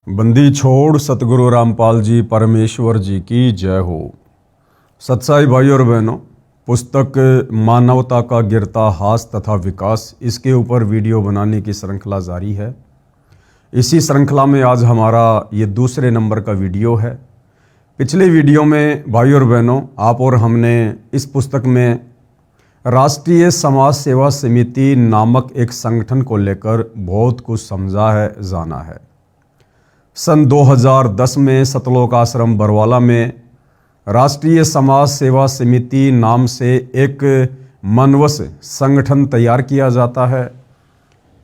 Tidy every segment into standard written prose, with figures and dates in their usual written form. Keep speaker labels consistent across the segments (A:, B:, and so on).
A: बंदी छोड़ सतगुरु रामपाल जी परमेश्वर जी की जय हो। सत्साई भाई और बहनों, पुस्तक मानवता का गिरता हास तथा विकास, इसके ऊपर वीडियो बनाने की श्रृंखला जारी है। इसी श्रृंखला में आज हमारा ये दूसरे नंबर का वीडियो है। पिछले वीडियो में भाई और बहनों, आप और हमने इस पुस्तक में राष्ट्रीय समाज सेवा समिति नामक एक संगठन को लेकर बहुत कुछ समझा है, जाना है। सन 2010 में सतलोक आश्रम बरवाला में राष्ट्रीय समाज सेवा समिति नाम से एक मनवस संगठन तैयार किया जाता है।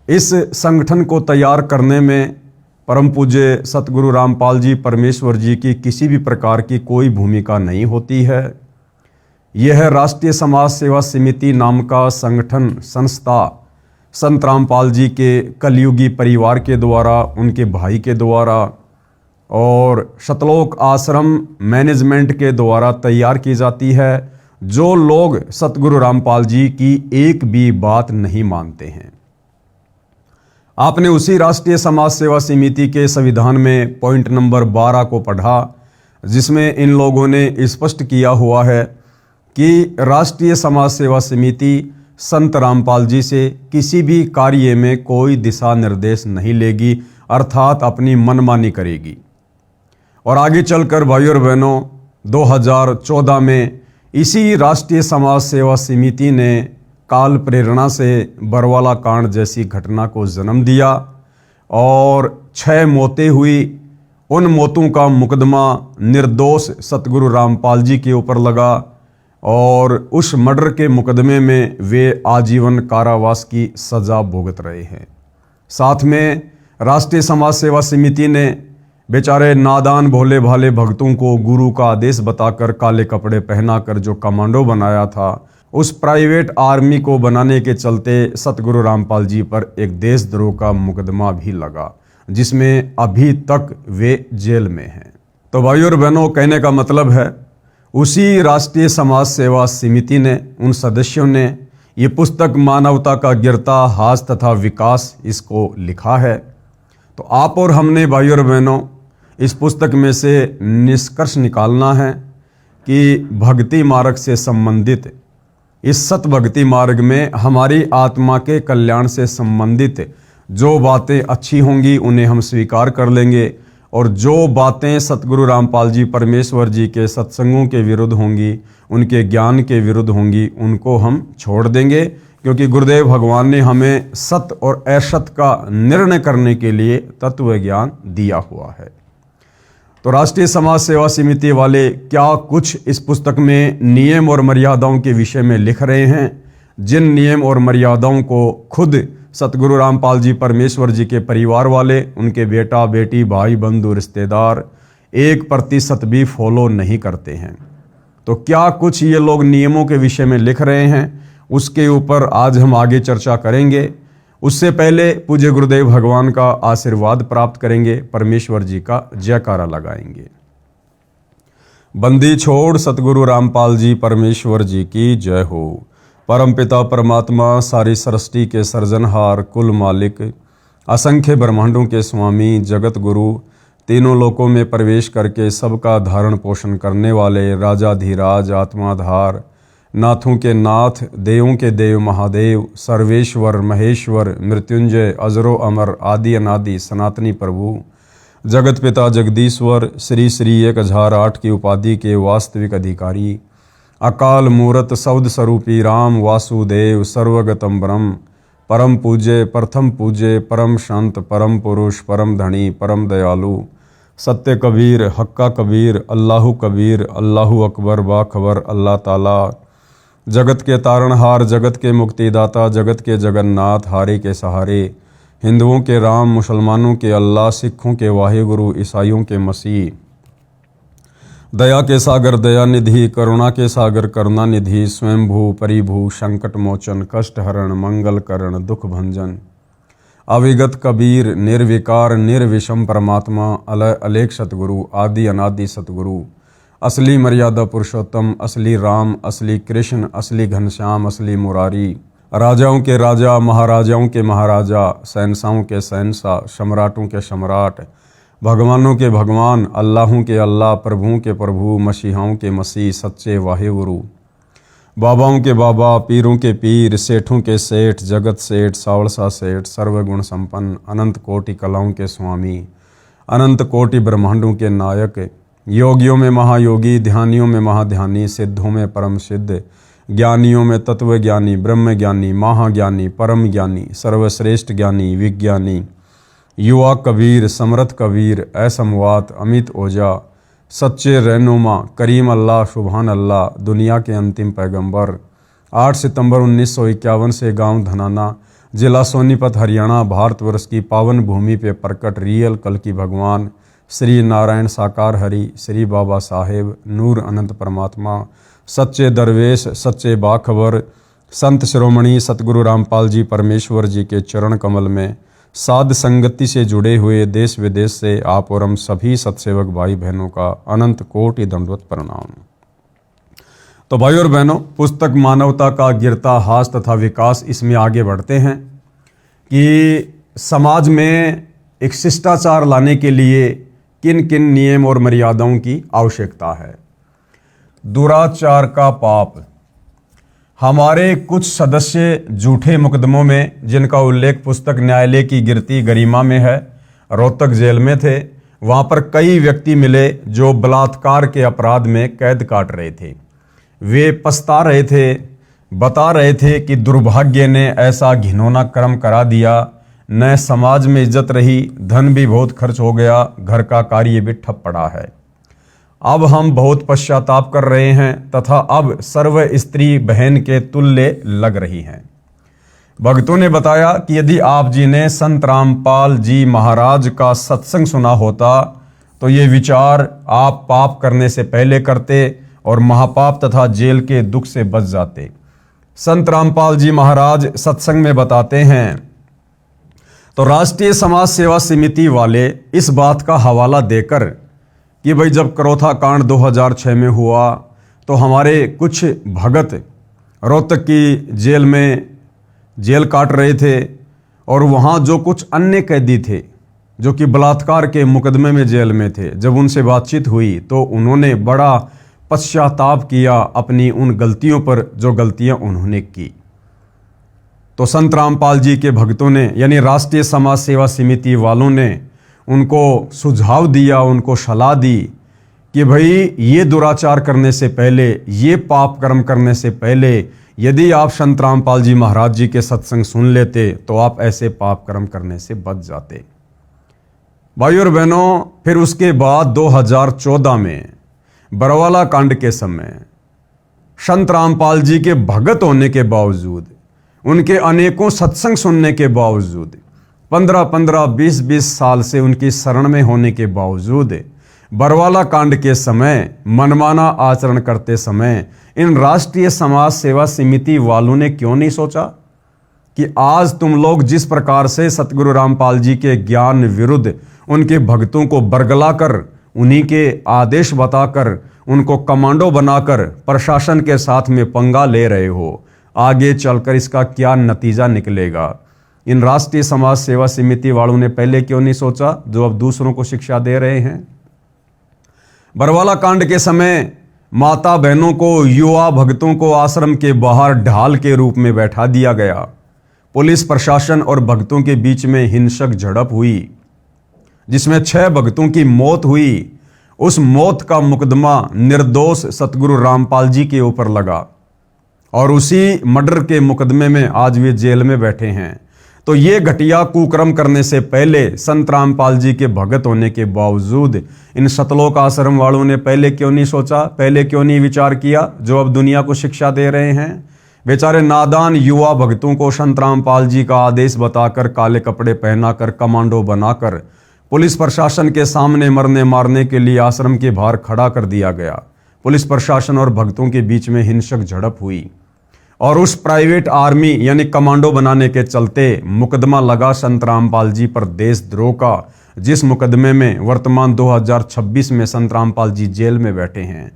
A: इस संगठन को तैयार करने में परम पूज्य सतगुरु रामपाल जी परमेश्वर जी की किसी भी प्रकार की कोई भूमिका नहीं होती है। यह राष्ट्रीय समाज सेवा समिति नाम का संगठन संस्था संत रामपाल जी के कलयुगी परिवार के द्वारा, उनके भाई के द्वारा और सतलोक आश्रम मैनेजमेंट के द्वारा तैयार की जाती है, जो लोग सतगुरु रामपाल जी की एक भी बात नहीं मानते हैं। आपने उसी राष्ट्रीय समाज सेवा समिति के संविधान में पॉइंट नंबर 12 को पढ़ा, जिसमें इन लोगों ने स्पष्ट किया हुआ है कि राष्ट्रीय समाज सेवा समिति संत रामपाल जी से किसी भी कार्य में कोई दिशा निर्देश नहीं लेगी, अर्थात अपनी मनमानी करेगी। और आगे चलकर भाई और बहनों, 2014 में इसी राष्ट्रीय समाज सेवा समिति ने काल प्रेरणा से बरवाला कांड जैसी घटना को जन्म दिया और 6 मौतें हुई। उन मौतों का मुकदमा निर्दोष सतगुरु रामपाल जी के ऊपर लगा और उस मर्डर के मुकदमे में वे आजीवन कारावास की सज़ा भुगत रहे हैं। साथ में राष्ट्रीय समाज सेवा समिति ने बेचारे नादान भोले भाले भक्तों को गुरु का आदेश बताकर काले कपड़े पहनाकर जो कमांडो बनाया था, उस प्राइवेट आर्मी को बनाने के चलते सतगुरु रामपाल जी पर एक देशद्रोह का मुकदमा भी लगा, जिसमें अभी तक वे जेल में हैं। तो भाई और बहनों, कहने का मतलब है, उसी राष्ट्रीय समाज सेवा समिति ने, उन सदस्यों ने ये पुस्तक मानवता का गिरता हास तथा विकास इसको लिखा है। तो आप और हमने भाई और बहनों इस पुस्तक में से निष्कर्ष निकालना है कि भक्ति मार्ग से संबंधित, इस सत भक्ति मार्ग में हमारी आत्मा के कल्याण से संबंधित जो बातें अच्छी होंगी उन्हें हम स्वीकार कर लेंगे, और जो बातें सतगुरु रामपाल जी परमेश्वर जी के सत्संगों के विरुद्ध होंगी, उनके ज्ञान के विरुद्ध होंगी, उनको हम छोड़ देंगे, क्योंकि गुरुदेव भगवान ने हमें सत और असत का निर्णय करने के लिए तत्व ज्ञान दिया हुआ है। तो राष्ट्रीय समाज सेवा समिति वाले क्या कुछ इस पुस्तक में नियम और मर्यादाओं के विषय में लिख रहे हैं, जिन नियम और मर्यादाओं को खुद सतगुरु रामपाल जी परमेश्वर जी के परिवार वाले, उनके बेटा बेटी भाई बंधु रिश्तेदार 1% भी फॉलो नहीं करते हैं। तो क्या कुछ ये लोग नियमों के विषय में लिख रहे हैं, उसके ऊपर आज हम आगे चर्चा करेंगे। उससे पहले पूज्य गुरुदेव भगवान का आशीर्वाद प्राप्त करेंगे, परमेश्वर जी का जयकारा लगाएंगे। बंदी छोड़ सतगुरु रामपाल जी परमेश्वर जी की जय हो। परमपिता परमात्मा, सारी सृष्टि के सर्जनहार, कुल मालिक, असंख्य ब्रह्मांडों के स्वामी, जगत गुरु, तीनों लोकों में प्रवेश करके सबका धारण पोषण करने वाले राजाधिराज, आत्माधार, नाथों के नाथ, देवों के देव महादेव, सर्वेश्वर महेश्वर, मृत्युंजय, अजरो अमर, आदि अनादि सनातनी प्रभु, जगत पिता जगदीश्वर, श्री श्री 1008 की उपाधि के वास्तविक अधिकारी, अकाल मूरत शब्द स्वरूपी राम वासुदेव, सर्वगतम ब्रह्म, परम पूज्य, प्रथम पूज्य, परम शांत, परम पुरुष, परम धनी, परम दयालु, सत्य कबीर, हक्का कबीर, अल्लाहु कबीर, अल्लाहु अकबर, बाखबर, अल्लाह ताला, जगत के तारणहार, जगत के मुक्तिदाता, जगत के जगन्नाथ, हारे के सहारे, हिंदुओं के राम, मुसलमानों के अल्लाह, सिखों के वाहिगुरु, ईसाइयों के मसीह, दया के सागर दया निधि, करुणा के सागर करुणा निधि, स्वयंभू परिभू, संकट मोचन, कष्ट हरण, मंगल करण, दुख भंजन, अविगत कबीर, निर्विकार निर्विषम परमात्मा, अलय अलेख सतगुरु, आदि अनादि सतगुरु, असली मर्यादा पुरुषोत्तम, असली राम, असली कृष्ण, असली घनश्याम, असली मुरारी, राजाओं के राजा, महाराजाओं के महाराजा, शहंशाहों के शहंशाह, सम्राटों के सम्राट, भगवानों के भगवान, अल्लाहों के अल्लाह, प्रभुओं के प्रभु, मसीहाओं के मसीह, सच्चे वाहेगुरु, बाबाओं के बाबा, पीरों के पीर, सेठों के सेठ, जगत सेठ, सावड़सा सेठ, सर्वगुण संपन्न, अनंत कोटि कलाओं के स्वामी, अनंत कोटि ब्रह्मांडों के नायक, योगियों में महायोगी, ध्यानियों में महाध्यानी, सिद्धों में परम सिद्ध, ज्ञानियों में तत्व ज्ञानी, ब्रह्म ज्ञानी, महाज्ञानी, परम ज्ञानी, सर्वश्रेष्ठ ज्ञानी, विज्ञानी, युवा कबीर, समर्थ कबीर, असमवात, अमित ओझा, सच्चे रहनुमा, करीम अल्लाह, सुभान अल्लाह, दुनिया के अंतिम पैगंबर, 8 सितंबर 1951 से गांव धनाना, जिला सोनीपत, हरियाणा, भारतवर्ष की पावन भूमि पे प्रकट रियल कल की भगवान श्री नारायण साकार हरि, श्री बाबा साहेब, नूर अनंत परमात्मा, सच्चे दरवेश, सच्चे बाखबर, संत शिरोमणि सतगुरु रामपाल जी परमेश्वर जी के चरण कमल में साध संगति से जुड़े हुए देश विदेश से आप और हम सभी सत्सेवक भाई बहनों का अनंत कोटि दंडवत प्रणाम। तो भाई और बहनों, पुस्तक मानवता का गिरता हास तथा विकास, इसमें आगे बढ़ते हैं कि समाज में एक शिष्टाचार लाने के लिए किन किन नियम और मर्यादाओं की आवश्यकता है। दुराचार का पाप। हमारे कुछ सदस्य झूठे मुकदमों में, जिनका उल्लेख पुस्तक न्यायालय की गिरती गरिमा में है, रोहतक जेल में थे। वहां पर कई व्यक्ति मिले जो बलात्कार के अपराध में कैद काट रहे थे। वे पछता रहे थे, बता रहे थे कि दुर्भाग्य ने ऐसा घिनौना कर्म करा दिया, न समाज में इज्जत रही, धन भी बहुत खर्च हो गया, घर का कार्य भी ठप पड़ा है। अब हम बहुत पश्चाताप कर रहे हैं तथा अब सर्व स्त्री बहन के तुल्य लग रही हैं। भक्तों ने बताया कि यदि आप जी ने संत रामपाल जी महाराज का सत्संग सुना होता तो ये विचार आप पाप करने से पहले करते और महापाप तथा जेल के दुख से बच जाते। संत रामपाल जी महाराज सत्संग में बताते हैं, तो राष्ट्रीय समाज सेवा समिति वाले इस बात का हवाला देकर कि भाई जब करोथा कांड 2006 में हुआ तो हमारे कुछ भगत रोहतक की जेल में जेल काट रहे थे और वहाँ जो कुछ अन्य कैदी थे जो कि बलात्कार के मुकदमे में जेल में थे, जब उनसे बातचीत हुई तो उन्होंने बड़ा पश्चाताप किया अपनी उन गलतियों पर जो गलतियां उन्होंने की। तो संत रामपाल जी के भक्तों ने यानी राष्ट्रीय समाज सेवा समिति वालों ने उनको सुझाव दिया, उनको सलाह दी कि भाई ये दुराचार करने से पहले, ये पाप कर्म करने से पहले यदि आप संत रामपाल जी महाराज जी के सत्संग सुन लेते तो आप ऐसे पाप कर्म करने से बच जाते। भाई और बहनों, फिर उसके बाद 2014 में बरवाला कांड के समय संत रामपाल जी के भगत होने के बावजूद, उनके अनेकों सत्संग सुनने के बावजूद, 15-15, 20-20 साल से उनकी शरण में होने के बावजूद बरवाला कांड के समय मनमाना आचरण करते समय इन राष्ट्रीय समाज सेवा समिति वालों ने क्यों नहीं सोचा कि आज तुम लोग जिस प्रकार से सतगुरु रामपाल जी के ज्ञान विरुद्ध उनके भक्तों को बरगलाकर, उन्हीं के आदेश बताकर, उनको कमांडो बनाकर प्रशासन के साथ में पंगा ले रहे हो, आगे चलकर इसका क्या नतीजा निकलेगा। इन राष्ट्रीय समाज सेवा समिति वालों ने पहले क्यों नहीं सोचा, जो अब दूसरों को शिक्षा दे रहे हैं। बरवाला कांड के समय माता बहनों को, युवा भक्तों को आश्रम के बाहर ढाल के रूप में बैठा दिया गया। पुलिस प्रशासन और भक्तों के बीच में हिंसक झड़प हुई जिसमें 6 भक्तों की मौत हुई। उस मौत का मुकदमा निर्दोष सतगुरु रामपाल जी के ऊपर लगा और उसी मर्डर के मुकदमे में आज वे जेल में बैठे हैं। तो ये घटिया कुकर्म करने से पहले संत रामपाल जी के भगत होने के बावजूद इन सतलोक आश्रम वालों ने पहले क्यों नहीं सोचा, पहले क्यों नहीं विचार किया, जो अब दुनिया को शिक्षा दे रहे हैं। बेचारे नादान युवा भक्तों को संत रामपाल जी का आदेश बताकर, काले कपड़े पहनाकर, कमांडो बनाकर पुलिस प्रशासन के सामने मरने मारने के लिए आश्रम के बाहर खड़ा कर दिया गया। पुलिस प्रशासन और भक्तों के बीच में हिंसक झड़प हुई और उस प्राइवेट आर्मी यानी कमांडो बनाने के चलते मुकदमा लगा संत रामपाल जी पर देशद्रोह का, जिस मुकदमे में वर्तमान 2026 में संत रामपाल जी जेल में बैठे हैं।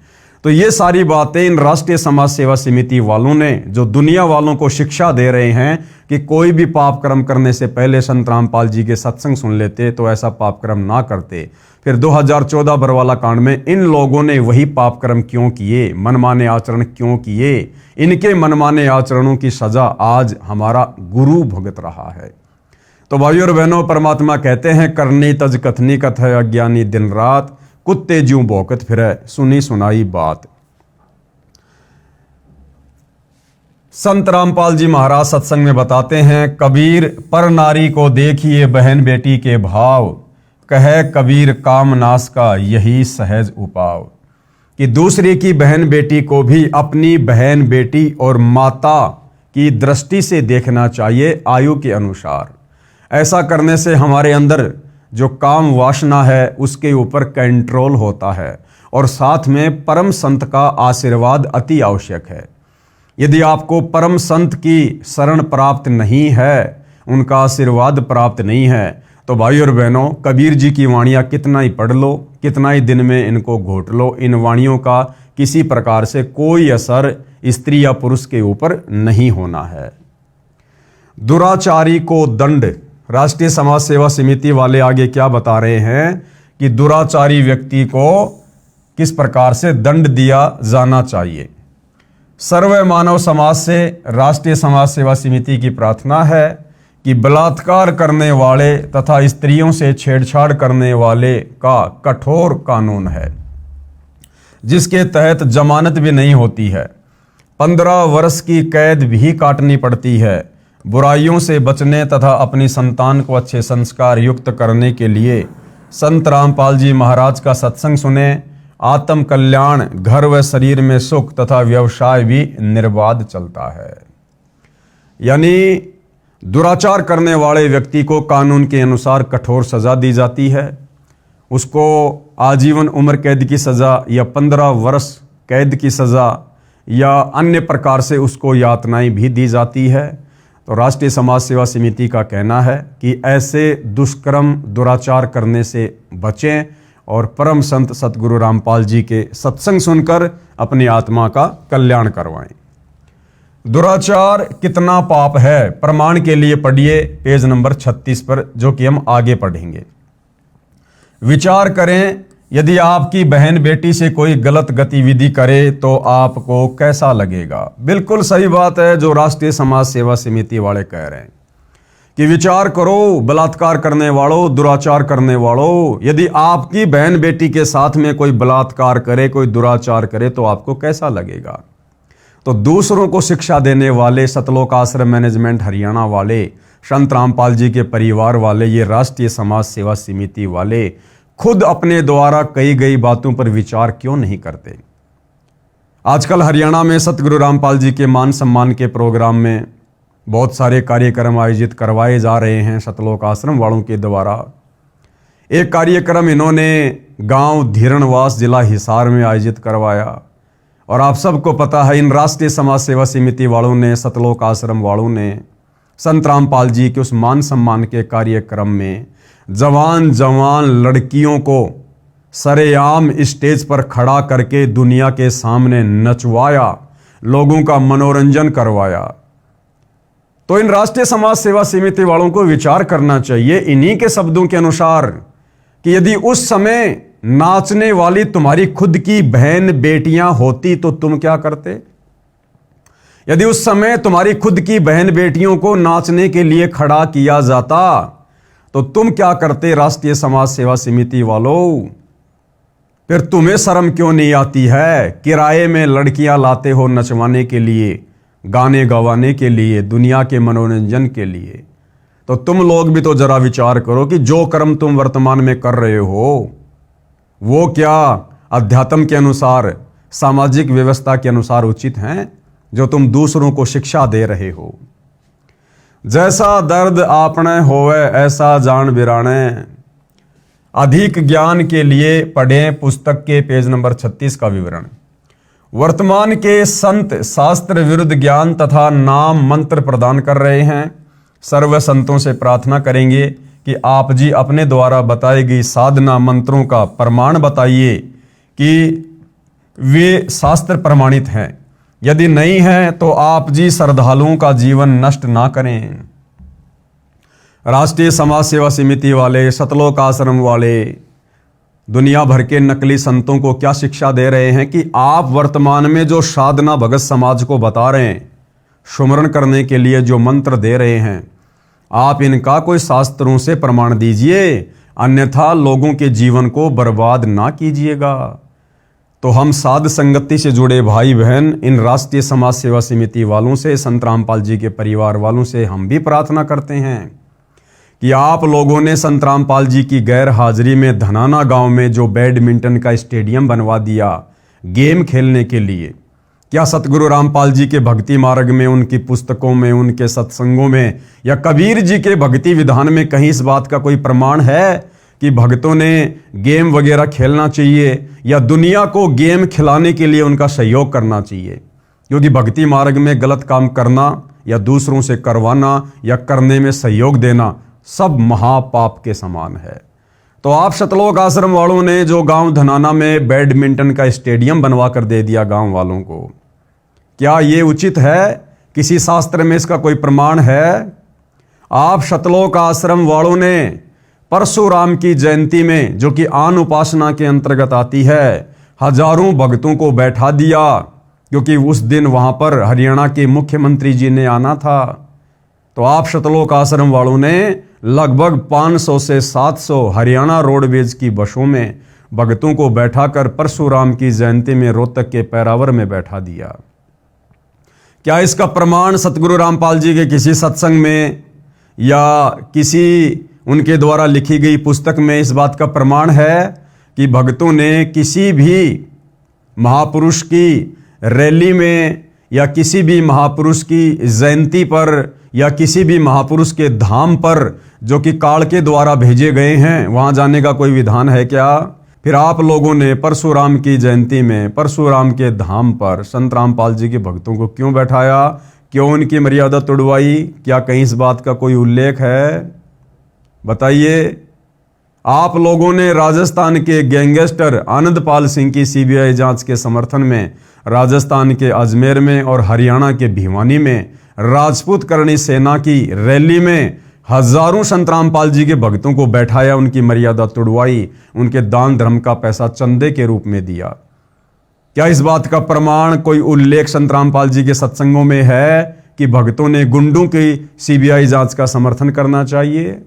A: तो तो ये सारी बातें इन राष्ट्रीय समाज सेवा समिति वालों ने जो दुनिया वालों को शिक्षा दे रहे हैं कि कोई भी पाप कर्म करने से पहले संत रामपाल जी के सत्संग सुन लेते तो ऐसा पाप कर्म ना करते। फिर 2014 बरवाला कांड में इन लोगों ने वही पाप कर्म क्यों किए, मनमाने आचरण क्यों किए, इनके मनमाने आचरणों की सजा आज हमारा गुरु भुगत रहा है। तो भाइयों और बहनों, परमात्मा कहते हैं करनी तज कथनी कथ है अज्ञानी दिन रात, कुत्ते ज्यों भौंकत फिरे सुनी सुनाई बात। संत रामपाल जी महाराज सत्संग में बताते हैं, कबीर पर नारी को देखिए बहन बेटी के भाव, कहे कबीर काम नाश का यही सहज उपाव। कि दूसरे की बहन बेटी को भी अपनी बहन बेटी और माता की दृष्टि से देखना चाहिए आयु के अनुसार। ऐसा करने से हमारे अंदर जो काम वासना है उसके ऊपर कंट्रोल होता है और साथ में परम संत का आशीर्वाद अति आवश्यक है। यदि आपको परम संत की शरण प्राप्त नहीं है, उनका आशीर्वाद प्राप्त नहीं है, तो भाई और बहनों, कबीर जी की वाणियाँ कितना ही पढ़ लो, कितना ही दिन में इनको घोट लो, इन वाणियों का किसी प्रकार से कोई असर स्त्री या पुरुष के ऊपर नहीं होना है। दुराचारी को दंड, राष्ट्रीय समाज सेवा समिति वाले आगे क्या बता रहे हैं कि दुराचारी व्यक्ति को किस प्रकार से दंड दिया जाना चाहिए। सर्व मानव समाज से राष्ट्रीय समाज सेवा समिति की प्रार्थना है कि बलात्कार करने वाले तथा स्त्रियों से छेड़छाड़ करने वाले का कठोर कानून है, जिसके तहत जमानत भी नहीं होती है, 15 वर्ष की कैद भी काटनी पड़ती है। बुराइयों से बचने तथा अपनी संतान को अच्छे संस्कार युक्त करने के लिए संत रामपाल जी महाराज का सत्संग सुने। आत्म कल्याण, घर व शरीर में सुख तथा व्यवसाय भी निर्बाध चलता है। यानी दुराचार करने वाले व्यक्ति को कानून के अनुसार कठोर सजा दी जाती है। उसको आजीवन उम्र कैद की सजा या 15 वर्ष कैद की सजा या अन्य प्रकार से उसको यातनाएं भी दी जाती है। तो राष्ट्रीय समाज सेवा समिति का कहना है कि ऐसे दुष्कर्म दुराचार करने से बचें और परम संत सतगुरु रामपाल जी के सत्संग सुनकर अपनी आत्मा का कल्याण करवाएं। दुराचार कितना पाप है, प्रमाण के लिए पढ़िए पेज नंबर 36 पर, जो कि हम आगे पढ़ेंगे। विचार करें, यदि आपकी बहन बेटी से कोई गलत गतिविधि करे तो आपको कैसा लगेगा। बिल्कुल सही बात है जो राष्ट्रीय समाज सेवा समिति वाले कह रहे हैं कि विचार करो, बलात्कार करने वालों, दुराचार करने वालों, यदि आपकी बहन बेटी के साथ में कोई बलात्कार करे, कोई दुराचार करे तो आपको कैसा लगेगा। तो दूसरों को शिक्षा देने वाले सतलोक आश्रम मैनेजमेंट हरियाणा वाले, संत रामपाल जी के परिवार वाले, ये राष्ट्रीय समाज सेवा समिति वाले खुद अपने द्वारा कही गई बातों पर विचार क्यों नहीं करते। आजकल हरियाणा में सतगुरु रामपाल जी के मान सम्मान के प्रोग्राम में बहुत सारे कार्यक्रम आयोजित करवाए जा रहे हैं सतलोक आश्रम वालों के द्वारा। एक कार्यक्रम इन्होंने गांव धीरणवास जिला हिसार में आयोजित करवाया और आप सबको पता है इन राष्ट्रीय समाज सेवा समिति वालों ने, सतलोक आश्रम वालों ने संत रामपाल जी के उस मान सम्मान के कार्यक्रम में जवान जवान लड़कियों को सरेआम स्टेज पर खड़ा करके दुनिया के सामने नचवाया, लोगों का मनोरंजन करवाया। तो इन राष्ट्रीय समाज सेवा समिति वालों को विचार करना चाहिए इन्हीं के शब्दों के अनुसार कि यदि उस समय नाचने वाली तुम्हारी खुद की बहन बेटियां होती तो तुम क्या करते। यदि उस समय तुम्हारी खुद की बहन बेटियों को नाचने के लिए खड़ा किया जाता तो तुम क्या करते राष्ट्रीय समाज सेवा समिति वालों। फिर तुम्हें शर्म क्यों नहीं आती है, किराए में लड़कियां लाते हो नचवाने के लिए, गाने गवाने के लिए, दुनिया के मनोरंजन के लिए। तो तुम लोग भी तो जरा विचार करो कि जो कर्म तुम वर्तमान में कर रहे हो वो क्या अध्यात्म के अनुसार, सामाजिक व्यवस्था के अनुसार उचित हैं, जो तुम दूसरों को शिक्षा दे रहे हो। जैसा दर्द आपने होवे ऐसा जान बिराने। अधिक ज्ञान के लिए पढ़ें पुस्तक के पेज नंबर 36 का विवरण। वर्तमान के संत शास्त्र विरुद्ध ज्ञान तथा नाम मंत्र प्रदान कर रहे हैं। सर्व संतों से प्रार्थना करेंगे कि आप जी अपने द्वारा बताई गई साधना मंत्रों का प्रमाण बताइए कि वे शास्त्र प्रमाणित हैं। यदि नहीं है तो आप जी श्रद्धालुओं का जीवन नष्ट ना करें। राष्ट्रीय समाज सेवा समिति वाले, सतलोक आश्रम वाले दुनिया भर के नकली संतों को क्या शिक्षा दे रहे हैं कि आप वर्तमान में जो साधना भगत समाज को बता रहे हैं, सुमरण करने के लिए जो मंत्र दे रहे हैं, आप इनका कोई शास्त्रों से प्रमाण दीजिए, अन्यथा लोगों के जीवन को बर्बाद ना कीजिएगा। तो हम साध संगति से जुड़े भाई बहन, इन राष्ट्रीय समाज सेवा समिति वालों से, संत रामपाल जी के परिवार वालों से हम भी प्रार्थना करते हैं कि आप लोगों ने संत रामपाल जी की गैर हाजिरी में धनाना गांव में जो बैडमिंटन का स्टेडियम बनवा दिया गेम खेलने के लिए, क्या सतगुरु रामपाल जी के भक्ति मार्ग में, उनकी पुस्तकों में, उनके सत्संगों में या कबीर जी के भक्ति विधान में कहीं इस बात का कोई प्रमाण है कि भक्तों ने गेम वगैरह खेलना चाहिए या दुनिया को गेम खिलाने के लिए उनका सहयोग करना चाहिए? क्योंकि भक्ति मार्ग में गलत काम करना या दूसरों से करवाना या करने में सहयोग देना सब महापाप के समान है। तो आप सतलोक आश्रम वालों ने जो गांव धनाना में बैडमिंटन का स्टेडियम बनवा कर दे दिया गांव वालों को, क्या ये उचित है? किसी शास्त्र में इसका कोई प्रमाण है? आप सतलोक आश्रम वालों ने परशुराम की जयंती में, जो कि आन उपासना के अंतर्गत आती है, हजारों भक्तों को बैठा दिया, क्योंकि उस दिन वहां पर हरियाणा के मुख्यमंत्री जी ने आना था। तो आप सतलोक आश्रम वालों ने लगभग 500 से 700 हरियाणा रोडवेज की बसों में भक्तों को बैठाकर परशुराम की जयंती में रोहतक के पैरावर में बैठा दिया। क्या इसका प्रमाण सतगुरु रामपाल जी के किसी सत्संग में या किसी उनके द्वारा लिखी गई पुस्तक में इस बात का प्रमाण है कि भक्तों ने किसी भी महापुरुष की रैली में या किसी भी महापुरुष की जयंती पर या किसी भी महापुरुष के धाम पर, जो कि काल के द्वारा भेजे गए हैं, वहां जाने का कोई विधान है क्या? फिर आप लोगों ने परशुराम की जयंती में परशुराम के धाम पर संत रामपाल जी के भक्तों को क्यों बैठाया? क्यों उनकी मर्यादा तोड़वाई? क्या कहीं इस बात का कोई उल्लेख है? बताइए। आप लोगों ने राजस्थान के गैंगस्टर आनंदपाल सिंह की सीबीआई जांच के समर्थन में राजस्थान के अजमेर में और हरियाणा के भिवानी में राजपूत करणी सेना की रैली में हजारों संत रामपाल जी के भक्तों को बैठाया, उनकी मर्यादा तोड़वाई, उनके दान धर्म का पैसा चंदे के रूप में दिया। क्या इस बात का प्रमाण, कोई उल्लेख संत रामपाल जी के सत्संगों में है कि भक्तों ने गुंडों की सीबीआई जांच का समर्थन करना चाहिए?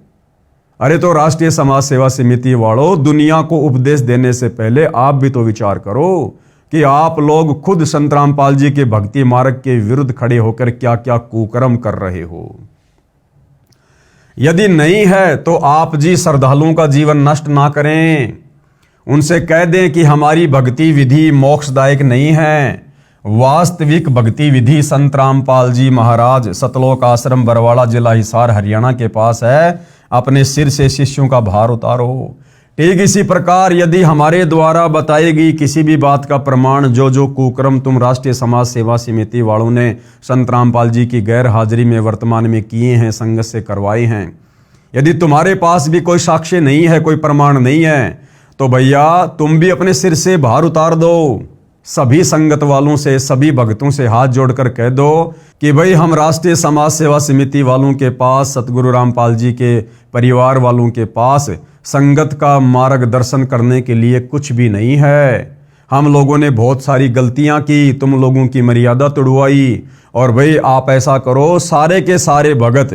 A: अरे तो राष्ट्रीय समाज सेवा समिति वालों, दुनिया को उपदेश देने से पहले आप भी तो विचार करो कि आप लोग खुद संत रामपाल जी के भक्ति मार्ग के विरुद्ध खड़े होकर क्या क्या कुकर्म कर रहे हो। यदि नहीं है तो आप जी श्रद्धालुओं का जीवन नष्ट ना करें। उनसे कह दें कि हमारी भक्ति विधि मोक्षदायक नहीं है। वास्तविक भक्ति विधि संत रामपाल जी महाराज सतलोक आश्रम बरवाड़ा, जिला हिसार, हरियाणा के पास है। अपने सिर से शिष्यों का भार उतारो। ठीक इसी प्रकार यदि हमारे द्वारा बताई गई किसी भी बात का प्रमाण, जो कुकर्म तुम राष्ट्रीय समाज सेवा समिति वालों ने संत रामपाल जी की गैर हाजिरी में वर्तमान में किए हैं, संगत से करवाए हैं, यदि तुम्हारे पास भी कोई साक्ष्य नहीं है, कोई प्रमाण नहीं है, तो भैया तुम भी अपने सिर से भार उतार दो। सभी संगत वालों से, सभी भक्तों से हाथ जोड़कर कह दो कि भाई हम राष्ट्रीय समाज सेवा समिति वालों के पास, सतगुरु रामपाल जी के परिवार वालों के पास संगत का मार्गदर्शन करने के लिए कुछ भी नहीं है। हम लोगों ने बहुत सारी गलतियां की, तुम लोगों की मर्यादा तोड़वाई, और भाई आप ऐसा करो, सारे के सारे भगत,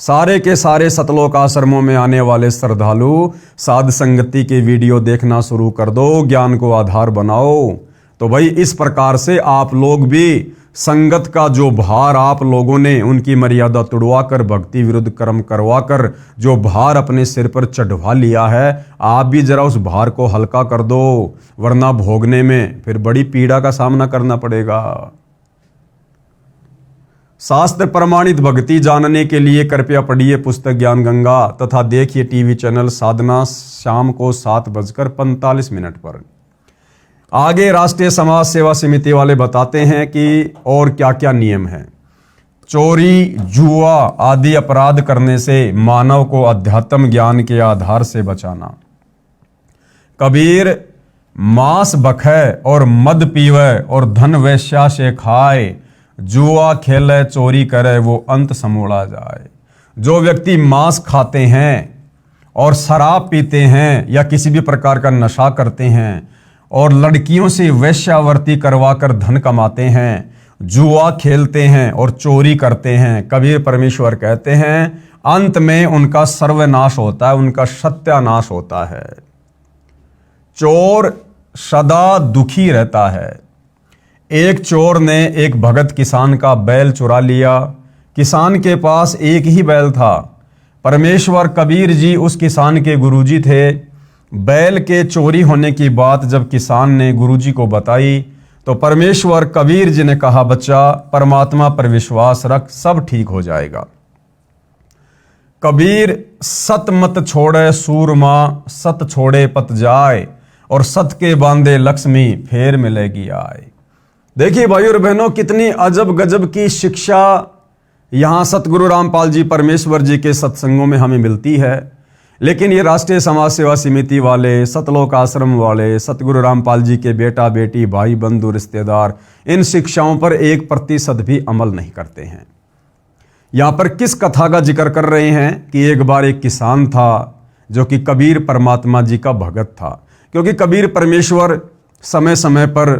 A: सारे के सारे सतलोक आश्रमों में आने वाले श्रद्धालु साध संगति के वीडियो देखना शुरू कर दो, ज्ञान को आधार बनाओ। तो भाई इस प्रकार से आप लोग भी संगत का जो भार आप लोगों ने उनकी मर्यादा तोड़वाकर, भक्ति विरुद्ध कर्म करवाकर जो भार अपने सिर पर चढ़वा लिया है, आप भी जरा उस भार को हल्का कर दो, वरना भोगने में फिर बड़ी पीड़ा का सामना करना पड़ेगा। शास्त्र प्रमाणित भक्ति जानने के लिए कृपया पढ़िए पुस्तक ज्ञान गंगा तथा देखिए टीवी चैनल साधना शाम को 7:45 पर। आगे राष्ट्रीय समाज सेवा समिति वाले बताते हैं कि और क्या क्या नियम हैं। चोरी, जुआ आदि अपराध करने से मानव को अध्यात्म ज्ञान के आधार से बचाना। कबीर मांस बखे और मद पीवे और धन वेश्या से खाए, जुआ खेले चोरी करे वो अंत समोड़ा जाए। जो व्यक्ति मांस खाते हैं और शराब पीते हैं या किसी भी प्रकार का नशा करते हैं और लड़कियों से वेश्यावृत्ति करवाकर धन कमाते हैं, जुआ खेलते हैं और चोरी करते हैं, कबीर परमेश्वर कहते हैं अंत में उनका सर्वनाश होता है, उनका सत्यानाश होता है। चोर सदा दुखी रहता है। एक चोर ने एक भगत किसान का बैल चुरा लिया। किसान के पास एक ही बैल था। परमेश्वर कबीर जी उस किसान के गुरुजी थे। बैल के चोरी होने की बात जब किसान ने गुरुजी को बताई तो परमेश्वर कबीर जी ने कहा, बच्चा परमात्मा पर विश्वास रख, सब ठीक हो जाएगा। कबीर सत मत छोड़े सूरमा, सत छोड़े पत जाए, और सत के बांधे लक्ष्मी फेर मिलेगी आए। देखिए भाइयों और बहनों, कितनी अजब गजब की शिक्षा यहाँ सतगुरु रामपाल जी परमेश्वर जी के सत्संगों में हमें मिलती है। लेकिन ये राष्ट्रीय समाज सेवा समिति वाले, सतलोक आश्रम वाले, सतगुरु रामपाल जी के बेटा बेटी, भाई बंधु रिश्तेदार इन शिक्षाओं पर 1% भी अमल नहीं करते हैं। यहाँ पर किस कथा का जिक्र कर रहे हैं कि एक बार एक किसान था जो कि कबीर परमात्मा जी का भगत था। क्योंकि कबीर परमेश्वर समय समय पर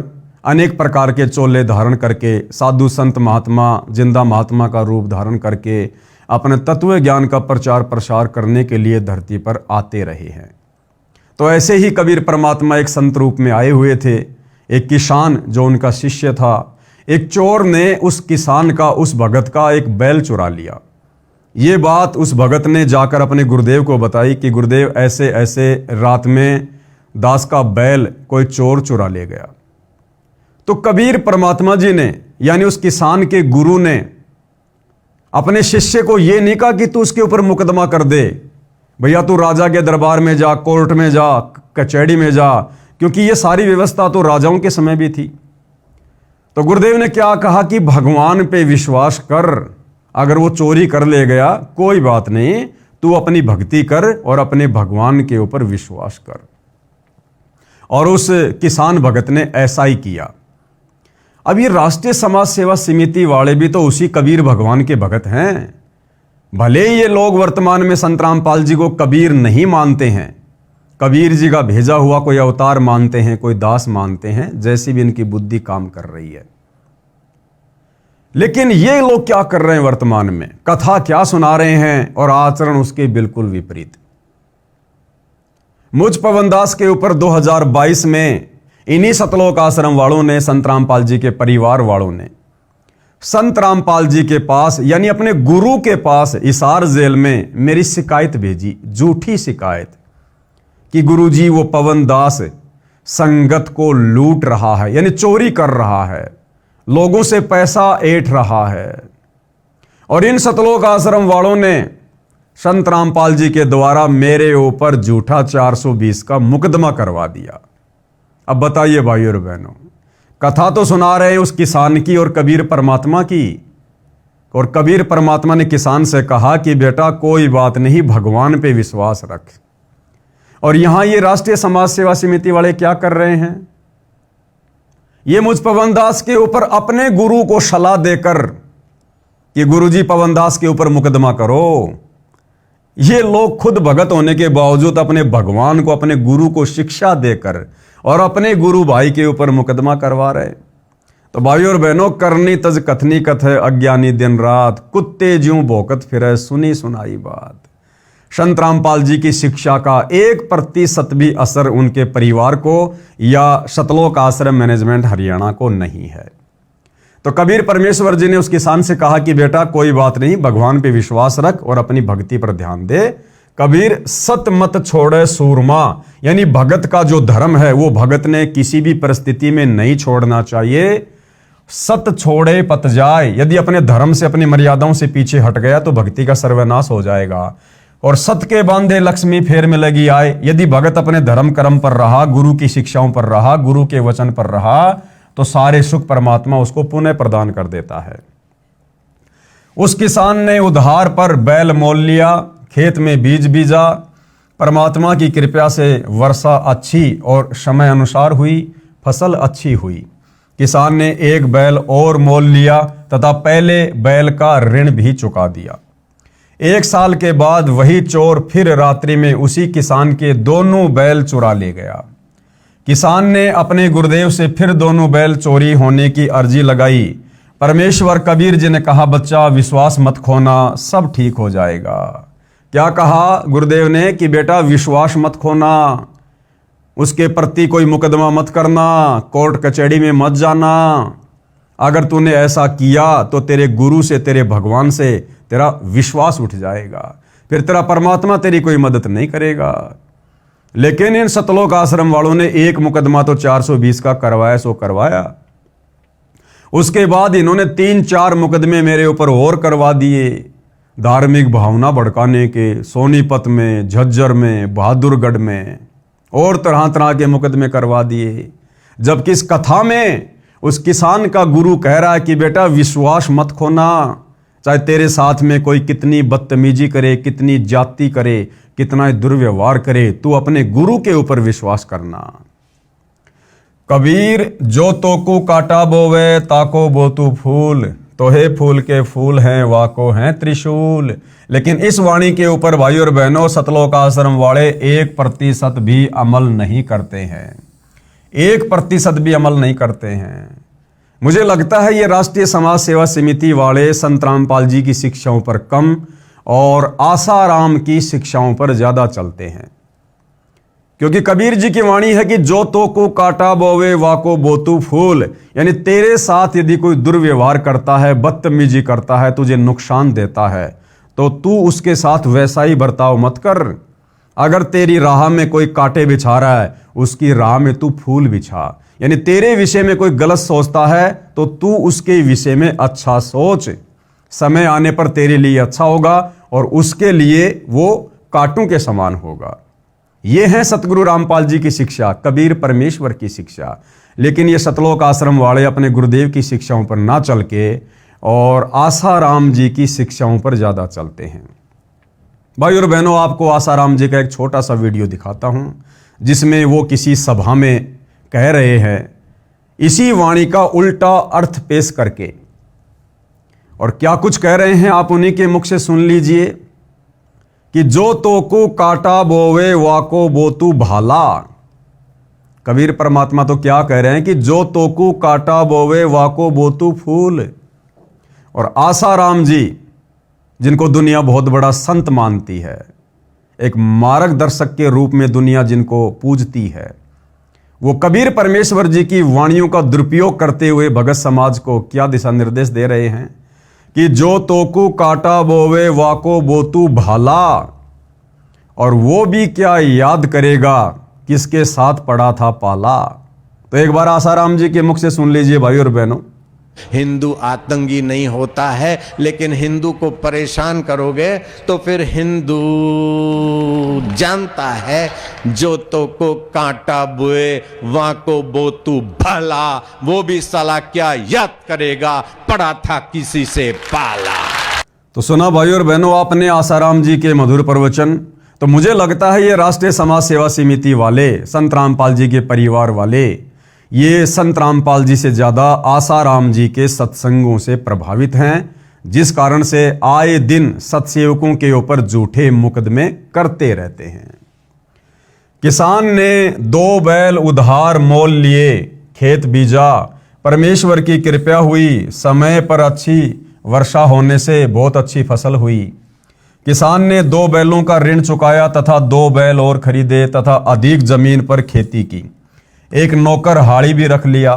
A: अनेक प्रकार के चोले धारण करके, साधु संत महात्मा, जिंदा महात्मा का रूप धारण करके अपने तत्व ज्ञान का प्रचार प्रसार करने के लिए धरती पर आते रहे हैं। तो ऐसे ही कबीर परमात्मा एक संत रूप में आए हुए थे। एक किसान जो उनका शिष्य था, एक चोर ने उस किसान का, उस भगत का एक बैल चुरा लिया। ये बात उस भगत ने जाकर अपने गुरुदेव को बताई कि गुरुदेव ऐसे ऐसे रात में दास का बैल कोई चोर चुरा ले गया। तो कबीर परमात्मा जी ने, यानी उस किसान के गुरु ने, अपने शिष्य को यह नहीं कहा कि तू उसके ऊपर मुकदमा कर दे, भैया तू राजा के दरबार में जा, कोर्ट में जा, कचहरी में जा, क्योंकि ये सारी व्यवस्था तो राजाओं के समय भी थी। तो गुरुदेव ने क्या कहा कि भगवान पे विश्वास कर, अगर वो चोरी कर ले गया कोई बात नहीं, तू अपनी भक्ति कर और अपने भगवान के ऊपर विश्वास कर। और उस किसान भगत ने ऐसा ही किया। अब ये राष्ट्रीय समाज सेवा समिति वाले भी तो उसी कबीर भगवान के भगत हैं। भले ही ये लोग वर्तमान में संत रामपाल जी को कबीर नहीं मानते हैं, कबीर जी का भेजा हुआ कोई अवतार मानते हैं, कोई दास मानते हैं, जैसी भी इनकी बुद्धि काम कर रही है। लेकिन ये लोग क्या कर रहे हैं वर्तमान में, कथा क्या सुना रहे हैं और आचरण उसके बिल्कुल विपरीत। मुझ पवन दास के ऊपर 2022 में इन्हीं सतलोक आश्रम वालों ने, संत रामपाल जी के परिवार वालों ने संत रामपाल जी के पास, यानी अपने गुरु के पास हिसार जेल में मेरी शिकायत भेजी, झूठी शिकायत कि गुरुजी वो पवन दास संगत को लूट रहा है, यानी चोरी कर रहा है, लोगों से पैसा ऐंठ रहा है। और इन सतलोक आश्रम वालों ने संत रामपाल जी के द्वारा मेरे ऊपर झूठा 420 का मुकदमा करवा दिया। अब बताइए भाइयों और बहनों, कथा तो सुना रहे हैं उस किसान की और कबीर परमात्मा की, और कबीर परमात्मा ने किसान से कहा कि बेटा कोई बात नहीं, भगवान पे विश्वास रख। और यहां ये राष्ट्रीय समाज सेवा समिति वाले क्या कर रहे हैं, ये मुझ पवन दास के ऊपर अपने गुरु को सलाह देकर कि गुरुजी पवन दास के ऊपर मुकदमा करो। ये लोग खुद भगत होने के बावजूद अपने भगवान को, अपने गुरु को शिक्षा देकर और अपने गुरु भाई के ऊपर मुकदमा करवा रहे। तो भाइयों और बहनों, करनी तज कथनी कथ है, अज्ञानी दिन रात, कुत्ते ज्यों भौंकत फिरे, सुनी सुनाई बात। संत रामपाल जी की शिक्षा का 1% भी असर उनके परिवार को या सतलोक आश्रम मैनेजमेंट हरियाणा को नहीं है। तो कबीर परमेश्वर जी ने उस किसान से कहा कि बेटा कोई बात नहीं, भगवान पे विश्वास रख और अपनी भक्ति पर ध्यान दे। कबीर सत मत छोड़े सूरमा, यानी भगत का जो धर्म है वो भगत ने किसी भी परिस्थिति में नहीं छोड़ना चाहिए। सत छोड़े पत जाए, यदि अपने धर्म से, अपनी मर्यादाओं से पीछे हट गया तो भक्ति का सर्वनाश हो जाएगा। और सत के बांधे लक्ष्मी फेर मिलेगी आए, यदि भगत अपने धर्म कर्म पर रहा, गुरु की शिक्षाओं पर रहा, गुरु के वचन पर रहा, तो सारे सुख परमात्मा उसको पुनः प्रदान कर देता है। उस किसान ने उधार पर बैल मोल लिया, खेत में बीज बीजा, परमात्मा की कृपा से वर्षा अच्छी और समय अनुसार हुई, फसल अच्छी हुई। किसान ने एक बैल और मोल लिया तथा पहले बैल का ऋण भी चुका दिया। 1 साल के बाद वही चोर फिर रात्रि में उसी किसान के दोनों बैल चुरा ले गया। किसान ने अपने गुरुदेव से फिर दोनों बैल चोरी होने की अर्जी लगाई। परमेश्वर कबीर जी ने कहा, बच्चा विश्वास मत खोना, सब ठीक हो जाएगा। क्या कहा गुरुदेव ने कि बेटा विश्वास मत खोना, उसके प्रति कोई मुकदमा मत करना, कोर्ट कचहरी में मत जाना। अगर तूने ऐसा किया तो तेरे गुरु से, तेरे भगवान से तेरा विश्वास उठ जाएगा, फिर तेरा परमात्मा तेरी कोई मदद नहीं करेगा। लेकिन इन सतलोक आश्रम वालों ने एक मुकदमा तो 420 का करवाया सो करवाया। उसके बाद इन्होंने 3-4 मुकदमे मेरे ऊपर और करवा दिए, धार्मिक भावना भड़काने के, सोनीपत में, झज्जर में, बहादुरगढ़ में और तरह तरह के मुकदमे करवा दिए। जबकि इस कथा में उस किसान का गुरु कह रहा है कि बेटा विश्वास मत खोना, चाहे तेरे साथ में कोई कितनी बदतमीजी करे, कितनी जाति करे, कितना दुर्व्यवहार करे, तू अपने गुरु के ऊपर विश्वास करना। कबीर जो तोकू काटा बोवे ताको बोतू फूल, तोहे फूल के फूल हैं वाको हैं त्रिशूल। लेकिन इस वाणी के ऊपर भाई और बहनों सतलोक आश्रम वाले 1% भी अमल नहीं करते हैं, 1% भी अमल नहीं करते हैं। मुझे लगता है ये राष्ट्रीय समाज सेवा समिति वाले संत रामपाल जी की शिक्षाओं पर कम और आसाराम की शिक्षाओं पर ज्यादा चलते हैं। क्योंकि कबीर जी की वाणी है कि जो तो को काटा बोवे वाको बोतू फूल, यानी तेरे साथ यदि कोई दुर्व्यवहार करता है, बदतमीजी करता है, तुझे नुकसान देता है, तो तू उसके साथ वैसा ही बर्ताव मत कर। अगर तेरी राह में कोई कांटे बिछा रहा है, उसकी राह में तू फूल बिछा। यानी तेरे विषय में कोई गलत सोचता है तो तू उसके विषय में अच्छा सोच, समय आने पर तेरे लिए अच्छा होगा और उसके लिए वो कांटों के समान होगा। ये है सतगुरु रामपाल जी की शिक्षा, कबीर परमेश्वर की शिक्षा। लेकिन ये सतलोक आश्रम वाले अपने गुरुदेव की शिक्षाओं पर ना चल के और आसाराम जी की शिक्षाओं पर ज्यादा चलते हैं। भाई और बहनों, आपको आसाराम जी का एक छोटा सा वीडियो दिखाता हूं जिसमें वो किसी सभा में कह रहे हैं इसी वाणी का उल्टा अर्थ पेश करके। और क्या कुछ कह रहे हैं आप उन्हीं के मुख से सुन लीजिए कि जो तोकू काटा बोवे वाको बोतू भाला। कबीर परमात्मा तो क्या कह रहे हैं कि जो तोकू काटा बोवे वाको बोतू फूल। और आसाराम जी, जिनको दुनिया बहुत बड़ा संत मानती है, एक मार्गदर्शक के रूप में दुनिया जिनको पूजती है, वो कबीर परमेश्वर जी की वाणियों का दुरुपयोग करते हुए भगत समाज को क्या दिशा निर्देश दे रहे हैं कि जो तोकू काटा बोवे वाको बोतू भाला। और वो भी क्या याद करेगा किसके साथ पड़ा था पाला। तो एक बार आसाराम जी के मुख से सुन लीजिए भाई और बहनों।
B: हिंदू आतंकी नहीं होता है, लेकिन हिंदू को परेशान करोगे तो फिर हिंदू जानता है जो तो को कांटा बुए वहां को बोतू भला, वो भी साला क्या याद करेगा पड़ा था किसी से पाला।
A: तो सुना भाई और बहनों आपने आसाराम जी के मधुर प्रवचन। तो मुझे लगता है ये राष्ट्रीय समाज सेवा समिति वाले, संत रामपाल जी के परिवार वाले, ये संत रामपाल जी से ज्यादा आसाराम जी के सत्संगों से प्रभावित हैं, जिस कारण से आए दिन सत्सेवकों के ऊपर झूठे मुकदमे करते रहते हैं। किसान ने 2 बैल उधार मोल लिए, खेत बीजा, परमेश्वर की कृपा हुई, समय पर अच्छी वर्षा होने से बहुत अच्छी फसल हुई। किसान ने 2 बैलों का ऋण चुकाया तथा 2 बैल और खरीदे तथा अधिक जमीन पर खेती की। एक नौकर हाड़ी भी रख लिया।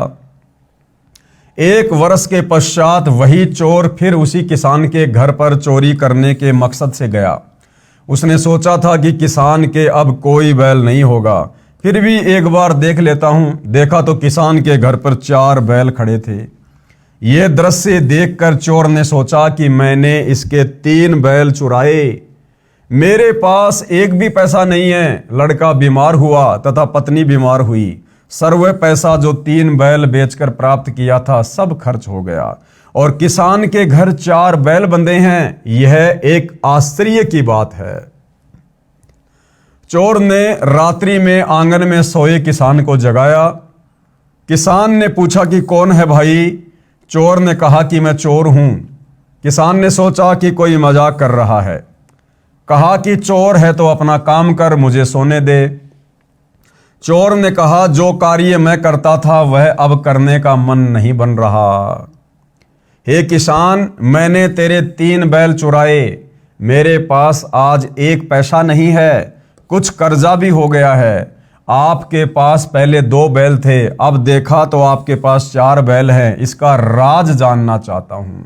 A: 1 वर्ष के पश्चात वही चोर फिर उसी किसान के घर पर चोरी करने के मकसद से गया। उसने सोचा था कि किसान के अब कोई बैल नहीं होगा, फिर भी एक बार देख लेता हूं। देखा तो किसान के घर पर 4 बैल खड़े थे। यह दृश्य देखकर चोर ने सोचा कि मैंने इसके 3 बैल चुराए, मेरे पास एक भी पैसा नहीं है। लड़का बीमार हुआ तथा पत्नी बीमार हुई। सर्व पैसा जो 3 बैल बेचकर प्राप्त किया था सब खर्च हो गया और किसान के घर 4 बैल बंधे हैं। यह एक आश्चर्य की बात है। चोर ने रात्रि में आंगन में सोए किसान को जगाया। किसान ने पूछा कि कौन है भाई? चोर ने कहा कि मैं चोर हूं। किसान ने सोचा कि कोई मजाक कर रहा है। कहा कि चोर है तो अपना काम कर, मुझे सोने दे। चोर ने कहा जो कार्य मैं करता था वह अब करने का मन नहीं बन रहा। हे किसान, मैंने तेरे 3 बैल चुराए, मेरे पास आज 1 पैसा नहीं है, कुछ कर्जा भी हो गया है। आपके पास पहले 2 बैल थे, अब देखा तो आपके पास 4 बैल हैं, इसका राज जानना चाहता हूं।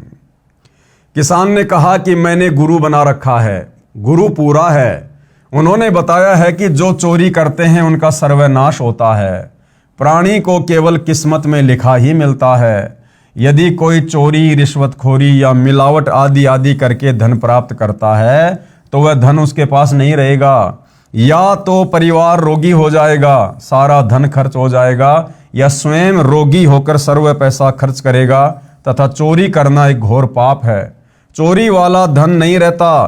A: किसान ने कहा कि मैंने गुरु बना रखा है, गुरु पूरा है। उन्होंने बताया है कि जो चोरी करते हैं उनका सर्वनाश होता है। प्राणी को केवल किस्मत में लिखा ही मिलता है। यदि कोई चोरी, रिश्वतखोरी या मिलावट आदि आदि करके धन प्राप्त करता है तो वह धन उसके पास नहीं रहेगा। या तो परिवार रोगी हो जाएगा, सारा धन खर्च हो जाएगा, या स्वयं रोगी होकर सर्व पैसा खर्च करेगा। तथा चोरी करना एक घोर पाप है। चोरी वाला धन नहीं रहता,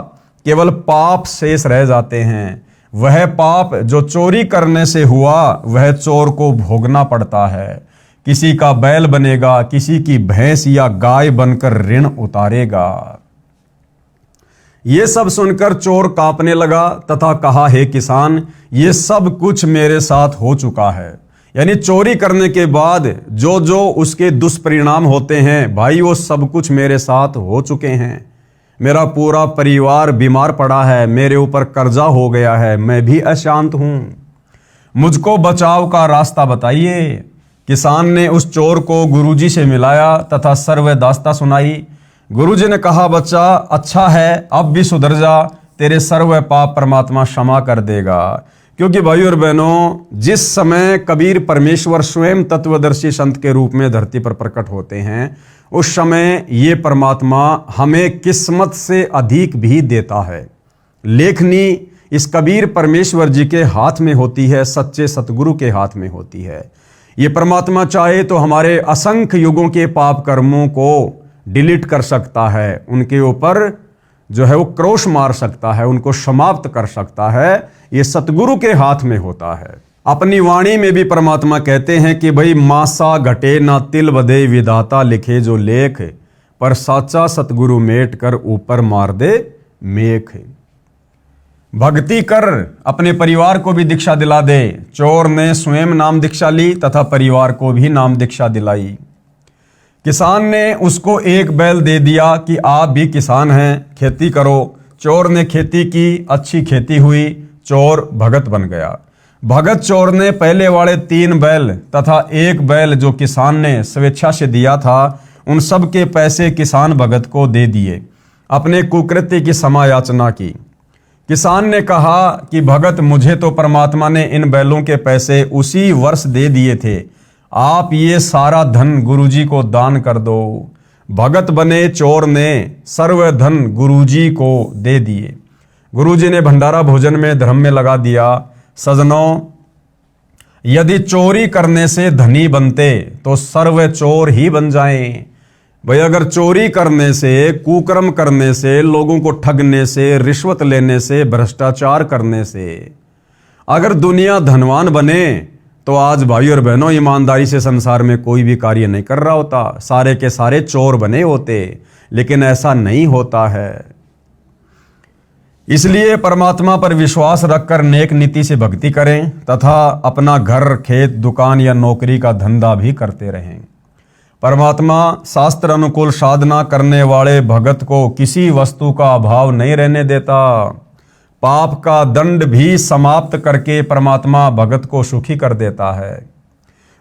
A: केवल पाप शेष रह जाते हैं। वह पाप जो चोरी करने से हुआ वह चोर को भोगना पड़ता है। किसी का बैल बनेगा, किसी की भैंस या गाय बनकर ऋण उतारेगा। ये सब सुनकर चोर कांपने लगा तथा कहा, हे किसान, ये सब कुछ मेरे साथ हो चुका है। यानी चोरी करने के बाद जो जो उसके दुष्परिणाम होते हैं भाई, वो सब कुछ मेरे साथ हो चुके हैं। मेरा पूरा परिवार बीमार पड़ा है, मेरे ऊपर कर्जा हो गया है, मैं भी अशांत हूं, मुझको बचाव का रास्ता बताइए। किसान ने उस चोर को गुरुजी से मिलाया तथा सर्व दास्ता सुनाई। गुरुजी ने कहा, बच्चा अच्छा है, अब भी सुधर जा, तेरे सर्व पाप परमात्मा क्षमा कर देगा। क्योंकि भाई और बहनों, जिस समय कबीर परमेश्वर स्वयं तत्वदर्शी संत के रूप में धरती पर प्रकट होते हैं, उस समय ये परमात्मा हमें किस्मत से अधिक भी देता है। लेखनी इस कबीर परमेश्वर जी के हाथ में होती है, सच्चे सतगुरु के हाथ में होती है। ये परमात्मा चाहे तो हमारे असंख्य युगों के पाप कर्मों को डिलीट कर सकता है, उनके ऊपर जो है वो क्रोश मार सकता है, उनको समाप्त कर सकता है। ये सतगुरु के हाथ में होता है। अपनी वाणी में भी परमात्मा कहते हैं कि भाई मासा घटे ना तिल बधे, विधाता लिखे जो लेख, पर साचा सतगुरु मेट कर ऊपर मार दे मेख। भक्ति कर, अपने परिवार को भी दीक्षा दिला दे। चोर ने स्वयं नाम दीक्षा ली तथा परिवार को भी नाम दीक्षा दिलाई। किसान ने उसको 1 बैल दे दिया कि आप भी किसान हैं, खेती करो। चोर ने खेती की, अच्छी खेती हुई, चोर भगत बन गया। भगत चोर ने पहले वाले 3 बैल तथा 1 बैल जो किसान ने स्वेच्छा से दिया था, उन सब के पैसे किसान भगत को दे दिए। अपने कुकृत्य की समायाचना की। किसान ने कहा कि भगत, मुझे तो परमात्मा ने इन बैलों के पैसे उसी वर्ष दे दिए थे, आप ये सारा धन गुरुजी को दान कर दो। भगत बने चोर ने सर्व धन गुरुजी को दे दिए। गुरुजी ने भंडारा भोजन में धर्म में लगा दिया। सजनों, यदि चोरी करने से धनी बनते तो सर्व चोर ही बन जाएं। भाई, अगर चोरी करने से, कुकर्म करने से, लोगों को ठगने से, रिश्वत लेने से, भ्रष्टाचार करने से अगर दुनिया धनवान बने तो आज भाई और बहनों, ईमानदारी से संसार में कोई भी कार्य नहीं कर रहा होता, सारे के सारे चोर बने होते। लेकिन ऐसा नहीं होता है। इसलिए परमात्मा पर विश्वास रखकर नेक नीति से भक्ति करें तथा अपना घर, खेत, दुकान या नौकरी का धंधा भी करते रहें। परमात्मा शास्त्र अनुकूल साधना करने वाले भगत को किसी वस्तु का अभाव नहीं रहने देता। पाप का दंड भी समाप्त करके परमात्मा भगत को सुखी कर देता है।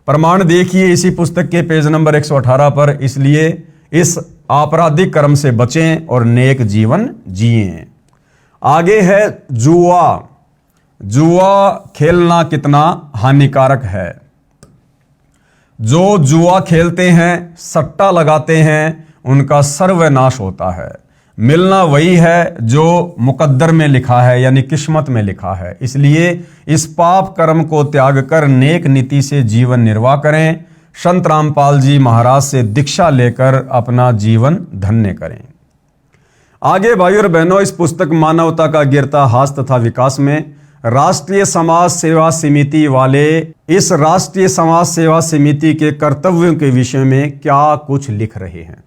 A: प्रमाण देखिए इसी पुस्तक के पेज नंबर 118 पर। इसलिए इस आपराधिक कर्म से बचें और नेक जीवन जिएं। आगे है जुआ। जुआ खेलना कितना हानिकारक है। जो जुआ खेलते हैं, सट्टा लगाते हैं, उनका सर्वनाश होता है। मिलना वही है जो मुकद्दर में लिखा है, यानी किस्मत में लिखा है। इसलिए इस पाप कर्म को त्याग कर नेक नीति से जीवन निर्वाह करें। संत रामपाल जी महाराज से दीक्षा लेकर अपना जीवन धन्य करें। आगे भाई और बहनों, इस पुस्तक मानवता का गिरता हास तथा विकास में राष्ट्रीय समाज सेवा समिति वाले इस राष्ट्रीय समाज सेवा समिति के कर्तव्यों के विषय में क्या कुछ लिख रहे हैं।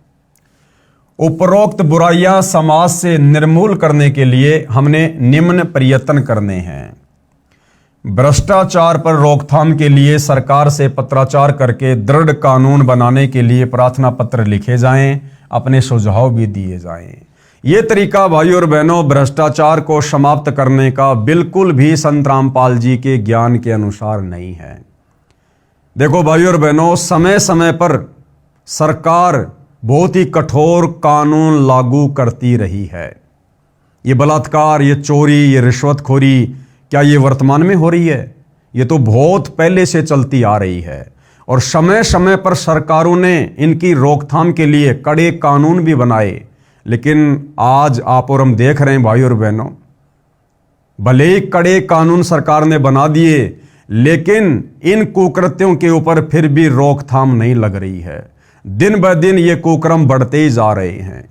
A: उपरोक्त बुराइयां समाज से निर्मूल करने के लिए हमने निम्न प्रयत्न करने हैं। भ्रष्टाचार पर रोकथाम के लिए सरकार से पत्राचार करके दृढ़ कानून बनाने के लिए प्रार्थना पत्र लिखे जाएं, अपने सुझाव भी दिए जाएं। ये तरीका भाइयों और बहनों भ्रष्टाचार को समाप्त करने का बिल्कुल भी संत रामपाल जी के ज्ञान के अनुसार नहीं है। देखो भाइयों और बहनों, समय समय पर सरकार बहुत ही कठोर कानून लागू करती रही है। ये बलात्कार, ये चोरी, ये रिश्वतखोरी क्या ये वर्तमान में हो रही है? ये तो बहुत पहले से चलती आ रही है और समय समय पर सरकारों ने इनकी रोकथाम के लिए कड़े कानून भी बनाए। लेकिन आज आप और हम देख रहे हैं भाइयों और बहनों, भले ही कड़े कानून सरकार ने बना दिए, लेकिन इन कुकृत्यों के ऊपर फिर भी रोकथाम नहीं लग रही है। दिन ब दिन ये कुक्रम बढ़ते ही जा रहे हैं।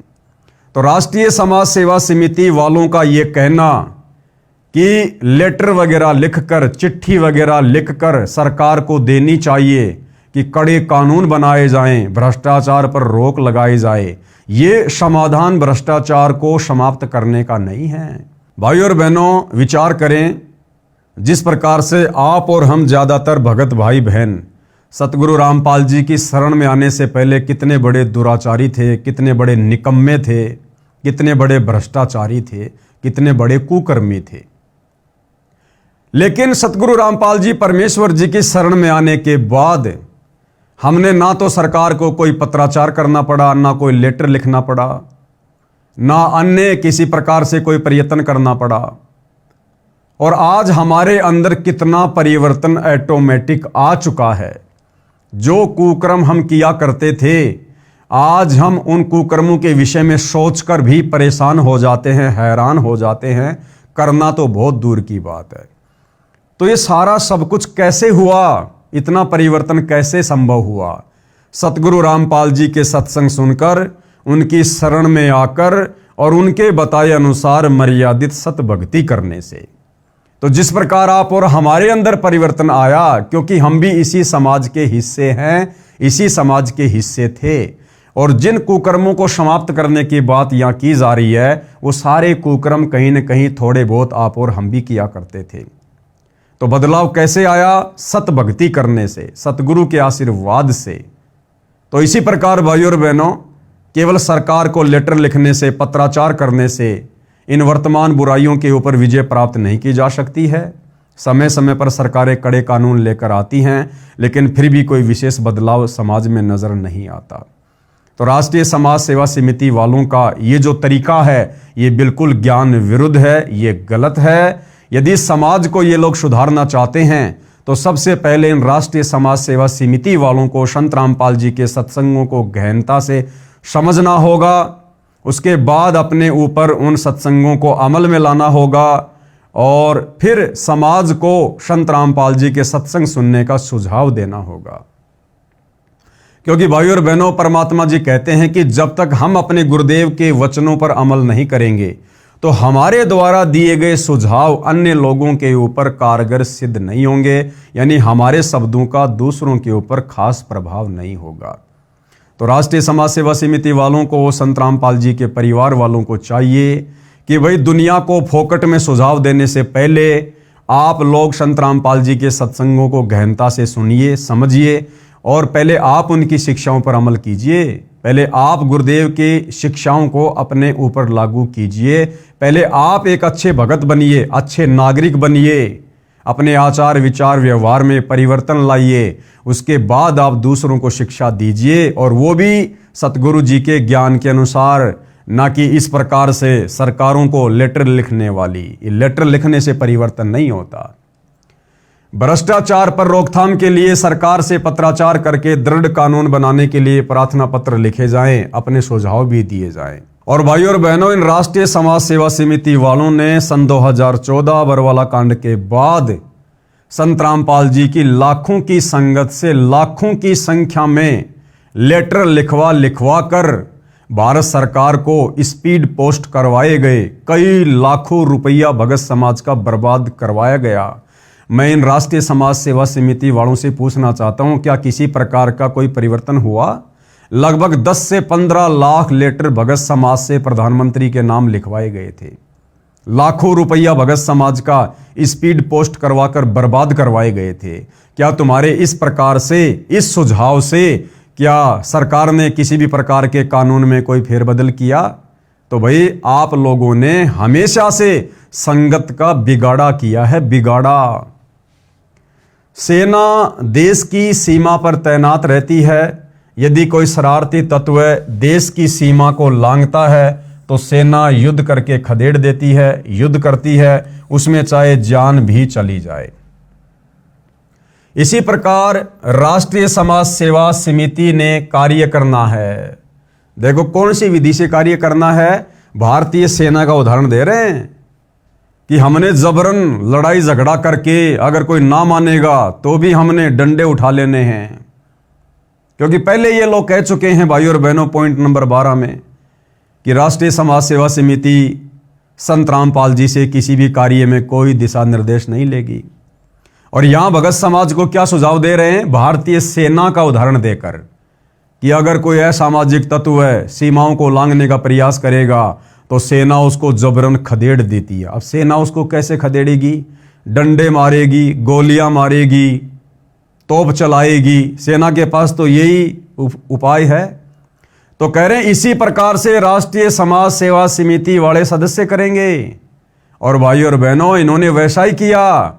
A: तो राष्ट्रीय समाज सेवा समिति वालों का ये कहना कि लेटर वगैरह लिखकर, चिट्ठी वगैरह लिखकर सरकार को देनी चाहिए कि कड़े कानून बनाए जाएं, भ्रष्टाचार पर रोक लगाई जाए, ये समाधान भ्रष्टाचार को समाप्त करने का नहीं है। भाइयों और बहनों, विचार करें, जिस प्रकार से आप और हम ज्यादातर भगत भाई बहन सतगुरु रामपाल जी की शरण में आने से पहले कितने बड़े दुराचारी थे, कितने बड़े निकम्मे थे, कितने बड़े भ्रष्टाचारी थे, कितने बड़े कुकर्मी थे। लेकिन सतगुरु रामपाल जी परमेश्वर जी की शरण में आने के बाद हमने ना तो सरकार को कोई पत्राचार करना पड़ा, ना कोई लेटर लिखना पड़ा, ना अन्य किसी प्रकार से कोई प्रयत्न करना पड़ा। और आज हमारे अंदर कितना परिवर्तन ऑटोमेटिक आ चुका है। जो कुकर्म हम किया करते थे, आज हम उन कुकर्मों के विषय में सोचकर भी परेशान हो जाते हैं, हैरान हो जाते हैं, करना तो बहुत दूर की बात है। तो ये सारा सब कुछ कैसे हुआ? इतना परिवर्तन कैसे संभव हुआ? सतगुरु रामपाल जी के सत्संग सुनकर, उनकी शरण में आकर और उनके बताए अनुसार मर्यादित सत भक्ति करने से। तो जिस प्रकार आप और हमारे अंदर परिवर्तन आया, क्योंकि हम भी इसी समाज के हिस्से हैं, इसी समाज के हिस्से थे, और जिन कुकर्मों को समाप्त करने की बात यहाँ की जा रही है, वो सारे कुकर्म कहीं न कहीं थोड़े बहुत आप और हम भी किया करते थे। तो बदलाव कैसे आया? सत भक्ति करने से, सतगुरु के आशीर्वाद से। तो इसी प्रकार भाइयों और बहनों, केवल सरकार को लेटर लिखने से, पत्राचार करने से इन वर्तमान बुराइयों के ऊपर विजय प्राप्त नहीं की जा सकती है। समय समय पर सरकारें कड़े कानून लेकर आती हैं, लेकिन फिर भी कोई विशेष बदलाव समाज में नजर नहीं आता। तो राष्ट्रीय समाज सेवा समिति वालों का ये जो तरीका है, ये बिल्कुल ज्ञान विरुद्ध है, ये गलत है। यदि समाज को ये लोग सुधारना चाहते हैं, तो सबसे पहले इन राष्ट्रीय समाज सेवा समिति वालों को संत रामपाल जी के सत्संगों को गहनता से समझना होगा। उसके बाद अपने ऊपर उन सत्संगों को अमल में लाना होगा और फिर समाज को संत रामपाल जी के सत्संग सुनने का सुझाव देना होगा। क्योंकि भाइयों और बहनों, परमात्मा जी कहते हैं कि जब तक हम अपने गुरुदेव के वचनों पर अमल नहीं करेंगे, तो हमारे द्वारा दिए गए सुझाव अन्य लोगों के ऊपर कारगर सिद्ध नहीं होंगे, यानी हमारे शब्दों का दूसरों के ऊपर खास प्रभाव नहीं होगा। तो राष्ट्रीय समाज सेवा समिति वालों को, संत रामपाल जी के परिवार वालों को चाहिए कि भाई दुनिया को फोकट में सुझाव देने से पहले आप लोग संत रामपाल जी के सत्संगों को गहनता से सुनिए, समझिए और पहले आप उनकी शिक्षाओं पर अमल कीजिए। पहले आप गुरुदेव की शिक्षाओं को अपने ऊपर लागू कीजिए। पहले आप एक अच्छे भगत बनिए, अच्छे नागरिक बनिए, अपने आचार विचार व्यवहार में परिवर्तन लाइए। उसके बाद आप दूसरों को शिक्षा दीजिए, और वो भी सतगुरु जी के ज्ञान के अनुसार, ना कि इस प्रकार से सरकारों को लेटर लिखने वाली। लेटर लिखने से परिवर्तन नहीं होता। भ्रष्टाचार पर रोकथाम के लिए सरकार से पत्राचार करके दृढ़ कानून बनाने के लिए प्रार्थना पत्र लिखे जाएं, अपने सुझाव भी दिए जाएं। और भाइयों और बहनों, इन राष्ट्रीय समाज सेवा समिति वालों ने सन 2014 बरवाला कांड के बाद संत रामपाल जी की लाखों की संगत से लाखों की संख्या में लेटर लिखवा कर भारत सरकार को स्पीड पोस्ट करवाए गए, कई लाखों रुपया भगत समाज का बर्बाद करवाया गया। मैं इन राष्ट्रीय समाज सेवा समिति वालों से पूछना चाहता हूं, क्या किसी प्रकार का कोई परिवर्तन हुआ? लगभग 10 से 15 लाख लेटर भगत समाज से प्रधानमंत्री के नाम लिखवाए गए थे। लाखों रुपया भगत समाज का स्पीड पोस्ट करवाकर बर्बाद करवाए गए थे। क्या तुम्हारे इस प्रकार से, इस सुझाव से क्या सरकार ने किसी भी प्रकार के कानून में कोई फेरबदल किया? तो भाई आप लोगों ने हमेशा से संगत का बिगाड़ा किया है, बिगाड़ा। सेना देश की सीमा पर तैनात रहती है। यदि कोई शरारती तत्व देश की सीमा को लांघता है तो सेना युद्ध करके खदेड़ देती है, युद्ध करती है, उसमें चाहे जान भी चली जाए। इसी प्रकार राष्ट्रीय समाज सेवा समिति ने कार्य करना है। देखो कौन सी विधि से कार्य करना है। भारतीय सेना का उदाहरण दे रहे हैं कि हमने जबरन लड़ाई झगड़ा करके अगर कोई ना मानेगा तो भी हमने डंडे उठा लेने हैं, क्योंकि पहले ये लोग कह चुके हैं भाई और बहनों पॉइंट नंबर 12 में कि राष्ट्रीय समाज सेवा समिति संत रामपाल जी से किसी भी कार्य में कोई दिशा निर्देश नहीं लेगी। और यहां भगत समाज को क्या सुझाव दे रहे हैं? भारतीय सेना का उदाहरण देकर कि अगर कोई असामाजिक तत्व है सीमाओं को लांघने का प्रयास करेगा तो सेना उसको जबरन खदेड़ देती है। अब सेना उसको कैसे खदेड़ेगी? डंडे मारेगी, गोलियां मारेगी, तोप चलाएगी। सेना के पास तो यही उपाय है। तो कह रहे हैं इसी प्रकार से राष्ट्रीय समाज सेवा समिति वाले सदस्य करेंगे। और भाई और बहनों इन्होंने वैसा ही किया।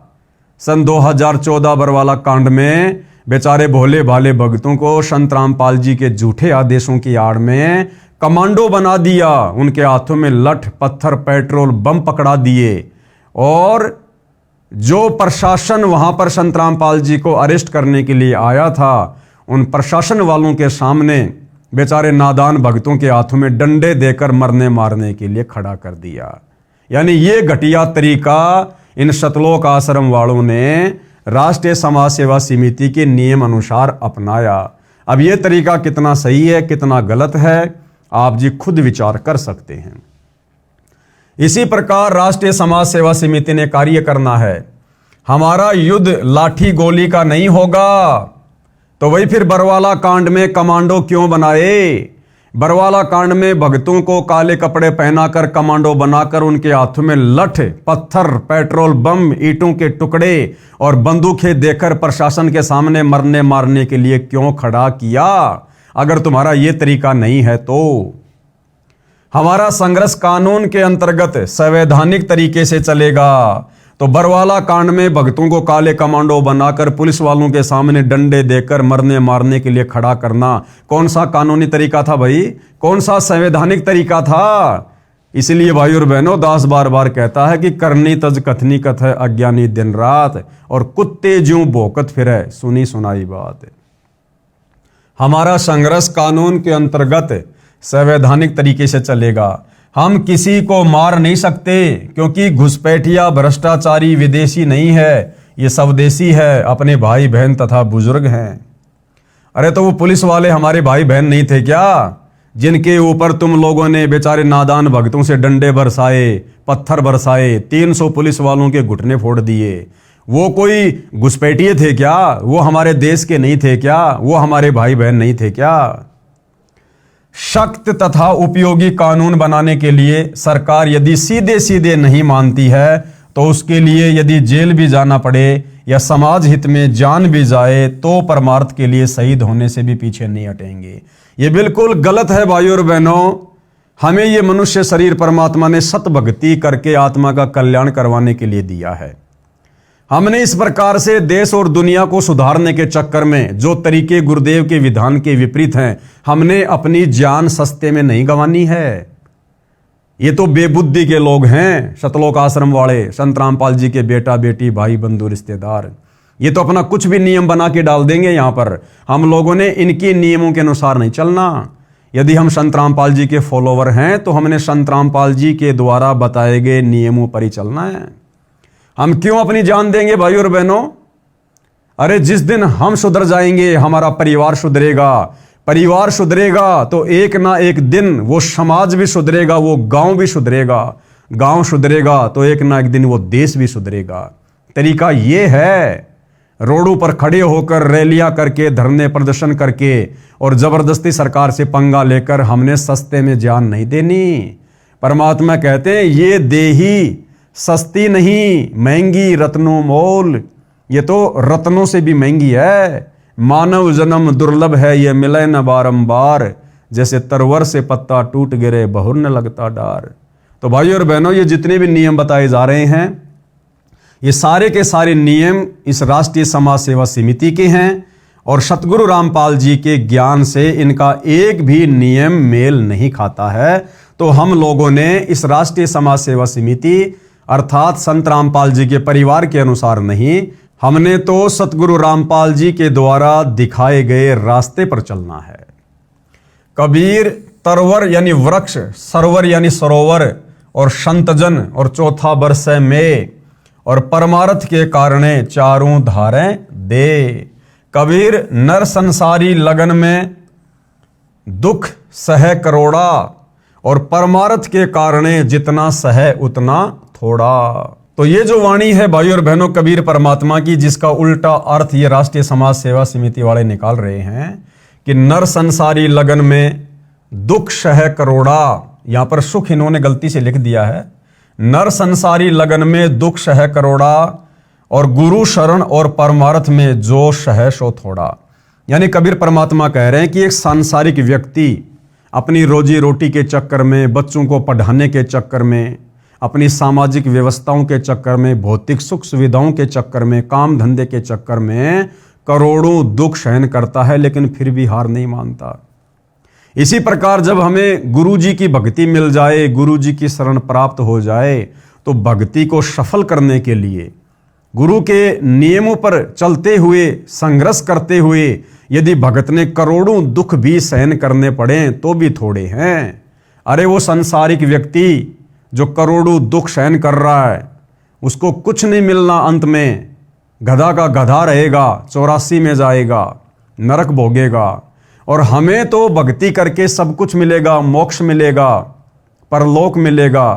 A: सन 2014 बरवाला कांड में बेचारे भोले भाले भक्तों को संत रामपाल जी के झूठे आदेशों की आड़ में कमांडो बना दिया। उनके हाथों में लठ, पत्थर, पेट्रोल, बम पकड़ा दिए। और जो प्रशासन वहां पर संत रामपाल जी को अरेस्ट करने के लिए आया था, उन प्रशासन वालों के सामने बेचारे नादान भक्तों के हाथों में डंडे देकर मरने मारने के लिए खड़ा कर दिया। यानी ये घटिया तरीका इन सतलोक आश्रम वालों ने राष्ट्रीय समाज सेवा समिति के नियम अनुसार अपनाया। अब ये तरीका कितना सही है, कितना गलत है, आप जी खुद विचार कर सकते हैं। इसी प्रकार राष्ट्रीय समाज सेवा समिति ने कार्य करना है। हमारा युद्ध लाठी गोली का नहीं होगा। तो वही फिर बरवाला कांड में कमांडो क्यों बनाए? बरवाला कांड में भक्तों को काले कपड़े पहनाकर कमांडो बनाकर उनके हाथों में लठ, पत्थर, पेट्रोल बम, ईंटों के टुकड़े और बंदूकें देकर प्रशासन के सामने मरने मारने के लिए क्यों खड़ा किया? अगर तुम्हारा यह तरीका नहीं है तो हमारा संघर्ष कानून के अंतर्गत संवैधानिक तरीके से चलेगा। तो बरवाला कांड में भक्तों को काले कमांडो बनाकर पुलिस वालों के सामने डंडे देकर मरने मारने के लिए खड़ा करना कौन सा कानूनी तरीका था भाई? कौन सा संवैधानिक तरीका था? इसलिए भाई और बहनों दास बार बार कहता है कि करनी तज कथनी कथ है अज्ञानी दिन रात, और कुत्ते ज्यों भौंकत फिरे सुनी सुनाई बात। हमारा संघर्ष कानून के अंतर्गत संवैधानिक तरीके से चलेगा। हम किसी को मार नहीं सकते, क्योंकि घुसपैठिया भ्रष्टाचारी विदेशी नहीं है, ये स्वदेशी है, अपने भाई बहन तथा बुजुर्ग हैं। अरे तो वो पुलिस वाले हमारे भाई बहन नहीं थे क्या, जिनके ऊपर तुम लोगों ने बेचारे नादान भक्तों से डंडे बरसाए, पत्थर बरसाए, 300 पुलिस वालों के घुटने फोड़ दिए? वो कोई घुसपैठिए थे क्या? वो हमारे देश के नहीं थे क्या? वो हमारे भाई बहन नहीं थे क्या? सख्त तथा उपयोगी कानून बनाने के लिए सरकार यदि सीधे सीधे नहीं मानती है तो उसके लिए यदि जेल भी जाना पड़े या समाज हित में जान भी जाए तो परमार्थ के लिए शहीद होने से भी पीछे नहीं हटेंगे। ये बिल्कुल गलत है भाइयों और बहनों। हमें ये मनुष्य शरीर परमात्मा ने सत भक्ति करके आत्मा का कल्याण करवाने के लिए दिया है। हमने इस प्रकार से देश और दुनिया को सुधारने के चक्कर में जो तरीके गुरुदेव के विधान के विपरीत हैं, हमने अपनी जान सस्ते में नहीं गंवानी है। ये तो बेबुद्धि के लोग हैं, सतलोक आश्रम वाले, संत रामपाल जी के बेटा बेटी, भाई बंधु रिश्तेदार, ये तो अपना कुछ भी नियम बना के डाल देंगे यहाँ पर। हम लोगों ने इनके नियमों के अनुसार नहीं चलना। यदि हम संत रामपाल जी के फॉलोवर हैं तो हमने संत रामपाल जी के द्वारा बताए गए नियमों पर ही चलना है। हम क्यों अपनी जान देंगे भाई और बहनों? अरे जिस दिन हम सुधर जाएंगे, हमारा परिवार सुधरेगा, परिवार सुधरेगा तो एक ना एक दिन वो समाज भी सुधरेगा, वो गांव भी सुधरेगा, गांव सुधरेगा तो एक ना एक दिन वो देश भी सुधरेगा। तरीका ये है, रोडों पर खड़े होकर रैलियां करके, धरने प्रदर्शन करके और जबरदस्ती सरकार से पंगा लेकर हमने सस्ते में जान नहीं देनी। परमात्मा कहते हैं ये देही सस्ती नहीं, महंगी रत्नों मोल, ये तो रत्नों से भी महंगी है। मानव जन्म दुर्लभ है, ये मिले न बारंबार, जैसे तरवर से पत्ता टूट गिरे बहुर न लगता डार। तो भाइयों और बहनों, ये जितने भी नियम बताए जा रहे हैं, ये सारे के सारे नियम इस राष्ट्रीय समाज सेवा समिति के हैं और सतगुरु रामपाल जी के ज्ञान से इनका एक भी नियम मेल नहीं खाता है। तो हम लोगों ने इस राष्ट्रीय समाज सेवा समिति अर्थात संत रामपाल जी के परिवार के अनुसार नहीं, हमने तो सतगुरु रामपाल जी के द्वारा दिखाए गए रास्ते पर चलना है। कबीर तरवर यानी वृक्ष, सरवर यानी सरोवर और संतजन और चौथा बरस में और परमार्थ के कारणे चारों धारें दे। कबीर नर संसारी लगन में दुख सह करोड़ा और परमार्थ के कारणे जितना सह उतना थोड़ा। तो ये जो वाणी है भाइयों और बहनों कबीर परमात्मा की, जिसका उल्टा अर्थ ये राष्ट्रीय समाज सेवा समिति वाले निकाल रहे हैं कि नर संसारी लगन में दुख सह करोड़ा, यहां पर सुख इन्होंने गलती से लिख दिया है। नर संसारी लगन में दुख सह करोड़ा और गुरु शरण और परमार्थ में जो सह सो थोड़ा। यानी कबीर परमात्मा कह रहे हैं कि एक सांसारिक व्यक्ति अपनी रोजी रोटी के चक्कर में, बच्चों को पढ़ाने के चक्कर में, अपनी सामाजिक व्यवस्थाओं के चक्कर में, भौतिक सुख सुविधाओं के चक्कर में, काम धंधे के चक्कर में करोड़ों दुख सहन करता है, लेकिन फिर भी हार नहीं मानता। इसी प्रकार जब हमें गुरु जी की भक्ति मिल जाए, गुरु जी की शरण प्राप्त हो जाए, तो भक्ति को सफल करने के लिए गुरु के नियमों पर चलते हुए, संघर्ष करते हुए यदि भगत ने करोड़ों दुख भी सहन करने पड़े तो भी थोड़े हैं। अरे वो संसारिक व्यक्ति जो करोड़ों दुख सहन कर रहा है, उसको कुछ नहीं मिलना, अंत में गधा का गधा रहेगा, 84 में जाएगा, नरक भोगेगा। और हमें तो भक्ति करके सब कुछ मिलेगा, मोक्ष मिलेगा, परलोक मिलेगा।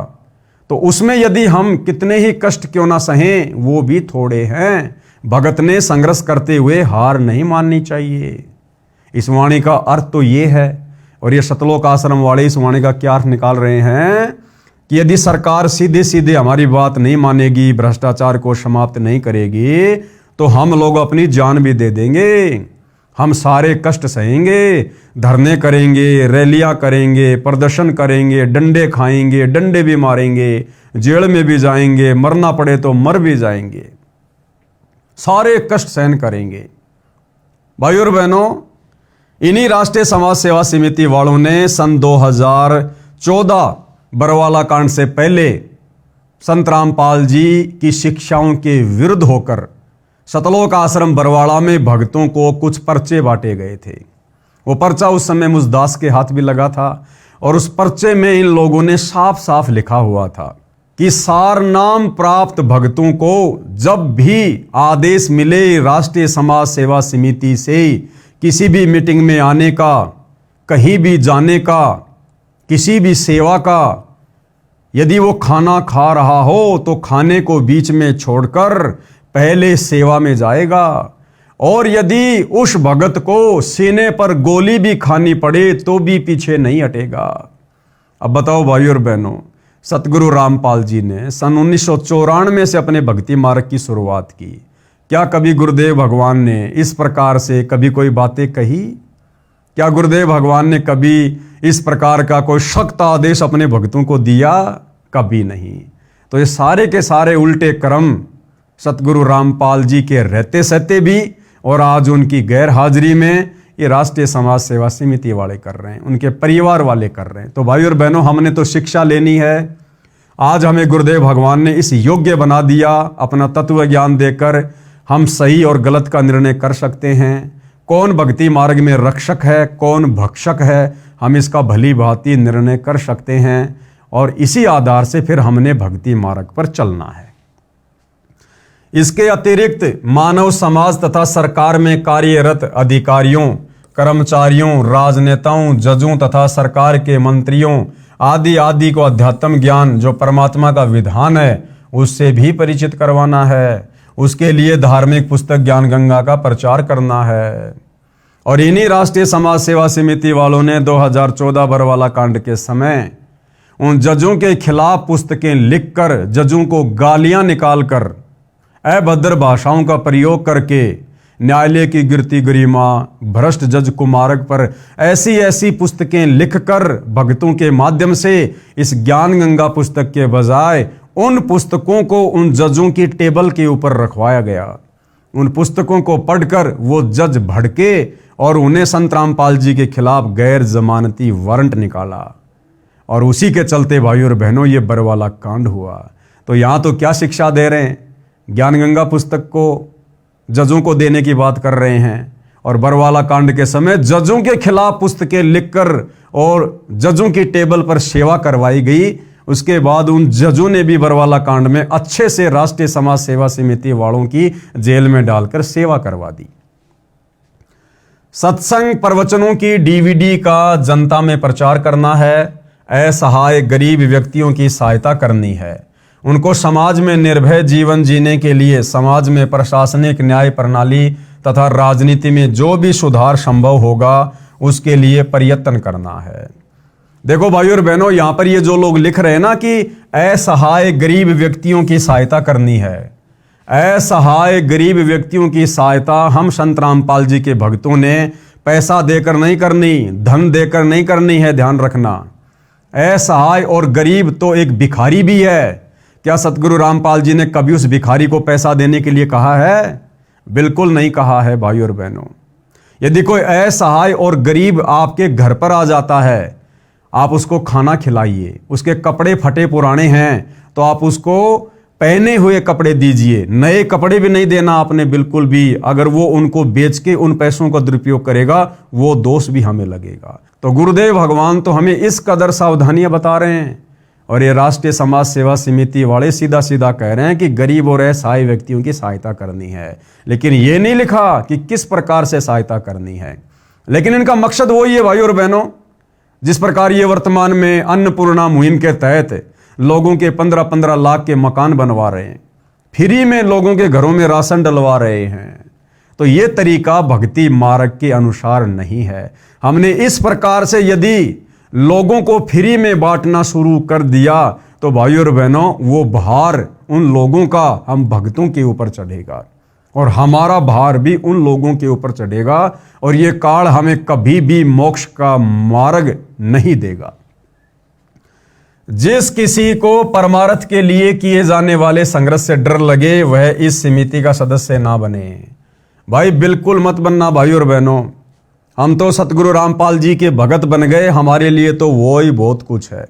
A: तो उसमें यदि हम कितने ही कष्ट क्यों ना सहें, वो भी थोड़े हैं। भगत ने संघर्ष करते हुए हार नहीं माननी चाहिए। इस वाणी का अर्थ तो ये है। और ये सतलोक आश्रम वाले इस वाणी का क्या अर्थ निकाल रहे हैं कि यदि सरकार सीधे सीधे हमारी बात नहीं मानेगी, भ्रष्टाचार को समाप्त नहीं करेगी, तो हम लोग अपनी जान भी दे देंगे। हम सारे कष्ट सहेंगे, धरने करेंगे, रैलियां करेंगे, प्रदर्शन करेंगे, डंडे खाएंगे, डंडे भी मारेंगे, जेल में भी जाएंगे, मरना पड़े तो मर भी जाएंगे, सारे कष्ट सहन करेंगे। भाइयों और बहनों, इन्हीं राष्ट्रीय समाज सेवा समिति वालों ने सन 2014 बरवाला कांड से पहले संत रामपाल जी की शिक्षाओं के विरुद्ध होकर सतलोक आश्रम बरवाड़ा में भक्तों को कुछ पर्चे बांटे गए थे। वो पर्चा उस समय मुझदास के हाथ भी लगा था और उस पर्चे में इन लोगों ने साफ साफ लिखा हुआ था कि सार नाम प्राप्त भक्तों को जब भी आदेश मिले राष्ट्रीय समाज सेवा समिति से किसी भी मीटिंग में आने का, कहीं भी जाने का, किसी भी सेवा का, यदि वो खाना खा रहा हो तो खाने को बीच में छोड़कर पहले सेवा में जाएगा। और यदि उस भगत को सीने पर गोली भी खानी पड़े तो भी पीछे नहीं हटेगा। अब बताओ भाइयों और बहनों, सतगुरु रामपाल जी ने सन 1994 से अपने भक्ति मार्ग की शुरुआत की। क्या कभी गुरुदेव भगवान ने इस प्रकार से कभी कोई बातें कही? क्या गुरुदेव भगवान ने कभी इस प्रकार का कोई सख्त आदेश अपने भक्तों को दिया? कभी नहीं। तो ये सारे के सारे उल्टे कर्म सतगुरु रामपाल जी के रहते सहते भी और आज उनकी गैर हाजिरी में ये राष्ट्रीय समाज सेवा समिति वाले कर रहे हैं, उनके परिवार वाले कर रहे हैं। तो भाई और बहनों, हमने तो शिक्षा लेनी है। आज हमें गुरुदेव भगवान ने इस योग्य बना दिया, अपना तत्व ज्ञान देकर हम सही और गलत का निर्णय कर सकते हैं। कौन भक्ति मार्ग में रक्षक है, कौन भक्षक है, हम इसका भली भांति निर्णय कर सकते हैं और इसी आधार से फिर हमने भक्ति मार्ग पर चलना है। इसके अतिरिक्त मानव समाज तथा सरकार में कार्यरत अधिकारियों, कर्मचारियों, राजनेताओं, जजों तथा सरकार के मंत्रियों आदि आदि को अध्यात्म ज्ञान जो परमात्मा का विधान है उससे भी परिचित करवाना है। उसके लिए धार्मिक पुस्तक ज्ञान गंगा का प्रचार करना है। और इन्हीं राष्ट्रीय समाज सेवा समिति वालों ने 2014 बरवाला कांड के समय उन जजों के खिलाफ पुस्तकें लिखकर, जजों को गालियां निकालकर, अभद्र भाषाओं का प्रयोग करके न्यायालय की गिरती गरिमा, भ्रष्ट जज कुमारक पर ऐसी ऐसी पुस्तकें लिखकर भक्तों के माध्यम से इस ज्ञान गंगा पुस्तक के बजाय उन पुस्तकों को उन जजों की टेबल के ऊपर रखवाया गया। उन पुस्तकों को पढ़कर वो जज भड़के और उन्हें संत रामपाल जी के खिलाफ गैर जमानती वारंट निकाला। और उसी के चलते भाइयों और बहनों ये बरवाला कांड हुआ। तो यहाँ तो क्या शिक्षा दे रहे हैं, ज्ञान गंगा पुस्तक को जजों को देने की बात कर रहे हैं, और बरवाला कांड के समय जजों के खिलाफ पुस्तकें लिखकर और जजों की टेबल पर सेवा करवाई गई। उसके बाद उन जजों ने भी बरवाला कांड में अच्छे से राष्ट्रीय समाज सेवा समिति वालों की जेल में डालकर सेवा करवा दी। सत्संग प्रवचनों की डीवीडी का जनता में प्रचार करना है। असहाय गरीब व्यक्तियों की सहायता करनी है। उनको समाज में निर्भय जीवन जीने के लिए समाज में प्रशासनिक न्याय प्रणाली तथा राजनीति में जो भी सुधार संभव होगा उसके लिए प्रयत्न करना है। देखो भाइयों और बहनों, यहां पर ये जो लोग लिख रहे हैं ना कि असहाय गरीब व्यक्तियों की सहायता करनी है, असहाय गरीब व्यक्तियों की सहायता हम संत रामपाल जी के भक्तों ने पैसा देकर नहीं करनी, धन देकर नहीं करनी है। ध्यान रखना, असहाय और गरीब तो एक भिखारी भी है। क्या सतगुरु रामपाल जी ने कभी उस भिखारी को पैसा देने के लिए कहा है? बिल्कुल नहीं कहा है भाइयों और बहनों। यदि कोई असहाय और गरीब आपके घर पर आ जाता है, आप उसको खाना खिलाइए। उसके कपड़े फटे पुराने हैं तो आप उसको पहने हुए कपड़े दीजिए, नए कपड़े भी नहीं देना आपने बिल्कुल भी। अगर वो उनको बेच के उन पैसों का दुरुपयोग करेगा वो दोष भी हमें लगेगा। तो गुरुदेव भगवान तो हमें इस कदर सावधानियां बता रहे हैं, और ये राष्ट्रीय समाज सेवा समिति वाले सीधा सीधा कह रहे हैं कि गरीब और असहाय व्यक्तियों की सहायता करनी है। लेकिन ये नहीं लिखा कि किस प्रकार से सहायता करनी है। लेकिन इनका मकसद वही है भाइयों और बहनों, जिस प्रकार ये वर्तमान में अन्नपूर्णा मुहिम के तहत लोगों के 15-15 लाख के मकान बनवा रहे हैं, फ्री में लोगों के घरों में राशन डलवा रहे हैं, तो ये तरीका भक्ति मार्ग के अनुसार नहीं है। हमने इस प्रकार से यदि लोगों को फ्री में बांटना शुरू कर दिया तो भाइयों और बहनों वो भार उन लोगों का हम भक्तों के ऊपर चढ़ेगा, और हमारा भार भी उन लोगों के ऊपर चढ़ेगा, और ये काल हमें कभी भी मोक्ष का मार्ग नहीं देगा। जिस किसी को परमार्थ के लिए किए जाने वाले संघर्ष से डर लगे वह इस समिति का सदस्य ना बने। भाई बिल्कुल मत बनना भाइयों और बहनों। हम तो सतगुरु रामपाल जी के भगत बन गए, हमारे लिए तो वो ही बहुत कुछ है,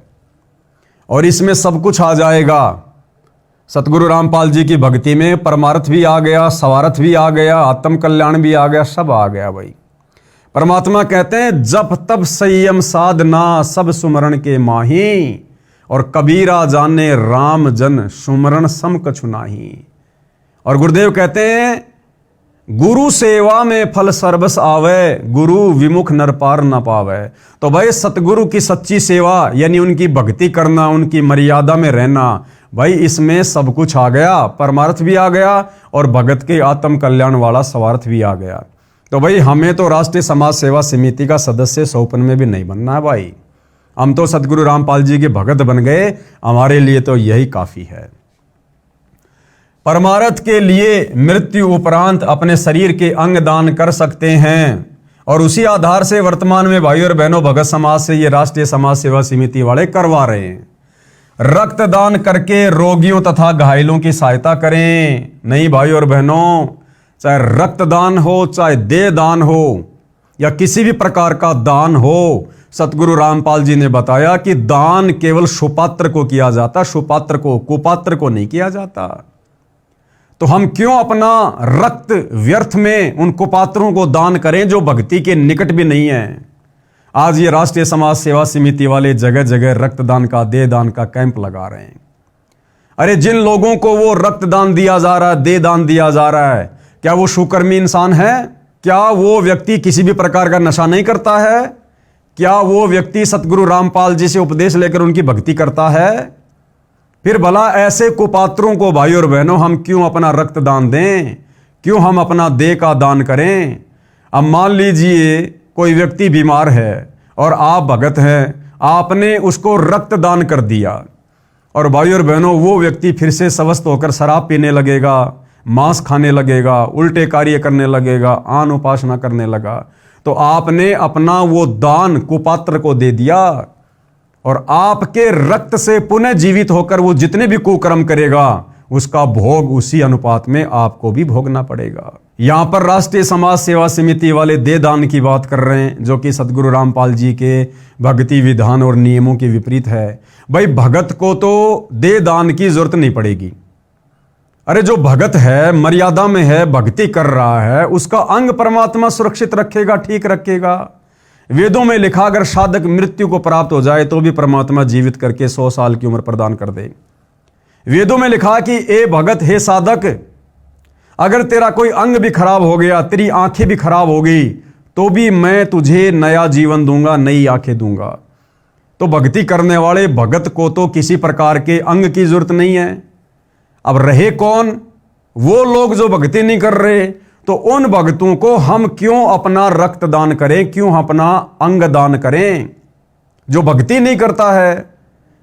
A: और इसमें सब कुछ आ जाएगा। सतगुरु रामपाल जी की भक्ति में परमार्थ भी आ गया, स्वार्थ भी आ गया, आत्म कल्याण भी आ गया, सब आ गया भाई। परमात्मा कहते हैं जप तप संयम साधना सब सुमरण के माही, और कबीरा जाने राम जन सुमरण सम कछु नाही। और गुरुदेव कहते हैं गुरु सेवा में फल सर्वस आवे, गुरु विमुख नर पार न पावे। तो भाई सतगुरु की सच्ची सेवा यानी उनकी भक्ति करना, उनकी मर्यादा में रहना, भाई इसमें सब कुछ आ गया। परमार्थ भी आ गया और भगत के आत्म कल्याण वाला स्वार्थ भी आ गया। तो भाई हमें तो राष्ट्रीय समाज सेवा समिति का सदस्य 100 में भी नहीं बनना है भाई। हम तो सतगुरु रामपाल जी के भगत बन गए, हमारे लिए तो यही काफी है। परमार्थ के लिए मृत्यु उपरांत अपने शरीर के अंग दान कर सकते हैं, और उसी आधार से वर्तमान में भाइयों और बहनों भगत समाज से ये राष्ट्रीय समाज सेवा समिति वाले करवा रहे हैं। रक्तदान करके रोगियों तथा घायलों की सहायता करें। नहीं भाइयों और बहनों, चाहे रक्तदान हो, चाहे देह दान हो, या किसी भी प्रकार का दान हो, सतगुरु रामपाल जी ने बताया कि दान केवल सुपात्र को किया जाता, सुपात्र को, कुपात्र को नहीं किया जाता। तो हम क्यों अपना रक्त व्यर्थ में उन कुपात्रों को दान करें जो भक्ति के निकट भी नहीं है। आज ये राष्ट्रीय समाज सेवा समिति वाले जगह जगह रक्तदान का, देह दान का कैंप लगा रहे हैं। अरे जिन लोगों को वो रक्तदान दिया जा रहा है, देह दान दिया जा रहा है, क्या वो सुकर्मी इंसान है? क्या वो व्यक्ति किसी भी प्रकार का नशा नहीं करता है? क्या वो व्यक्ति सतगुरु रामपाल जी से उपदेश लेकर उनकी भक्ति करता है? फिर भला ऐसे कुपात्रों को भाई और बहनों हम क्यों अपना रक्त दान दें, क्यों हम अपना देह का दान करें? अब मान लीजिए कोई व्यक्ति बीमार है और आप भगत हैं, आपने उसको रक्त दान कर दिया और भाई और बहनों वो व्यक्ति फिर से स्वस्थ होकर शराब पीने लगेगा, मांस खाने लगेगा, उल्टे कार्य करने लगेगा, आन उपासना करने लगा, तो आपने अपना वो दान कुपात्र को दे दिया और आपके रक्त से पुनः जीवित होकर वो जितने भी कुकर्म करेगा उसका भोग उसी अनुपात में आपको भी भोगना पड़ेगा। यहां पर राष्ट्रीय समाज सेवा समिति वाले दे दान की बात कर रहे हैं, जो कि सतगुरु रामपाल जी के भक्ति विधान और नियमों के विपरीत है। भाई भगत को तो दे दान की जरूरत नहीं पड़ेगी। अरे जो भगत है, मर्यादा में है, भक्ति कर रहा है, उसका अंग परमात्मा सुरक्षित रखेगा, ठीक रखेगा। वेदों में लिखा अगर साधक मृत्यु को प्राप्त हो जाए तो भी परमात्मा जीवित करके 100 साल की उम्र प्रदान कर दे। वेदों में लिखा कि ए भगत, हे साधक, अगर तेरा कोई अंग भी खराब हो गया, तेरी आंखें भी खराब हो गई, तो भी मैं तुझे नया जीवन दूंगा, नई आंखें दूंगा। तो भक्ति करने वाले भगत को तो किसी प्रकार के अंग की जरूरत नहीं है। अब रहे कौन? वो लोग जो भक्ति नहीं कर रहे, तो उन भक्तों को हम क्यों अपना रक्त दान करें, क्यों अपना अंग दान करें? जो भक्ति नहीं करता है,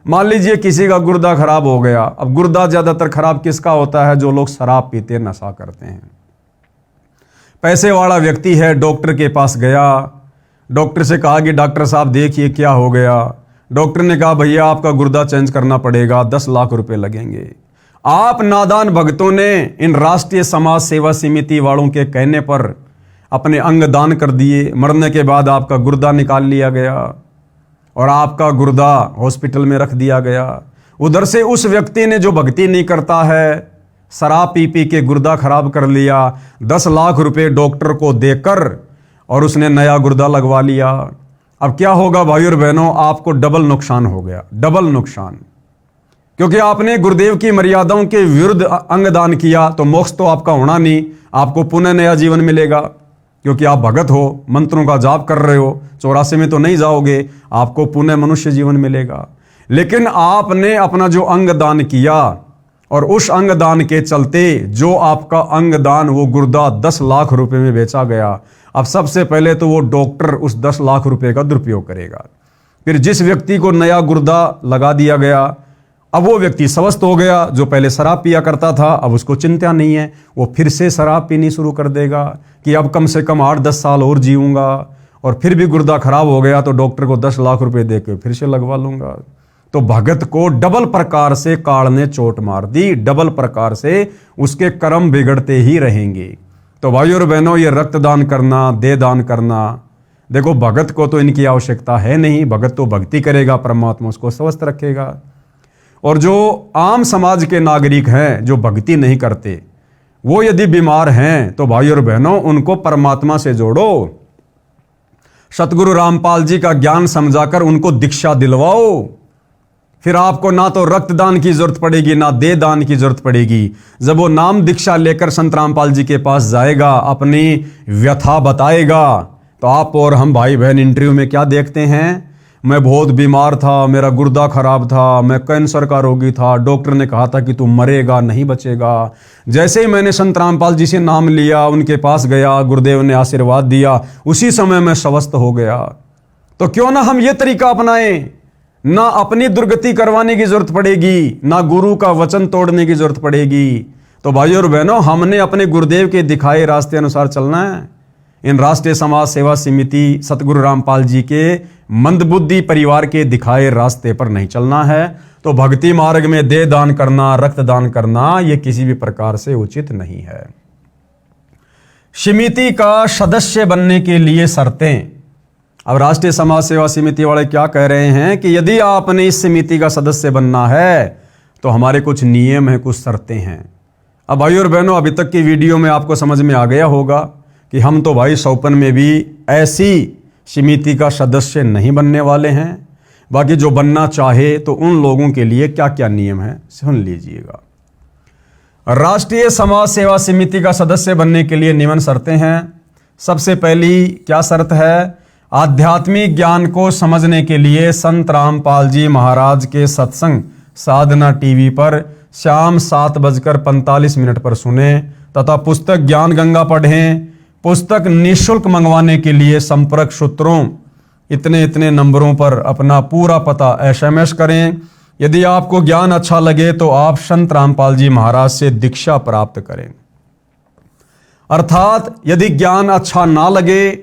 A: मान लीजिए किसी का गुर्दा खराब हो गया। अब गुर्दा ज्यादातर खराब किसका होता है? जो लोग शराब पीते, नशा करते हैं। पैसे वाला व्यक्ति है, डॉक्टर के पास गया, डॉक्टर से कहा कि डॉक्टर साहब देखिए क्या हो गया। डॉक्टर ने कहा भैया आपका गुर्दा चेंज करना पड़ेगा, 10 लाख रुपए लगेंगे। आप नादान भक्तों ने इन राष्ट्रीय समाज सेवा समिति वालों के कहने पर अपने अंग दान कर दिए। मरने के बाद आपका गुर्दा निकाल लिया गया और आपका गुर्दा हॉस्पिटल में रख दिया गया। उधर से उस व्यक्ति ने, जो भक्ति नहीं करता है, शराब पी पी के गुर्दा खराब कर लिया, 10 लाख रुपए डॉक्टर को देकर और उसने नया गुर्दा लगवा लिया। अब क्या होगा भाई और बहनों? आपको डबल नुकसान हो गया, डबल नुकसान। क्योंकि आपने गुरुदेव की मर्यादाओं के विरुद्ध अंग दान किया, तो मोक्ष तो आपका होना नहीं, आपको पुनः नया जीवन मिलेगा। क्योंकि आप भगत हो, मंत्रों का जाप कर रहे हो, 84 में तो नहीं जाओगे, आपको पुनः मनुष्य जीवन मिलेगा। लेकिन आपने अपना जो अंग दान किया और उस अंग दान के चलते जो आपका अंग दान, वो गुर्दा 10 लाख रुपए में बेचा गया। अब सबसे पहले तो वो डॉक्टर उस 10 लाख रुपए का दुरुपयोग करेगा। फिर जिस व्यक्ति को नया गुर्दा लगा दिया गया, अब वो व्यक्ति स्वस्थ हो गया। जो पहले शराब पिया करता था, अब उसको चिंता नहीं है, वो फिर से शराब पीनी शुरू कर देगा कि अब कम से कम 8-10 साल और जीऊंगा। और फिर भी गुर्दा खराब हो गया तो डॉक्टर को 10 लाख रुपए देकर फिर से लगवा लूंगा। तो भगत को डबल प्रकार से काल ने चोट मार दी, डबल प्रकार से उसके कर्म बिगड़ते ही रहेंगे। तो भाई और बहनों, ये रक्तदान करना, दे दान करना, देखो भगत को तो इनकी आवश्यकता है नहीं। भगत तो भक्ति करेगा, परमात्मा उसको स्वस्थ रखेगा। और जो आम समाज के नागरिक हैं, जो भक्ति नहीं करते, वो यदि बीमार हैं, तो भाई और बहनों उनको परमात्मा से जोड़ो। सतगुरु रामपाल जी का ज्ञान समझाकर उनको दीक्षा दिलवाओ। फिर आपको ना तो रक्तदान की जरूरत पड़ेगी, ना दे दान की जरूरत पड़ेगी। जब वो नाम दीक्षा लेकर संत रामपाल जी के पास जाएगा, अपनी व्यथा बताएगा, तो आप और हम भाई बहन इंटरव्यू में क्या देखते हैं? मैं बहुत बीमार था, मेरा गुर्दा खराब था, मैं कैंसर का रोगी था, डॉक्टर ने कहा था कि तू मरेगा, नहीं बचेगा। जैसे ही मैंने संत रामपाल जी से नाम लिया, उनके पास गया, गुरुदेव ने आशीर्वाद दिया, उसी समय मैं स्वस्थ हो गया। तो क्यों ना हम ये तरीका अपनाएं? ना अपनी दुर्गति करवाने की जरूरत पड़ेगी, ना गुरु का वचन तोड़ने की जरूरत पड़ेगी। तो भाई और बहनों, हमने अपने गुरुदेव के दिखाए रास्ते अनुसार चलना है। इन राष्ट्रीय समाज सेवा समिति सतगुरु रामपाल जी के मंदबुद्धि परिवार के दिखाए रास्ते पर नहीं चलना है। तो भक्ति मार्ग में दे दान करना, रक्तदान करना, यह किसी भी प्रकार से उचित नहीं है। समिति का सदस्य बनने के लिए शर्तें। अब राष्ट्रीय समाज सेवा समिति वाले क्या कह रहे हैं कि यदि आपने इस समिति का सदस्य बनना है तो हमारे कुछ नियम हैं, कुछ शर्तें हैं। अब भाई और बहनों, अभी तक की वीडियो में आपको समझ में आ गया होगा कि हम तो भाई सौपन में भी ऐसी समिति का सदस्य नहीं बनने वाले हैं। बाकी जो बनना चाहे तो उन लोगों के लिए क्या क्या नियम है सुन लीजिएगा। राष्ट्रीय समाज सेवा समिति का सदस्य बनने के लिए निम्न शर्तें हैं। सबसे पहली क्या शर्त है? आध्यात्मिक ज्ञान को समझने के लिए संत रामपाल जी महाराज के सत्संग साधना टीवी पर शाम 7:45 पर सुने तथा पुस्तक ज्ञान गंगा पढ़ें। पुस्तक निःशुल्क मंगवाने के लिए संपर्क सूत्रों इतने नंबरों पर अपना पूरा पता SMS करें। यदि आपको ज्ञान अच्छा लगे तो आप संत रामपाल जी महाराज से दीक्षा प्राप्त करें। अर्थात यदि ज्ञान अच्छा ना लगे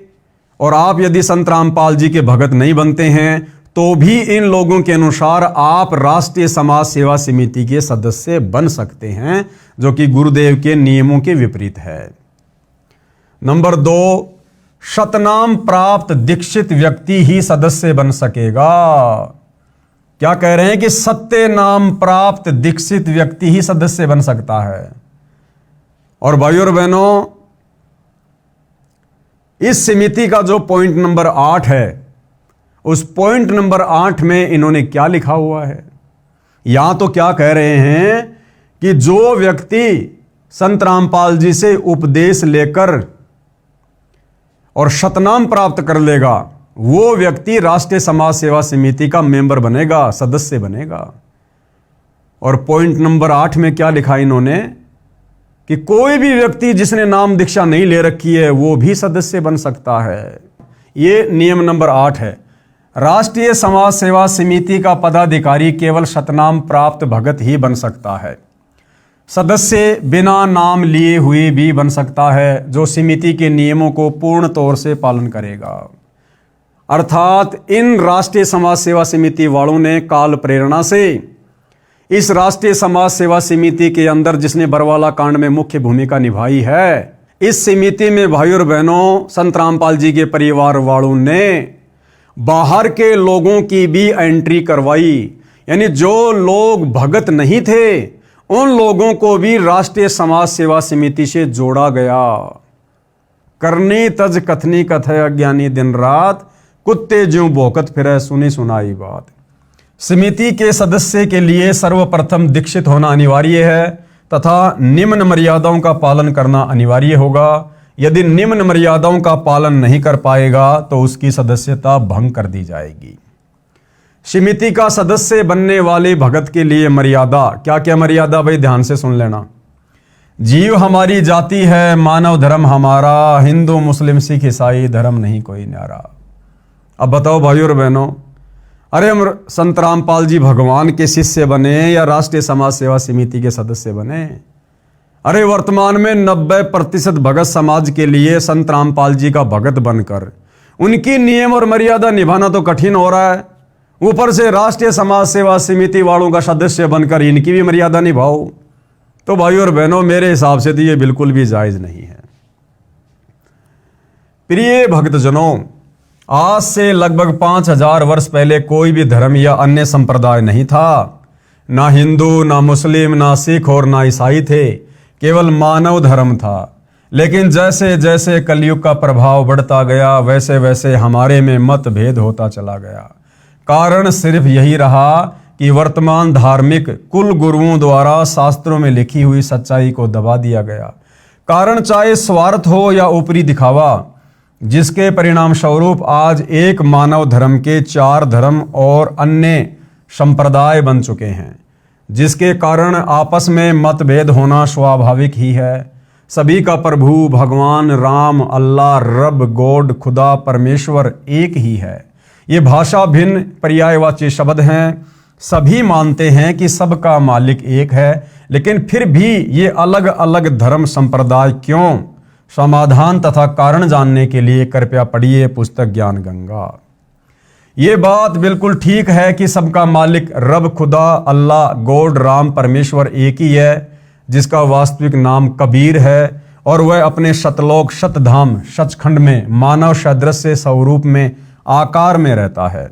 A: और आप यदि संत रामपाल जी के भगत नहीं बनते हैं तो भी इन लोगों के अनुसार आप राष्ट्रीय समाज सेवा समिति के सदस्य बन सकते हैं, जो कि गुरुदेव के नियमों के विपरीत है। नंबर 2, शतनाम प्राप्त दीक्षित व्यक्ति ही सदस्य बन सकेगा। क्या कह रहे हैं कि सत्य नाम प्राप्त दीक्षित व्यक्ति ही सदस्य बन सकता है। और भाइयों और बहनों, इस समिति का जो पॉइंट नंबर 8 है, उस पॉइंट नंबर 8 में इन्होंने क्या लिखा हुआ है? यहां तो क्या कह रहे हैं कि जो व्यक्ति संत रामपाल जी से उपदेश लेकर और शतनाम प्राप्त कर लेगा, वो व्यक्ति राष्ट्रीय समाज सेवा समिति का मेंबर बनेगा, सदस्य बनेगा। और पॉइंट नंबर 8 में क्या लिखा इन्होंने कि कोई भी व्यक्ति जिसने नाम दीक्षा नहीं ले रखी है वो भी सदस्य बन सकता है। ये नियम नंबर 8 है। राष्ट्रीय समाज सेवा समिति का पदाधिकारी केवल शतनाम प्राप्त भगत ही बन सकता है। सदस्य बिना नाम लिए हुए भी बन सकता है, जो समिति के नियमों को पूर्ण तौर से पालन करेगा। अर्थात इन राष्ट्रीय समाज सेवा समिति वालों ने काल प्रेरणा से इस राष्ट्रीय समाज सेवा समिति के अंदर जिसने बरवाला कांड में मुख्य भूमिका निभाई है, इस समिति में भाइयों और बहनों संत रामपाल जी के परिवार वालों ने बाहर के लोगों की भी एंट्री करवाई। यानी जो लोग भगत नहीं थे उन लोगों को भी राष्ट्रीय समाज सेवा समिति से जोड़ा गया। करनी तज कथनी कथय अज्ञानी दिन रात, कुत्ते ज्यों भौंकत फिरे सुनी सुनाई बात। समिति के सदस्य के लिए सर्वप्रथम दीक्षित होना अनिवार्य है तथा निम्न मर्यादाओं का पालन करना अनिवार्य होगा। यदि निम्न मर्यादाओं का पालन नहीं कर पाएगा तो उसकी सदस्यता भंग कर दी जाएगी। समिति का सदस्य बनने वाले भगत के लिए मर्यादा, क्या क्या मर्यादा भाई ध्यान से सुन लेना। जीव हमारी जाति है, मानव धर्म हमारा, हिंदू मुस्लिम सिख ईसाई धर्म नहीं कोई न्यारा। अब बताओ भाइयों और बहनों, अरे हम संत रामपाल जी भगवान के शिष्य बने या राष्ट्रीय समाज सेवा समिति के सदस्य बने? अरे वर्तमान में 90% भगत समाज के लिए संत रामपाल जी का भगत बनकर उनकी नियम और मर्यादा निभाना तो कठिन हो रहा है, ऊपर से राष्ट्रीय समाज सेवा समिति वालों का सदस्य बनकर इनकी भी मर्यादा निभाओ, तो भाइयों और बहनों मेरे हिसाब से तो ये बिल्कुल भी जायज नहीं है। प्रिय भक्तजनों, आज से लगभग 5000 वर्ष पहले कोई भी धर्म या अन्य संप्रदाय नहीं था। ना हिंदू, ना मुस्लिम, ना सिख और ना ईसाई थे, केवल मानव धर्म था। लेकिन जैसे जैसे कलयुग का प्रभाव बढ़ता गया वैसे वैसे हमारे में मतभेद होता चला गया। कारण सिर्फ यही रहा कि वर्तमान धार्मिक कुल गुरुओं द्वारा शास्त्रों में लिखी हुई सच्चाई को दबा दिया गया। कारण चाहे स्वार्थ हो या ऊपरी दिखावा, जिसके परिणाम स्वरूप आज एक मानव धर्म के 4 धर्म और अन्य संप्रदाय बन चुके हैं, जिसके कारण आपस में मतभेद होना स्वाभाविक ही है। सभी का प्रभु भगवान राम, अल्लाह, रब, गॉड, खुदा, परमेश्वर एक ही है। ये भाषा भिन्न पर्यायवाची शब्द हैं। सभी मानते हैं कि सबका मालिक एक है, लेकिन फिर भी ये अलग अलग धर्म संप्रदाय क्यों? समाधान तथा कारण जानने के लिए कृपया पढ़िए पुस्तक ज्ञान गंगा। ये बात बिल्कुल ठीक है कि सबका मालिक रब, खुदा, अल्लाह, गॉड, राम, परमेश्वर एक ही है, जिसका वास्तविक नाम कबीर है और वह अपने शतलोक शतधाम सचखंड में मानव सदृश स्वरूप में आकार में रहता है।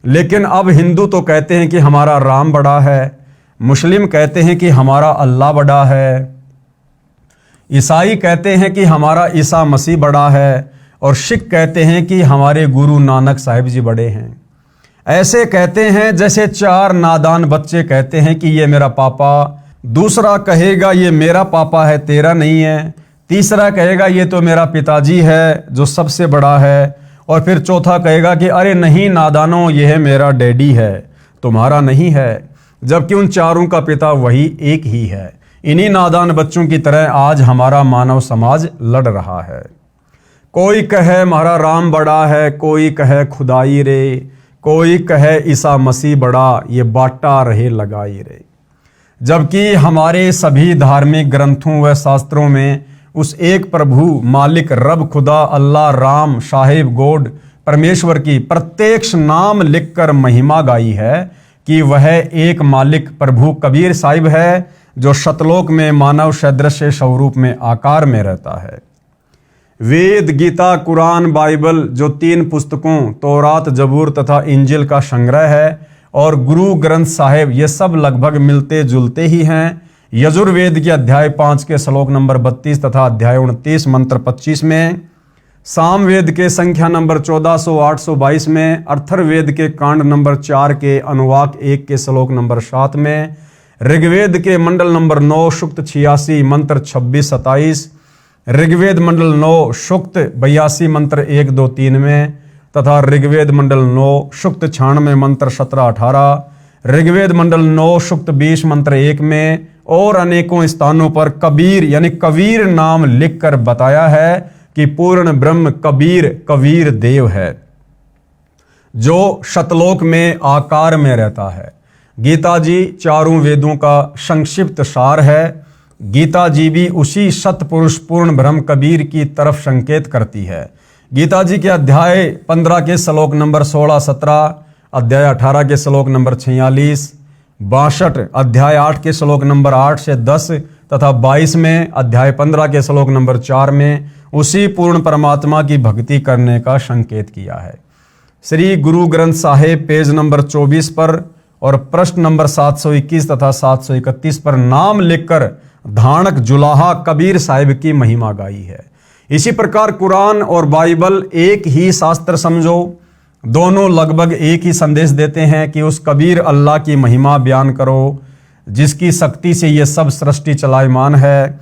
A: लेकिन अब हिंदू तो कहते हैं कि हमारा राम बड़ा है, मुस्लिम कहते हैं कि हमारा अल्लाह बड़ा है, ईसाई कहते हैं कि हमारा ईसा मसीह बड़ा है और सिख कहते हैं कि हमारे गुरु नानक साहिब जी बड़े हैं। ऐसे कहते हैं जैसे 4 नादान बच्चे कहते हैं कि ये मेरा पापा, दूसरा कहेगा ये मेरा पापा है तेरा नहीं है, तीसरा कहेगा ये तो मेरा पिताजी है जो सबसे बड़ा है, और फिर चौथा कहेगा कि अरे नहीं नादानो, ये है मेरा डैडी है, तुम्हारा नहीं है। जबकि उन चारों का पिता वही एक ही है। इन्हीं नादान बच्चों की तरह आज हमारा मानव समाज लड़ रहा है। कोई कहे हमारा राम बड़ा है, कोई कहे खुदाई रे, कोई कहे ईसा मसीह बड़ा, ये बाटा रहे लगाई रे। जबकि हमारे सभी धार्मिक ग्रंथों व शास्त्रों में उस एक प्रभु मालिक रब खुदा अल्लाह राम साहिब गोड परमेश्वर की प्रत्यक्ष नाम लिखकर महिमा गाई है कि वह एक मालिक प्रभु कबीर साहिब है जो शतलोक में मानव सदृश स्वरूप में आकार में रहता है। वेद, गीता, कुरान, बाइबल जो 3 पुस्तकों तौरात, जबूर तथा इंजिल का संग्रह है, और गुरु ग्रंथ साहिब, ये सब लगभग मिलते जुलते ही हैं। यजुर्वेद के अध्याय 5 के श्लोक नंबर 32 तथा अध्याय 29 मंत्र 25 में, सामवेद के संख्या नंबर 1400-822 में, अर्थर्वेद के कांड नंबर 4 के अनुवाक 1 के श्लोक नंबर 7 में, ऋग्वेद के मंडल नंबर 9 सूक्त 86 मंत्र 26-27, ऋग्वेद मंडल 9 सूक्त 82 मंत्र 1-2-3 में, तथा ऋग्वेद मंडल 9 सूक्त 96 मंत्र 17-18, ऋग्वेद मंडल 9 सूक्त 20 मंत्र 1 में, और अनेकों स्थानों पर कबीर यानी कबीर नाम लिखकर बताया है कि पूर्ण ब्रह्म कबीर कबीर देव है जो शतलोक में आकार में रहता है। गीता जी चारों वेदों का संक्षिप्त सार है। गीता जी भी उसी सतपुरुष पूर्ण ब्रह्म कबीर की तरफ संकेत करती है। गीता जी के अध्याय 15 के श्लोक नंबर 16-17, अध्याय 18 के श्लोक नंबर 46, 62 अध्याय 8 के श्लोक नंबर 8 से 10 तथा 22 में अध्याय 15 के श्लोक नंबर 4 में उसी पूर्ण परमात्मा की भक्ति करने का संकेत किया है। श्री गुरु ग्रंथ साहिब पेज नंबर 24 पर और प्रश्न नंबर 721 तथा 731 पर नाम लिखकर धानक जुलाहा कबीर साहिब की महिमा गाई है। इसी प्रकार कुरान और बाइबल एक ही शास्त्र समझो, दोनों लगभग एक ही संदेश देते हैं कि उस कबीर अल्लाह की महिमा बयान करो जिसकी शक्ति से ये सब सृष्टि चलायमान है।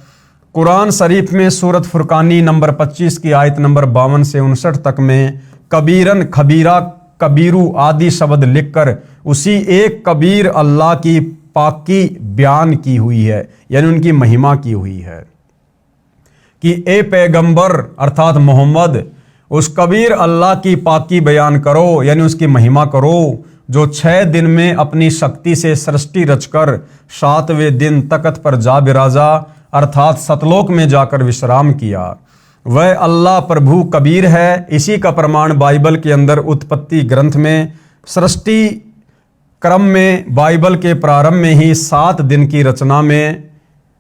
A: कुरान शरीफ में सूरत फुरकानी नंबर 25 की आयत नंबर 52 से 59 तक में कबीरन, खबीरा, कबीरू आदि शब्द लिखकर उसी एक कबीर अल्लाह की पाकी बयान की हुई है, यानी उनकी महिमा की हुई है कि ए पैगंबर अर्थात मोहम्मद उस कबीर अल्लाह की पाकी बयान करो, यानी उसकी महिमा करो जो 6 दिन में अपनी शक्ति से सृष्टि रचकर 7वें दिन तख्त पर जा बिराजा अर्थात सतलोक में जाकर विश्राम किया। वह अल्लाह प्रभु कबीर है। इसी का प्रमाण बाइबल के अंदर उत्पत्ति ग्रंथ में सृष्टि क्रम में बाइबल के प्रारंभ में ही 7 दिन की रचना में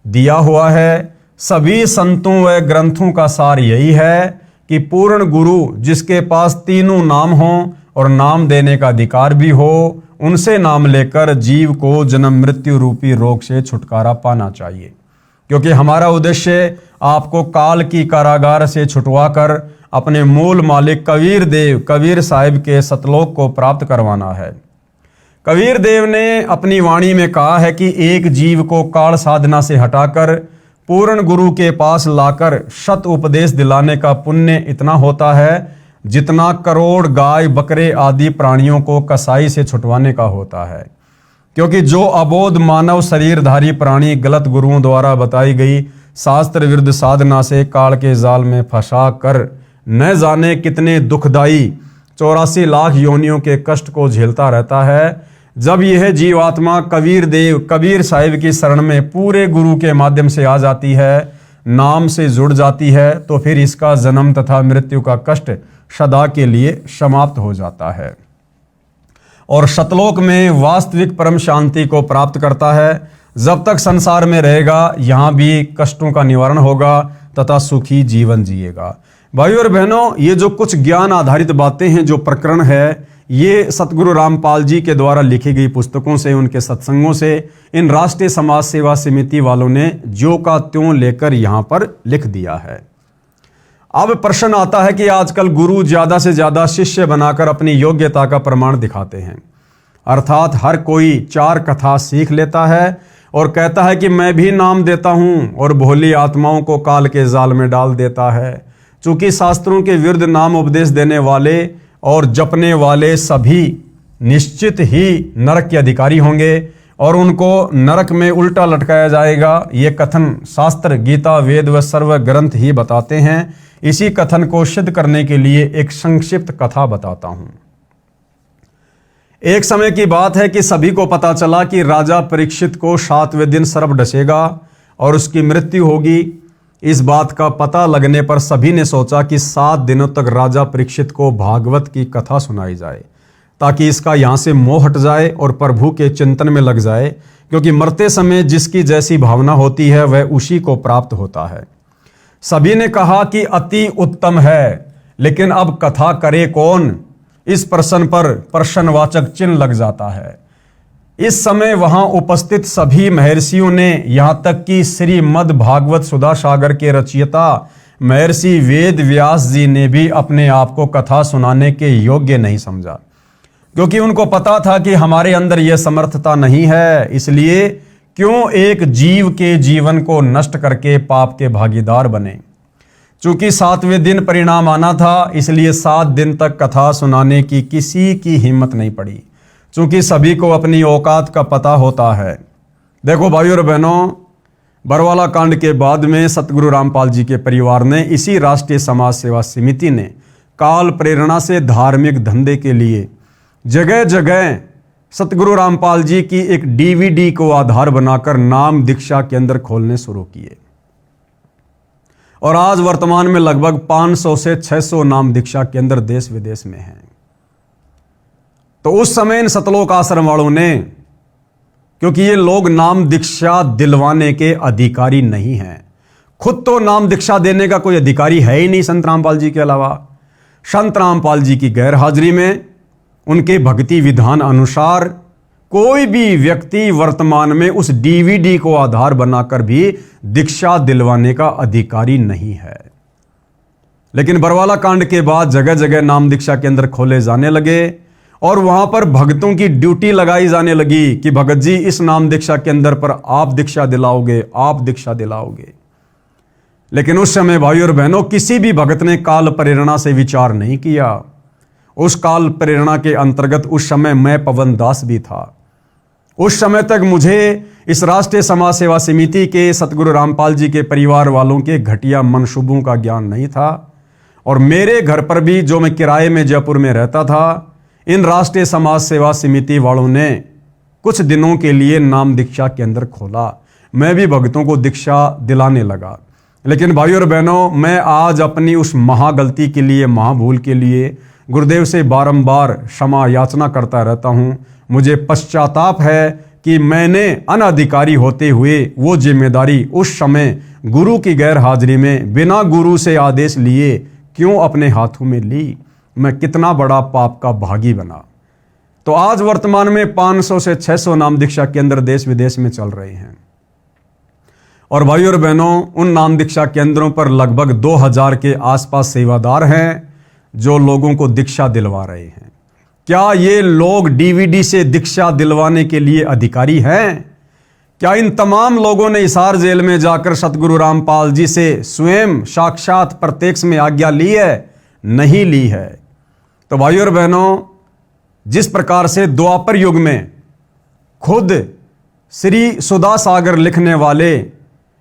A: दिया हुआ है। सभी संतों व ग्रंथों का सार यही है कि पूर्ण गुरु जिसके पास तीनों नाम हों और नाम देने का अधिकार भी हो, उनसे नाम लेकर जीव को जन्म मृत्यु रूपी रोग से छुटकारा पाना चाहिए। क्योंकि हमारा उद्देश्य आपको काल की कारागार से छुटवाकर अपने मूल मालिक कबीर देव कबीर साहिब के सतलोक को प्राप्त करवाना है। कबीर देव ने अपनी वाणी में कहा है कि एक जीव को काल साधना से हटाकर पूर्ण गुरु के पास लाकर शत उपदेश दिलाने का पुण्य इतना होता है जितना करोड़ गाय बकरे आदि प्राणियों को कसाई से छुटवाने का होता है। क्योंकि जो अबोध मानव शरीरधारी प्राणी गलत गुरुओं द्वारा बताई गई शास्त्र विरुद्ध साधना से काल के जाल में फंसा कर न जाने कितने दुखदायी 84 लाख योनियों के कष्ट को झेलता रहता है, जब यह जीवात्मा कबीर देव कबीर साहिब की शरण में पूरे गुरु के माध्यम से आ जाती है, नाम से जुड़ जाती है, तो फिर इसका जन्म तथा मृत्यु का कष्ट सदा के लिए समाप्त हो जाता है और शतलोक में वास्तविक परम शांति को प्राप्त करता है। जब तक संसार में रहेगा यहाँ भी कष्टों का निवारण होगा तथा सुखी जीवन जिएगा। भाइयों और बहनों, ये जो कुछ ज्ञान आधारित बातें हैं, जो प्रकरण है, ये सतगुरु रामपाल जी के द्वारा लिखी गई पुस्तकों से, उनके सत्संगों से इन राष्ट्रीय समाज सेवा समिति वालों ने ज्यों का त्यों लेकर यहाँ पर लिख दिया है। अब प्रश्न आता है कि आजकल गुरु ज्यादा से ज्यादा शिष्य बनाकर अपनी योग्यता का प्रमाण दिखाते हैं, अर्थात हर कोई 4 कथा सीख लेता है और कहता है कि मैं भी नाम देता हूं और भोली आत्माओं को काल के जाल में डाल देता है। चूंकि शास्त्रों के विरुद्ध नाम उपदेश देने वाले और जपने वाले सभी निश्चित ही नरक के अधिकारी होंगे और उनको नरक में उल्टा लटकाया जाएगा। ये कथन शास्त्र, गीता, वेद व सर्व ग्रंथ ही बताते हैं। इसी कथन को सिद्ध करने के लिए एक संक्षिप्त कथा बताता हूं। एक समय की बात है कि सभी को पता चला कि राजा परीक्षित को 7वें दिन सर्प डसेगा और उसकी मृत्यु होगी। इस बात का पता लगने पर सभी ने सोचा कि 7 दिनों तक राजा परीक्षित को भागवत की कथा सुनाई जाए, ताकि इसका यहाँ से मोह हट जाए और प्रभु के चिंतन में लग जाए, क्योंकि मरते समय जिसकी जैसी भावना होती है वह उसी को प्राप्त होता है। सभी ने कहा कि अति उत्तम है, लेकिन अब कथा करे कौन? इस प्रश्न पर प्रश्नवाचक चिन्ह लग जाता है। इस समय वहां उपस्थित सभी महर्षियों ने, यहां तक कि श्रीमद् भागवत सुधा सागर के रचयिता महर्षि वेद व्यास जी ने भी अपने आप को कथा सुनाने के योग्य नहीं समझा, क्योंकि उनको पता था कि हमारे अंदर यह समर्थता नहीं है। इसलिए क्यों एक जीव के जीवन को नष्ट करके पाप के भागीदार बने। चूंकि 7वें दिन परिणाम आना था, इसलिए 7 दिन तक कथा सुनाने की किसी की हिम्मत नहीं पड़ी, चूंकि सभी को अपनी औकात का पता होता है। देखो भाइयों और बहनों, बरवाला कांड के बाद में सतगुरु रामपाल जी के परिवार ने, इसी राष्ट्रीय समाज सेवा समिति ने काल प्रेरणा से धार्मिक धंधे के लिए जगह जगह सतगुरु रामपाल जी की एक DVD को आधार बनाकर नाम दीक्षा केंद्र खोलने शुरू किए और आज वर्तमान में लगभग 500 से 600 नाम दीक्षा केंद्र देश विदेश में हैं। तो उस समय इन सतलोक आश्रम वालों ने, क्योंकि ये लोग नाम दीक्षा दिलवाने के अधिकारी नहीं हैं, खुद तो नाम दीक्षा देने का कोई अधिकारी है ही नहीं संत रामपाल जी के अलावा। संत रामपाल जी की गैर हाजिरी में उनके भक्ति विधान अनुसार कोई भी व्यक्ति वर्तमान में उस DVD को आधार बनाकर भी दीक्षा दिलवाने का अधिकारी नहीं है। लेकिन बरवाला कांड के बाद जगह जगह नाम दीक्षा केंद्र खोले जाने लगे और वहां पर भक्तों की ड्यूटी लगाई जाने लगी कि भगत जी इस नाम दीक्षा केंद्र पर आप दीक्षा दिलाओगे, आप दीक्षा दिलाओगे। लेकिन उस समय भाइयों और बहनों, किसी भी भगत ने काल प्रेरणा से विचार नहीं किया। उस काल प्रेरणा के अंतर्गत उस समय मैं पवन दास भी था। उस समय तक मुझे इस राष्ट्रीय समाज सेवा समिति के सतगुरु रामपाल जी के परिवार वालों के घटिया मनसूबों का ज्ञान नहीं था और मेरे घर पर भी, जो मैं किराए में जयपुर में रहता था, इन राष्ट्रीय समाज सेवा समिति वालों ने कुछ दिनों के लिए नाम दीक्षा केंद्र खोला। मैं भी भक्तों को दीक्षा दिलाने लगा। लेकिन भाइयों और बहनों, मैं आज अपनी उस महागलती के लिए, महाभूल के लिए गुरुदेव से बारंबार क्षमा याचना करता रहता हूं। मुझे पश्चाताप है कि मैंने अनधिकारी होते हुए वो जिम्मेदारी उस समय गुरु की गैर हाजिरी में बिना गुरु से आदेश लिए क्यों अपने हाथों में ली। मैं कितना बड़ा पाप का भागी बना। तो आज वर्तमान में 500 से 600 नाम दीक्षा केंद्र देश विदेश में चल रहे हैं और भाइयों और बहनों, उन नाम दीक्षा केंद्रों पर लगभग 2000 के आसपास सेवादार हैं जो लोगों को दीक्षा दिलवा रहे हैं। क्या ये लोग DVD से दीक्षा दिलवाने के लिए अधिकारी हैं? क्या इन तमाम लोगों ने हिसार जेल में जाकर सतगुरु रामपाल जी से स्वयं साक्षात प्रत्यक्ष में आज्ञा ली है? नहीं ली है। तो भाइयों और बहनों, जिस प्रकार से द्वापर युग में खुद श्री सुधा सागर लिखने वाले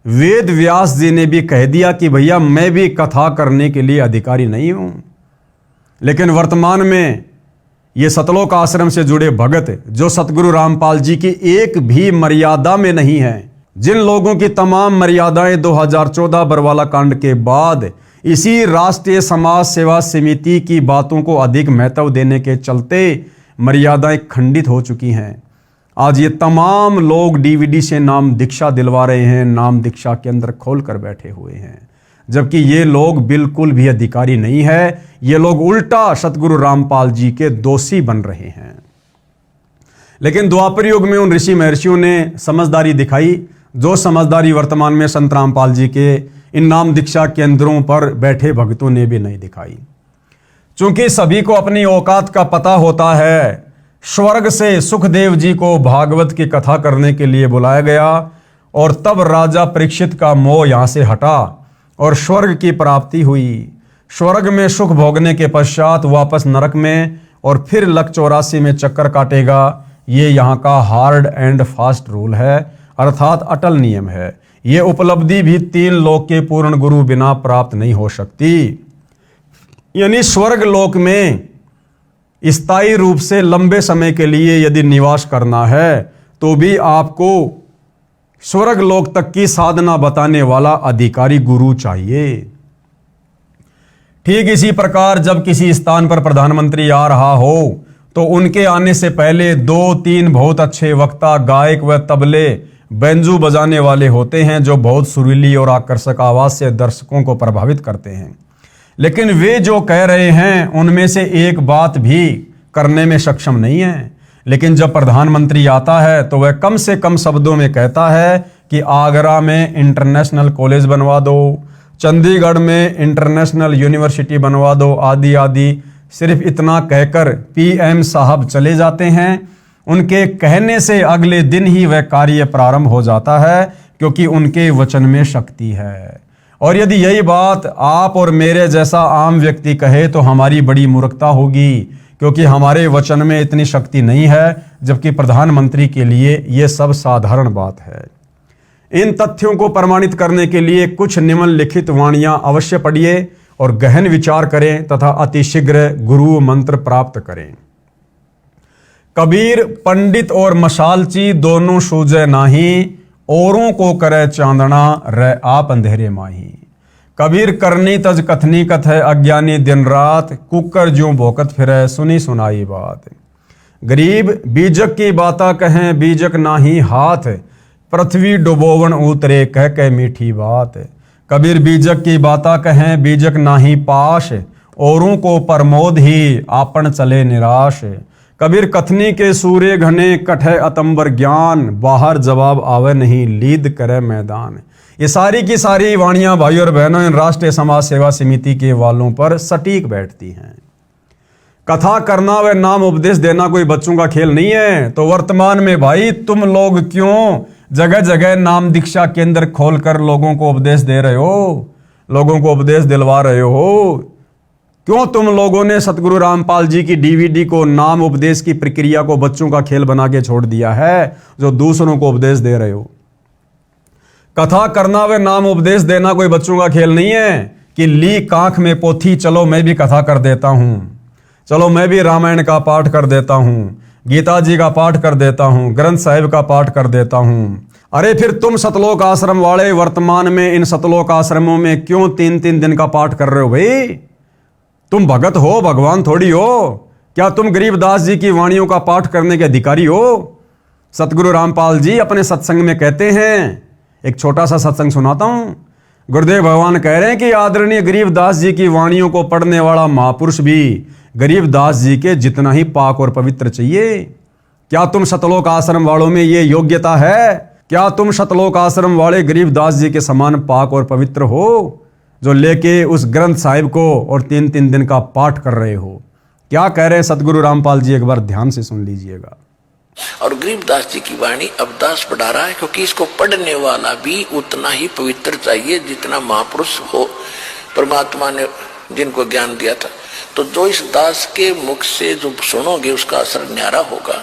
A: वेद व्यास जी ने भी कह दिया कि भैया मैं भी कथा करने के लिए अधिकारी नहीं हूं, लेकिन वर्तमान में ये सतलोक आश्रम से जुड़े भगत जो सतगुरु रामपाल जी की एक भी मर्यादा में नहीं है, जिन लोगों की तमाम मर्यादाएं 2014 बरवाला कांड के बाद इसी राष्ट्रीय समाज सेवा समिति की बातों को अधिक महत्व देने के चलते मर्यादाएं खंडित हो चुकी हैं, आज ये तमाम लोग DVD से नाम दीक्षा दिलवा रहे हैं, नाम दीक्षा केंद्र खोल कर बैठे हुए हैं, जबकि ये लोग बिल्कुल भी अधिकारी नहीं है। ये लोग उल्टा सतगुरु रामपाल जी के दोषी बन रहे हैं। लेकिन द्वापर युग में उन ऋषि महर्षियों ने समझदारी दिखाई, जो समझदारी वर्तमान में संत रामपाल जी के इन नाम दीक्षा केंद्रों पर बैठे भक्तों ने भी नहीं दिखाई। चूंकि सभी को अपनी औकात का पता होता है, स्वर्ग से सुखदेव जी को भागवत की कथा करने के लिए बुलाया गया और तब राजा परीक्षित का मोह यहां से हटा और स्वर्ग की प्राप्ति हुई। स्वर्ग में सुख भोगने के पश्चात वापस नरक में और फिर लक 84 में चक्कर काटेगा। ये यहाँ का हार्ड एंड फास्ट रूल है, अर्थात अटल नियम है। ये उपलब्धि भी 3 लोक के पूर्ण गुरु बिना प्राप्त नहीं हो सकती। यानी स्वर्ग लोक में स्थायी रूप से लंबे समय के लिए यदि निवास करना है तो भी आपको स्वर्ग लोक तक की साधना बताने वाला अधिकारी गुरु चाहिए। ठीक इसी प्रकार जब किसी स्थान पर प्रधानमंत्री आ रहा हो तो उनके आने से पहले 2-3 बहुत अच्छे वक्ता, गायक व तबले बेंजू बजाने वाले होते हैं जो बहुत सुरीली और आकर्षक आवाज से दर्शकों को प्रभावित करते हैं। लेकिन वे जो कह रहे हैं उनमें से एक बात भी करने में सक्षम नहीं है। लेकिन जब प्रधानमंत्री आता है तो वह कम से कम शब्दों में कहता है कि आगरा में इंटरनेशनल कॉलेज बनवा दो, चंडीगढ़ में इंटरनेशनल यूनिवर्सिटी बनवा दो, आदि आदि। सिर्फ इतना कहकर पीएम साहब चले जाते हैं। उनके कहने से अगले दिन ही वह कार्य प्रारंभ हो जाता है, क्योंकि उनके वचन में शक्ति है। और यदि यही बात आप और मेरे जैसा आम व्यक्ति कहे तो हमारी बड़ी मूर्खता होगी, क्योंकि हमारे वचन में इतनी शक्ति नहीं है, जबकि प्रधानमंत्री के लिए यह सब साधारण बात है। इन तथ्यों को प्रमाणित करने के लिए कुछ निम्नलिखित वाणियां अवश्य पढ़िए और गहन विचार करें तथा अतिशीघ्र गुरु मंत्र प्राप्त करें। कबीर पंडित और मशालची दोनों सूझे नाही, औरों को करे चांदना रह आप अंधेरे माही। कबीर करनी तज कथनी कथ अज्ञानी दिन रात, कुकर ज्यों भोकत फिरे सुनी सुनाई बात। गरीब बीजक की बाता कहें बीजक नाही हाथ, पृथ्वी डुबोवन उतरे कह कह मीठी बात। कबीर बीजक की बाता कहें बीजक नाही पाश, औरों को प्रमोद ही आपन चले निराश। कबीर कथनी के सूर्य घने कठे अतंबर ज्ञान, बाहर जवाब आवे नहीं लीद करे मैदान। ये सारी की सारी वाणियां भाई और बहनों इन राष्ट्रीय समाज सेवा समिति के वालों पर सटीक बैठती हैं। कथा करना व नाम उपदेश देना कोई बच्चों का खेल नहीं है। तो वर्तमान में भाई तुम लोग क्यों जगह जगह नाम दीक्षा केंद्र खोलकर लोगों को उपदेश दे रहे हो, लोगों को उपदेश दिलवा रहे हो? क्यों तुम लोगों ने सतगुरु रामपाल जी की डीवीडी को नाम उपदेश की प्रक्रिया को बच्चों का खेल बना के छोड़ दिया है, जो दूसरों को उपदेश दे रहे हो? कथा करना व नाम उपदेश देना कोई बच्चों का खेल नहीं है कि ली कांख में पोथी, चलो मैं भी कथा कर देता हूं, चलो मैं भी रामायण का पाठ कर देता हूं, गीता जी का पाठ कर देता हूं, ग्रंथ साहिब का पाठ कर देता हूं। अरे फिर तुम सतलोक आश्रम वाले वर्तमान में इन सतलोक आश्रमों में क्यों 3-3 दिन का पाठ कर रहे हो भाई? तुम भगत हो, भगवान थोड़ी हो। क्या तुम गरीबदास जी की वाणियों का पाठ करने के अधिकारी हो? सतगुरु रामपाल जी अपने सत्संग में कहते हैं, एक छोटा सा सत्संग सुनाता हूं। गुरुदेव भगवान कह रहे हैं कि आदरणीय गरीबदास जी की वाणियों को पढ़ने वाला महापुरुष भी गरीबदास जी के जितना ही पाक और पवित्र चाहिए। क्या तुम सतलोक आश्रम वालों में ये योग्यता है? क्या तुम सतलोक आश्रम वाले गरीबदास जी के समान पाक और पवित्र हो, जो लेके उस ग्रंथ साहिब को और 3-3 दिन का पाठ कर रहे हो? क्या कह रहे हैं सतगुरु रामपाल जी, एक बार ध्यान से सुन लीजिएगा।
C: और गरीबदास जी की वाणी अब दास पढ़ा रहा है, क्योंकि इसको पढ़ने वाला भी उतना ही पवित्र चाहिए जितना महापुरुष हो, परमात्मा ने जिनको ज्ञान दिया था। तो जो इस दास के मुख से जो सुनोगे उसका असर न्यारा होगा।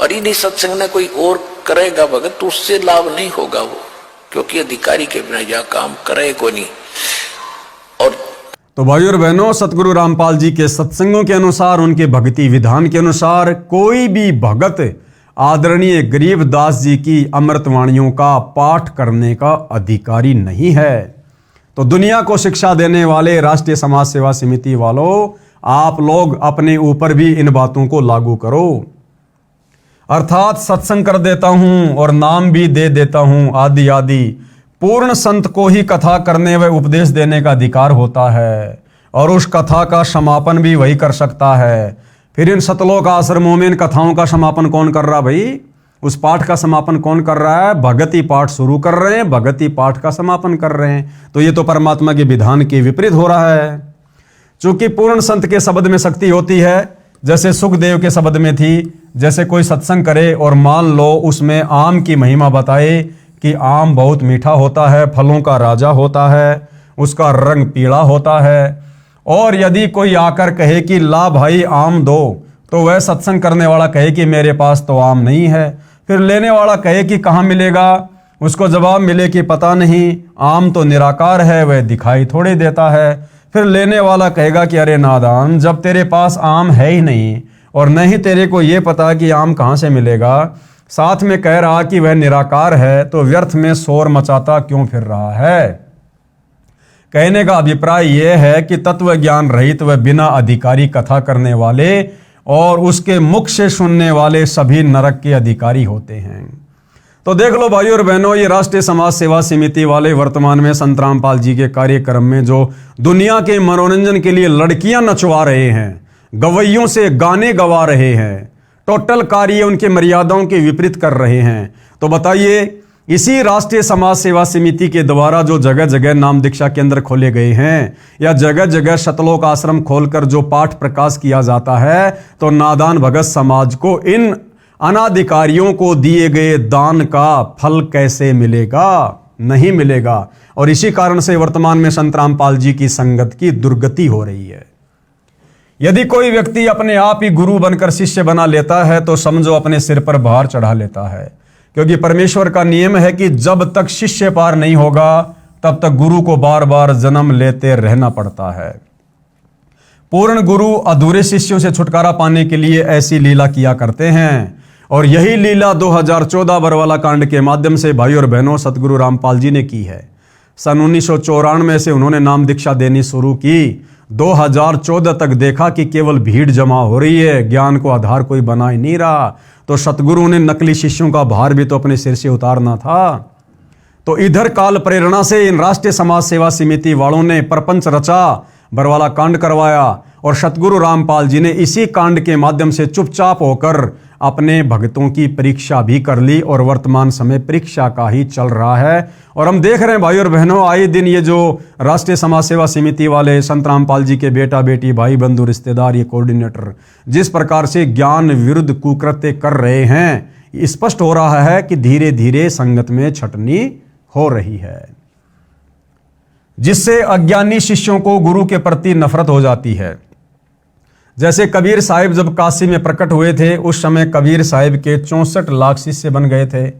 C: और इन्हीं सत्संग में कोई और करेगा भगत तो उससे लाभ नहीं होगा वो, क्योंकि अधिकारी के बिना यह काम करे को नहीं। और
A: तो भाई और बहनों, सतगुरु रामपाल जी के सत्संगों के अनुसार, उनके भक्ति विधान के अनुसार कोई भी भगत आदरणीय गरीबदास जी की अमृतवाणियों का पाठ करने का अधिकारी नहीं है। तो दुनिया को शिक्षा देने वाले राष्ट्रीय समाज सेवा समिति वालों, आप लोग अपने ऊपर भी इन बातों को लागू करो। अर्थात सत्संग कर देता हूं और नाम भी दे देता हूं आदि आदि। पूर्ण संत को ही कथा करने व उपदेश देने का अधिकार होता है, और उस कथा का समापन भी वही कर सकता है। फिर इन सतलोक आश्रमों में इन कथाओं का समापन कौन कर रहा भाई? उस पाठ का समापन कौन कर रहा है? भगती पाठ शुरू कर रहे हैं, भगती पाठ का समापन कर रहे हैं। तो ये तो परमात्मा के विधान के विपरीत हो रहा है। चूंकि पूर्ण संत के शब्द में शक्ति होती है, जैसे सुखदेव के शब्द में थी, जैसे कोई सत्संग करे और मान लो उसमें आम की महिमा बताए कि आम बहुत मीठा होता है, फलों का राजा होता है, उसका रंग पीला होता है। और यदि कोई आकर कहे कि ला भाई आम दो, तो वह सत्संग करने वाला कहे कि मेरे पास तो आम नहीं है। फिर लेने वाला कहे कि कहाँ मिलेगा, उसको जवाब मिले कि पता नहीं, आम तो निराकार है, वह दिखाई थोड़ी देता है। फिर लेने वाला कहेगा कि अरे नादान, जब तेरे पास आम है ही नहीं और न ही तेरे को ये पता कि आम कहाँ से मिलेगा, साथ में कह रहा कि वह निराकार है, तो व्यर्थ में शोर मचाता क्यों फिर रहा है। कहने का अभिप्राय यह है कि तत्व ज्ञान रहित व बिना अधिकारी कथा करने वाले और उसके मुख से सुनने वाले सभी नरक के अधिकारी होते हैं। तो देख लो भाइयों और बहनों, ये राष्ट्रीय समाज सेवा समिति वाले वर्तमान में संत रामपाल जी के कार्यक्रम में जो दुनिया के मनोरंजन के लिए लड़कियां नचवा रहे हैं, गवैयों से गाने गवा रहे हैं, टोटल कार्य उनके मर्यादाओं के विपरीत कर रहे हैं। तो बताइए, इसी राष्ट्रीय समाज सेवा समिति के द्वारा जो जगह जगह नाम दीक्षा केंद्र खोले गए हैं या जगह जगह शतलोक आश्रम खोलकर जो पाठ प्रकाश किया जाता है, तो नादान भगत समाज को इन अनाधिकारियों को दिए गए दान का फल कैसे मिलेगा? नहीं मिलेगा। और इसी कारण से वर्तमान में संत रामपाल जी की संगत की दुर्गति हो रही है। यदि कोई व्यक्ति अपने आप ही गुरु बनकर शिष्य बना लेता है तो समझो अपने सिर पर भार चढ़ा लेता है, क्योंकि परमेश्वर का नियम है कि जब तक शिष्य पार नहीं होगा तब तक गुरु को बार बार जन्म लेते रहना पड़ता है। पूर्ण गुरु अधूरे शिष्यों से छुटकारा पाने के लिए ऐसी लीला किया करते हैं, और यही लीला 2014 बरवाला कांड के माध्यम से भाई और बहनों सतगुरु रामपाल जी ने की है। सन 1994 से उन्होंने नाम दीक्षा देनी शुरू की। 2014 तक देखा कि केवल भीड़ जमा हो रही है, ज्ञान को आधार कोई बना ही नहीं रहा। तो सतगुरु ने नकली शिष्यों का भार भी तो अपने सिर से उतारना था। तो इधर काल प्रेरणा से इन राष्ट्रीय समाज सेवा समिति वालों ने प्रपंच रचा, बरवाला कांड करवाया, और सतगुरु रामपाल जी ने इसी कांड के माध्यम से चुपचाप होकर अपने भक्तों की परीक्षा भी कर ली, और वर्तमान समय परीक्षा का ही चल रहा है। और हम देख रहे हैं भाई और बहनों, आए दिन ये जो राष्ट्रीय समाज सेवा समिति वाले संत रामपाल जी के बेटा बेटी भाई बंधु रिश्तेदार ये कोऑर्डिनेटर जिस प्रकार से ज्ञान विरुद्ध कुकृत्य कर रहे हैं, स्पष्ट हो रहा है कि धीरे धीरे संगत में छटनी हो रही है, जिससे अज्ञानी शिष्यों को गुरु के प्रति नफरत हो जाती है। जैसे कबीर साहिब जब काशी में प्रकट हुए थे, उस समय कबीर साहिब के 64 लाख शिष्य बन गए थे।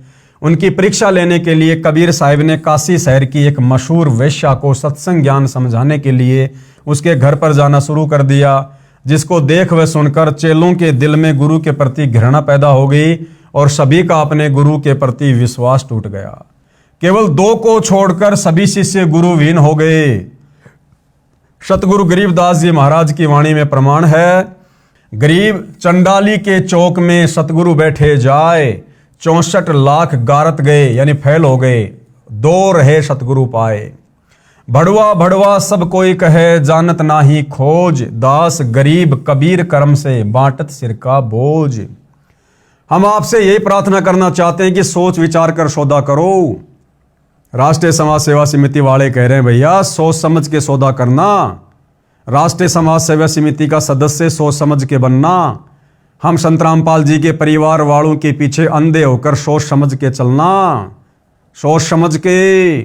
A: उनकी परीक्षा लेने के लिए कबीर साहिब ने काशी शहर की एक मशहूर वेश्या को सत्संग ज्ञान समझाने के लिए उसके घर पर जाना शुरू कर दिया, जिसको देख व सुनकर चेलों के दिल में गुरु के प्रति घृणा पैदा हो गई और सभी का अपने गुरु के प्रति विश्वास टूट गया। केवल 2 को छोड़कर सभी शिष्य गुरुविहीन हो गए। सतगुरु गरीबदास जी महाराज की वाणी में प्रमाण है, गरीब चंडाली के चौक में सतगुरु बैठे जाए, 64 लाख गारत गए यानी फैल हो गए, 2 रहे सतगुरु पाए। भड़वा भड़वा सब कोई कहे, जानत नाही खोज, दास गरीब कबीर कर्म से बांटत सिर का बोझ। हम आपसे यही प्रार्थना करना चाहते हैं कि सोच विचार कर सौदा करो। राष्ट्रीय समाज सेवा समिति वाले कह रहे हैं भैया सोच समझ के सौदा करना, राष्ट्रीय समाज सेवा समिति का सदस्य सोच समझ के बनना। हम संत रामपाल जी के परिवार वालों के पीछे अंधे होकर सोच समझ के चलना। सोच समझ के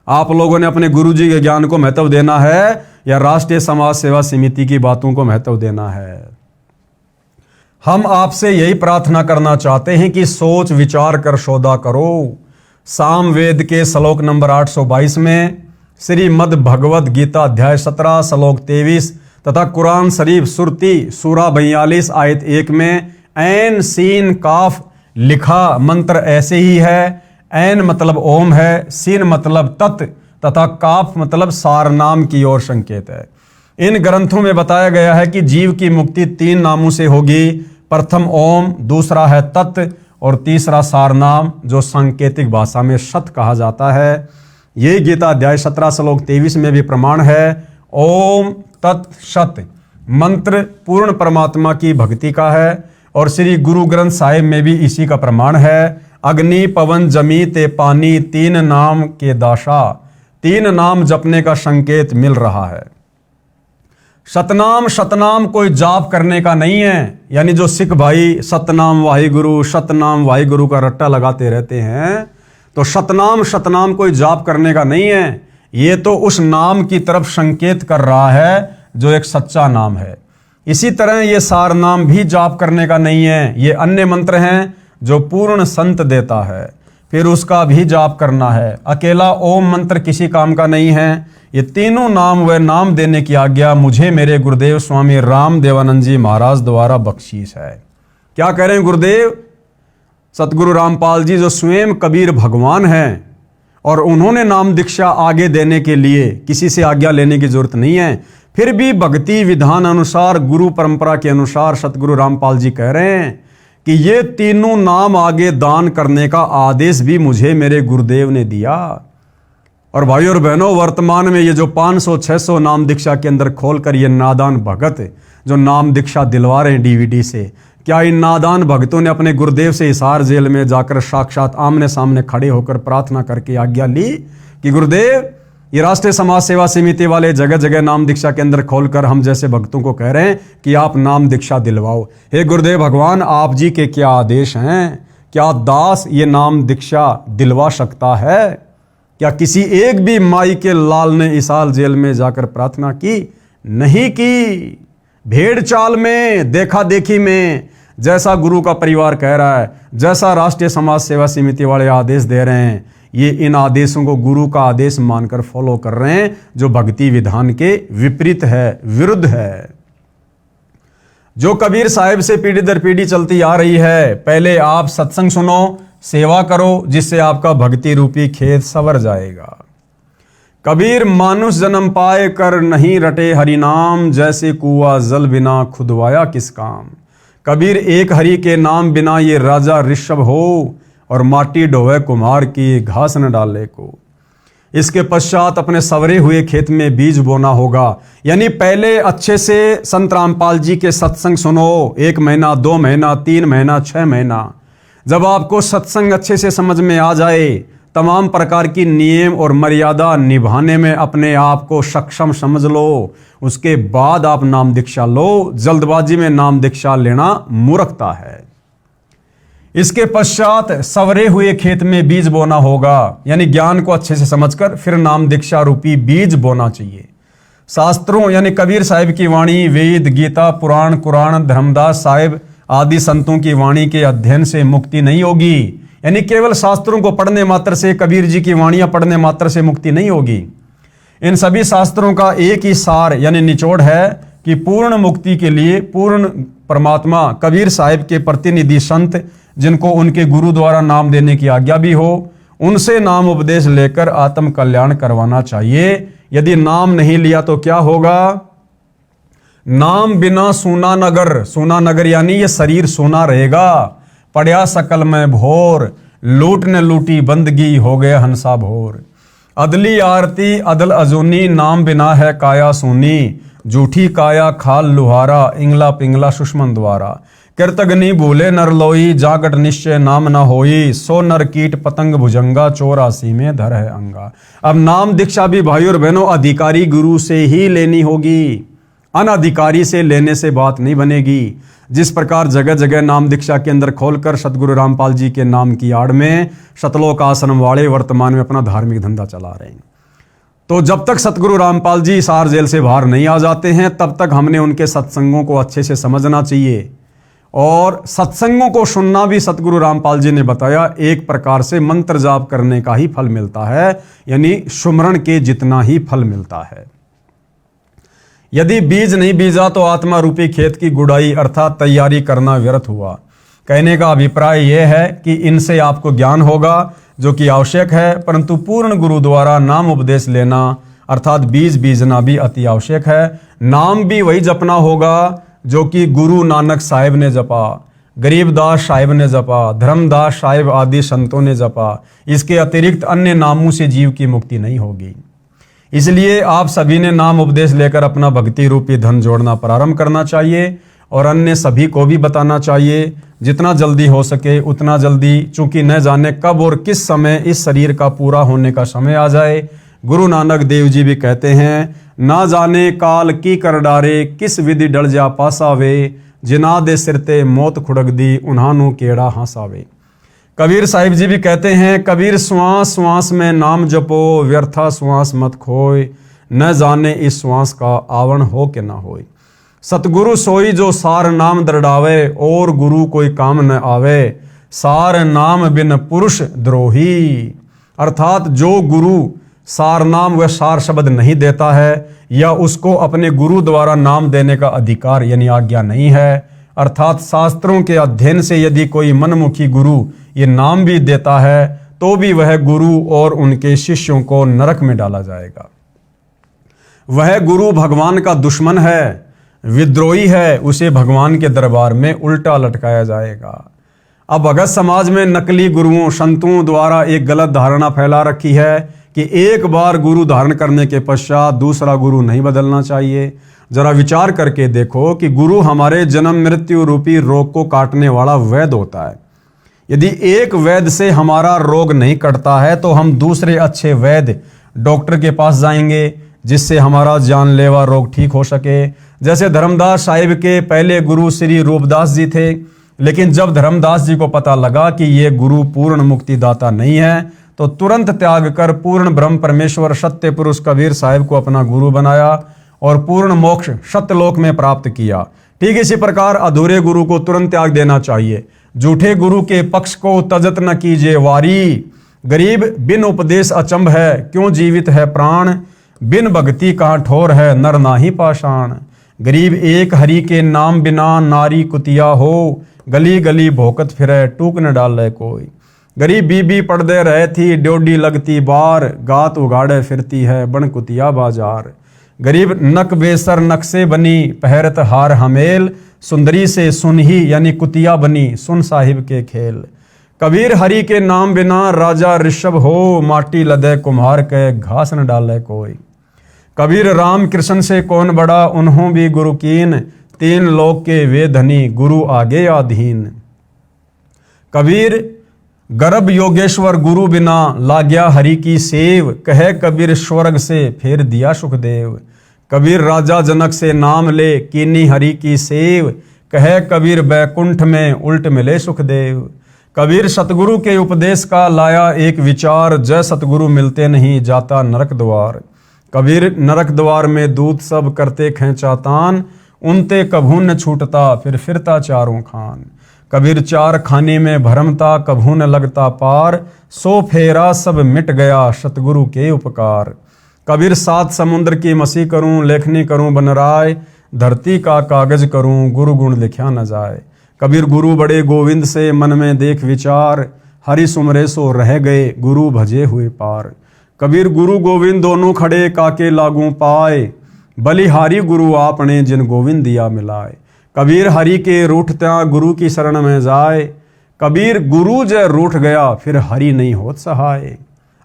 A: आप लोगों ने अपने गुरु जी के ज्ञान को महत्व देना है या राष्ट्रीय समाज सेवा समिति की बातों को महत्व देना है। हम आपसे यही प्रार्थना करना चाहते हैं कि सोच विचार कर सौदा करो। सामवेद के श्लोक नंबर 822 में, श्रीमद् भगवद गीता अध्याय 17 श्लोक 23 तथा कुरान शरीफ सुरती सूरा 42 आयत 1 में ऐन सीन काफ लिखा मंत्र ऐसे ही है। ऐन मतलब ओम है, सीन मतलब तत् तथा काफ मतलब सारनाम की ओर संकेत है। इन ग्रंथों में बताया गया है कि जीव की मुक्ति 3 नामों से होगी। प्रथम ओम, दूसरा है तत् और तीसरा सारनाम जो सांकेतिक भाषा में सत कहा जाता है। ये गीता अध्याय 17 श्लोक 23 में भी प्रमाण है। ओम तत् सत मंत्र पूर्ण परमात्मा की भक्ति का है और श्री गुरु ग्रंथ साहिब में भी इसी का प्रमाण है। अग्नि पवन जमी ते पानी 3 नाम के दाशा, 3 नाम जपने का संकेत मिल रहा है। सतनाम सतनाम कोई जाप करने का नहीं है। यानी जो सिख भाई सतनाम वाहिगुरु का रट्टा लगाते रहते हैं, तो सतनाम सतनाम कोई जाप करने का नहीं है। ये तो उस नाम की तरफ संकेत कर रहा है जो एक सच्चा नाम है। इसी तरह ये सार नाम भी जाप करने का नहीं है। ये अन्य मंत्र हैं जो पूर्ण संत देता है, फिर उसका भी जाप करना है। अकेला ओम मंत्र किसी काम का नहीं है। ये तीनों नाम व नाम देने की आज्ञा मुझे मेरे गुरुदेव स्वामी राम देवानंद जी महाराज द्वारा बख्शीश है। क्या कह रहे हैं गुरुदेव? सतगुरु रामपाल जी जो स्वयं कबीर भगवान हैं और उन्होंने नाम दीक्षा आगे देने के लिए किसी से आज्ञा लेने की जरूरत नहीं है, फिर भी भक्ति विधान अनुसार गुरु परंपरा के अनुसार सतगुरु रामपाल जी कह रहे हैं कि ये तीनों नाम आगे दान करने का आदेश भी मुझे मेरे गुरुदेव ने दिया। और भाइयों और बहनों, वर्तमान में ये जो 500-600 नाम दीक्षा के अंदर खोलकर ये नादान भगत जो नाम दीक्षा दिलवा रहे हैं डीवीडी से, क्या इन नादान भक्तों ने अपने गुरुदेव से हिसार जेल में जाकर साक्षात आमने सामने खड़े होकर प्रार्थना करके आज्ञा ली कि गुरुदेव ये राष्ट्रीय समाज सेवा समिति वाले जगह जगह नाम दीक्षा के अंदर खोलकर हम जैसे भक्तों को कह रहे हैं कि आप नाम दीक्षा दिलवाओ। हे गुरुदेव भगवान, आप जी के क्या आदेश हैं? क्या दास ये नाम दीक्षा दिलवा सकता है? क्या किसी एक भी माई के लाल ने इसाल जेल में जाकर प्रार्थना की? नहीं की। भेड़ चाल में, देखा देखी में, जैसा गुरु का परिवार कह रहा है, जैसा राष्ट्रीय समाज सेवा समिति वाले आदेश दे रहे हैं, ये इन आदेशों को गुरु का आदेश मानकर फॉलो कर रहे हैं, जो भक्ति विधान के विपरीत है, विरुद्ध है। जो कबीर साहिब से पीढ़ी दर पीढ़ी चलती आ रही है, पहले आप सत्संग सुनो, सेवा करो, जिससे आपका भक्ति रूपी खेत सवर जाएगा। कबीर मानुष जन्म पाए कर नहीं रटे हरि नाम, जैसे कुआ जल बिना खुदवाया किस काम। कबीर एक हरि के नाम बिना ये राजा ऋषभ हो, और माटी ढोवे कुम्हार की घास न डाले को। इसके पश्चात अपने सवरे हुए खेत में बीज बोना होगा। यानी पहले अच्छे से संत रामपाल जी के सत्संग सुनो, 1 महीना, 2 महीना, 3 महीना, 6 महीना। जब आपको सत्संग अच्छे से समझ में आ जाए, तमाम प्रकार की नियम और मर्यादा निभाने में अपने आप को सक्षम समझ लो, उसके बाद आप नाम दीक्षा लो। जल्दबाजी में नाम दीक्षा लेना मूर्खता है। इसके पश्चात सवरे हुए खेत में बीज बोना होगा। यानी ज्ञान को अच्छे से समझकर फिर नाम दीक्षा रूपी बीज बोना चाहिए। शास्त्रों यानी कबीर साहिब की वाणी, वेद, गीता, पुराण, कुरान, धर्मदास साहिब आदि संतों की वाणी के अध्ययन से मुक्ति नहीं होगी। यानी केवल शास्त्रों को पढ़ने मात्र से, कबीर जी की वाणियां पढ़ने मात्र से मुक्ति नहीं होगी। इन सभी शास्त्रों का एक ही सार यानी निचोड़ है कि पूर्ण मुक्ति के लिए पूर्ण परमात्मा कबीर साहिब के प्रतिनिधि संत, जिनको उनके गुरु द्वारा नाम देने की आज्ञा भी हो, उनसे नाम उपदेश लेकर आत्म कल्याण करवाना चाहिए। यदि नाम नहीं लिया तो क्या होगा? नाम बिना सूना नगर, सूना नगर यानी ये शरीर सोना रहेगा। पड़या सकल में भोर, लूट ने लूटी बंदगी, हो गया हंसा भोर। अदली आरती अदल अजूनी, नाम बिना है काया सूनी। झूठी काया खाल लुहारा, इंगला पिंगला सुषमन द्वारा। कृतग्नि भूले नर लोई, जागट निश्चय नाम न होई। सो नर कीट पतंग भुजंगा, 84 में धर है अंगा। अब नाम दीक्षा भी भाइयों और बहनों अधिकारी गुरु से ही लेनी होगी, अनधिकारी से लेने से बात नहीं बनेगी। जिस प्रकार जगह जगह नाम दीक्षा के अंदर खोलकर सतगुरु रामपाल जी के नाम की आड़ में शतलोक आश्रम वाले वर्तमान में अपना धार्मिक धंधा चला रहे हैं, तो जब तक सतगुरु रामपाल जी सार जेल से बाहर नहीं आ जाते हैं, तब तक हमने उनके सत्संगों को अच्छे से समझना चाहिए। और सत्संगों को सुनना भी सतगुरु रामपाल जी ने बताया एक प्रकार से मंत्र जाप करने का ही फल मिलता है, यानी सुमरण के जितना ही फल मिलता है। यदि बीज नहीं बीजा तो आत्मा रूपी खेत की गुड़ाई अर्थात तैयारी करना व्यर्थ हुआ। कहने का अभिप्राय यह है कि इनसे आपको ज्ञान होगा जो कि आवश्यक है, परंतु पूर्ण गुरु द्वारा नाम उपदेश लेना अर्थात बीज बीजना भी अति आवश्यक है। नाम भी वही जपना होगा जो कि गुरु नानक साहिब ने जपा, गरीबदास साहिब ने जपा, धर्मदास साहिब आदि संतों ने जपा। इसके अतिरिक्त अन्य नामों से जीव की मुक्ति नहीं होगी। इसलिए आप सभी ने नाम उपदेश लेकर अपना भक्ति रूपी धन जोड़ना प्रारंभ करना चाहिए और अन्य सभी को भी बताना चाहिए। जितना जल्दी हो सके उतना जल्दी, चूंकि न जाने कब और किस समय इस शरीर का पूरा होने का समय आ जाए। गुरु नानक देव जी भी कहते हैं, ना जाने काल की कर डारे, किस विधि डल जा पासावे, जिना दे सिरते मौत खुड़क दी, उन्हानू केड़ा हंसावे। कबीर साहिब जी भी कहते हैं, कबीर श्वास श्वास में नाम जपो, व्यर्था श्वास मत खोए, न जाने इस श्वास का आवरण हो के ना होए। सतगुरु सोई जो सार नाम दरडावे, और गुरु कोई काम न आवे, सार नाम बिन पुरुष द्रोही। अर्थात जो गुरु सार नाम व सार शब्द नहीं देता है, या उसको अपने गुरु द्वारा नाम देने का अधिकार यानी आज्ञा नहीं है, अर्थात शास्त्रों के अध्ययन से यदि कोई मनमुखी गुरु ये नाम भी देता है, तो भी वह गुरु और उनके शिष्यों को नरक में डाला जाएगा। वह गुरु भगवान का दुश्मन है, विद्रोही है, उसे भगवान के दरबार में उल्टा लटकाया जाएगा। अब भगत समाज में नकली गुरुओं संतों द्वारा एक गलत धारणा फैला रखी है कि एक बार गुरु धारण करने के पश्चात दूसरा गुरु नहीं बदलना चाहिए। जरा विचार करके देखो कि गुरु हमारे जन्म मृत्यु रूपी रोग को काटने वाला वैद्य होता है। यदि एक वैद्य से हमारा रोग नहीं कटता है तो हम दूसरे अच्छे वैद्य डॉक्टर के पास जाएंगे, जिससे हमारा जानलेवा रोग ठीक हो सके। जैसे धर्मदास साहिब के पहले गुरु श्री रूपदास जी थे, लेकिन जब धर्मदास जी को पता लगा कि ये गुरु पूर्ण मुक्तिदाता नहीं है, तो तुरंत त्याग कर पूर्ण ब्रह्म परमेश्वर सत्य पुरुष कबीर साहिब को अपना गुरु बनाया और पूर्ण मोक्ष सत्यलोक में प्राप्त किया। ठीक इसी प्रकार अधूरे गुरु को तुरंत त्याग देना चाहिए। झूठे गुरु के पक्ष को तजत न कीजिए वारी, गरीब बिन उपदेश अचंभ है, क्यों जीवित है प्राण, बिन भक्ति कहाँ ठोर है नर नाही पाषाण। गरीब एक हरि के नाम बिना नारी कुतिया हो, गली गली भोकत फिरे टूक न डाले कोई। गरीब बीबी पड़दे रहे थी ड्योडी लगती बार, गात उगाड़े फिरती है बन कुतिया बाजार। गरीब नक बेसर नक से बनी पहरत हार हमेल, सुंदरी से सुनही यानी कुतिया बनी सुन साहिब के खेल। कबीर हरि के नाम बिना राजा ऋषभ हो, माटी लदे कुम्हार के घास न डाले कोई। कबीर राम कृष्ण से कौन बड़ा, उन्हों भी गुरु कीन, तीन लोक के वे धनी गुरु आगे अधीन। कबीर गर्भ योगेश्वर गुरु बिना, लाग्या हरि की सेव, कहे कबीर स्वर्ग से फेर दिया सुखदेव। कबीर राजा जनक से नाम ले, कीनी हरि की सेव, कहे कबीर बैकुंठ में उल्ट मिले सुखदेव। कबीर सतगुरु के उपदेश का लाया एक विचार, जय सतगुरु मिलते नहीं जाता नरक द्वार। कबीर नरक द्वार में दूत सब करते खेचातान, उनते कभू न छूटता फिर फिरता चारों खान। कबीर चार खाने में भरमता, कभू न लगता पार, सो फेरा सब मिट गया सतगुरु के उपकार। कबीर सात समुद्र की मसी करूं, लेखनी करूं बनराय, धरती का कागज करूं, गुरु गुण लिखा न जाए। कबीर गुरु बड़े गोविंद से मन में देख विचार, हरि सुमरे सो रह गए गुरु भजे हुए पार। कबीर गुरु गोविंद दोनों खड़े काके लागू पाए, बलिहारी गुरु आपने जिन गोविंद दिया मिलाए। कबीर हरि के रूठत्या गुरु की शरण में जाए, कबीर गुरु जय रूठ गया फिर हरि नहीं होत सहाय।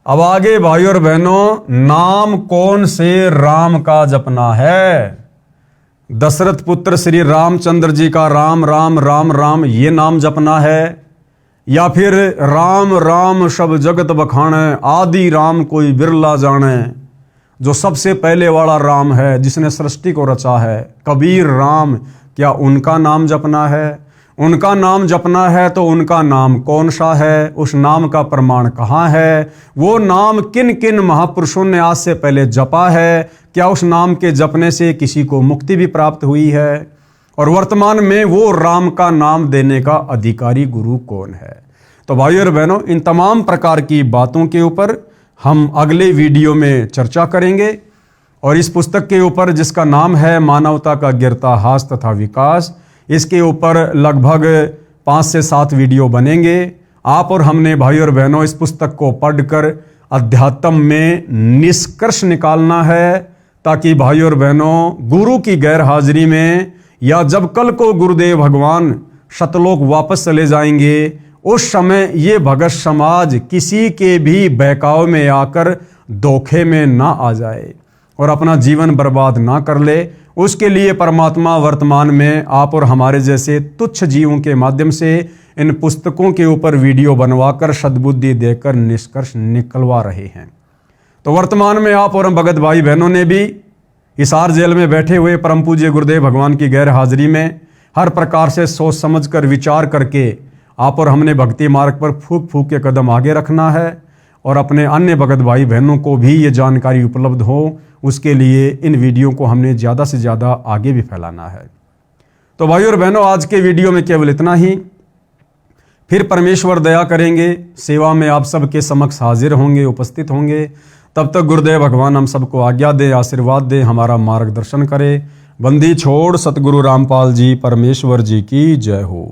A: अब आगे भाई और बहनों, नाम कौन से राम का जपना है? दशरथ पुत्र श्री रामचंद्र जी का राम राम राम राम ये नाम जपना है, या फिर राम राम सब जगत बखाने, आदि राम कोई बिरला जाने, जो सबसे पहले वाला राम है जिसने सृष्टि को रचा है, कबीर राम, क्या उनका नाम जपना है? उनका नाम जपना है तो उनका नाम कौन सा है? उस नाम का प्रमाण कहाँ है? वो नाम किन किन महापुरुषों ने आज से पहले जपा है? क्या उस नाम के जपने से किसी को मुक्ति भी प्राप्त हुई है? और वर्तमान में वो राम का नाम देने का अधिकारी गुरु कौन है? तो भाइयों और बहनों, इन तमाम प्रकार की बातों के ऊपर हम अगले वीडियो में चर्चा करेंगे। और इस पुस्तक के ऊपर, जिसका नाम है मानवता का गिरता हास तथा विकास, इसके ऊपर लगभग 5 से 7 वीडियो बनेंगे। आप और हमने भाई और बहनों इस पुस्तक को पढ़कर अध्यात्म में निष्कर्ष निकालना है, ताकि भाई और बहनों गुरु की गैर हाजिरी में, या जब कल को गुरुदेव भगवान सतलोक वापस चले जाएंगे, उस समय ये भगत समाज किसी के भी बहकाव में आकर धोखे में ना आ जाए और अपना जीवन बर्बाद ना कर ले। उसके लिए परमात्मा वर्तमान में आप और हमारे जैसे तुच्छ जीवों के माध्यम से इन पुस्तकों के ऊपर वीडियो बनवाकर सद्बुद्धि देकर निष्कर्ष निकलवा रहे हैं। तो वर्तमान में आप और हम भगत भाई बहनों ने भी हिसार जेल में बैठे हुए परम पूज्य गुरुदेव भगवान की गैर हाजिरी में हर प्रकार से सोच समझ कर विचार करके आप और हमने भक्ति मार्ग पर फूंक फूंक के कदम आगे रखना है और अपने अन्य भगत भाई बहनों को भी ये जानकारी उपलब्ध हो, उसके लिए इन वीडियो को हमने ज़्यादा से ज़्यादा आगे भी फैलाना है। तो भाई और बहनों, आज के वीडियो में केवल इतना ही। फिर परमेश्वर दया करेंगे, सेवा में आप सबके समक्ष हाजिर होंगे, उपस्थित होंगे। तब तक गुरुदेव भगवान हम सबको आज्ञा दे, आशीर्वाद दे, हमारा मार्गदर्शन करे। बंदी छोड़ सतगुरु रामपाल जी परमेश्वर जी की जय हो।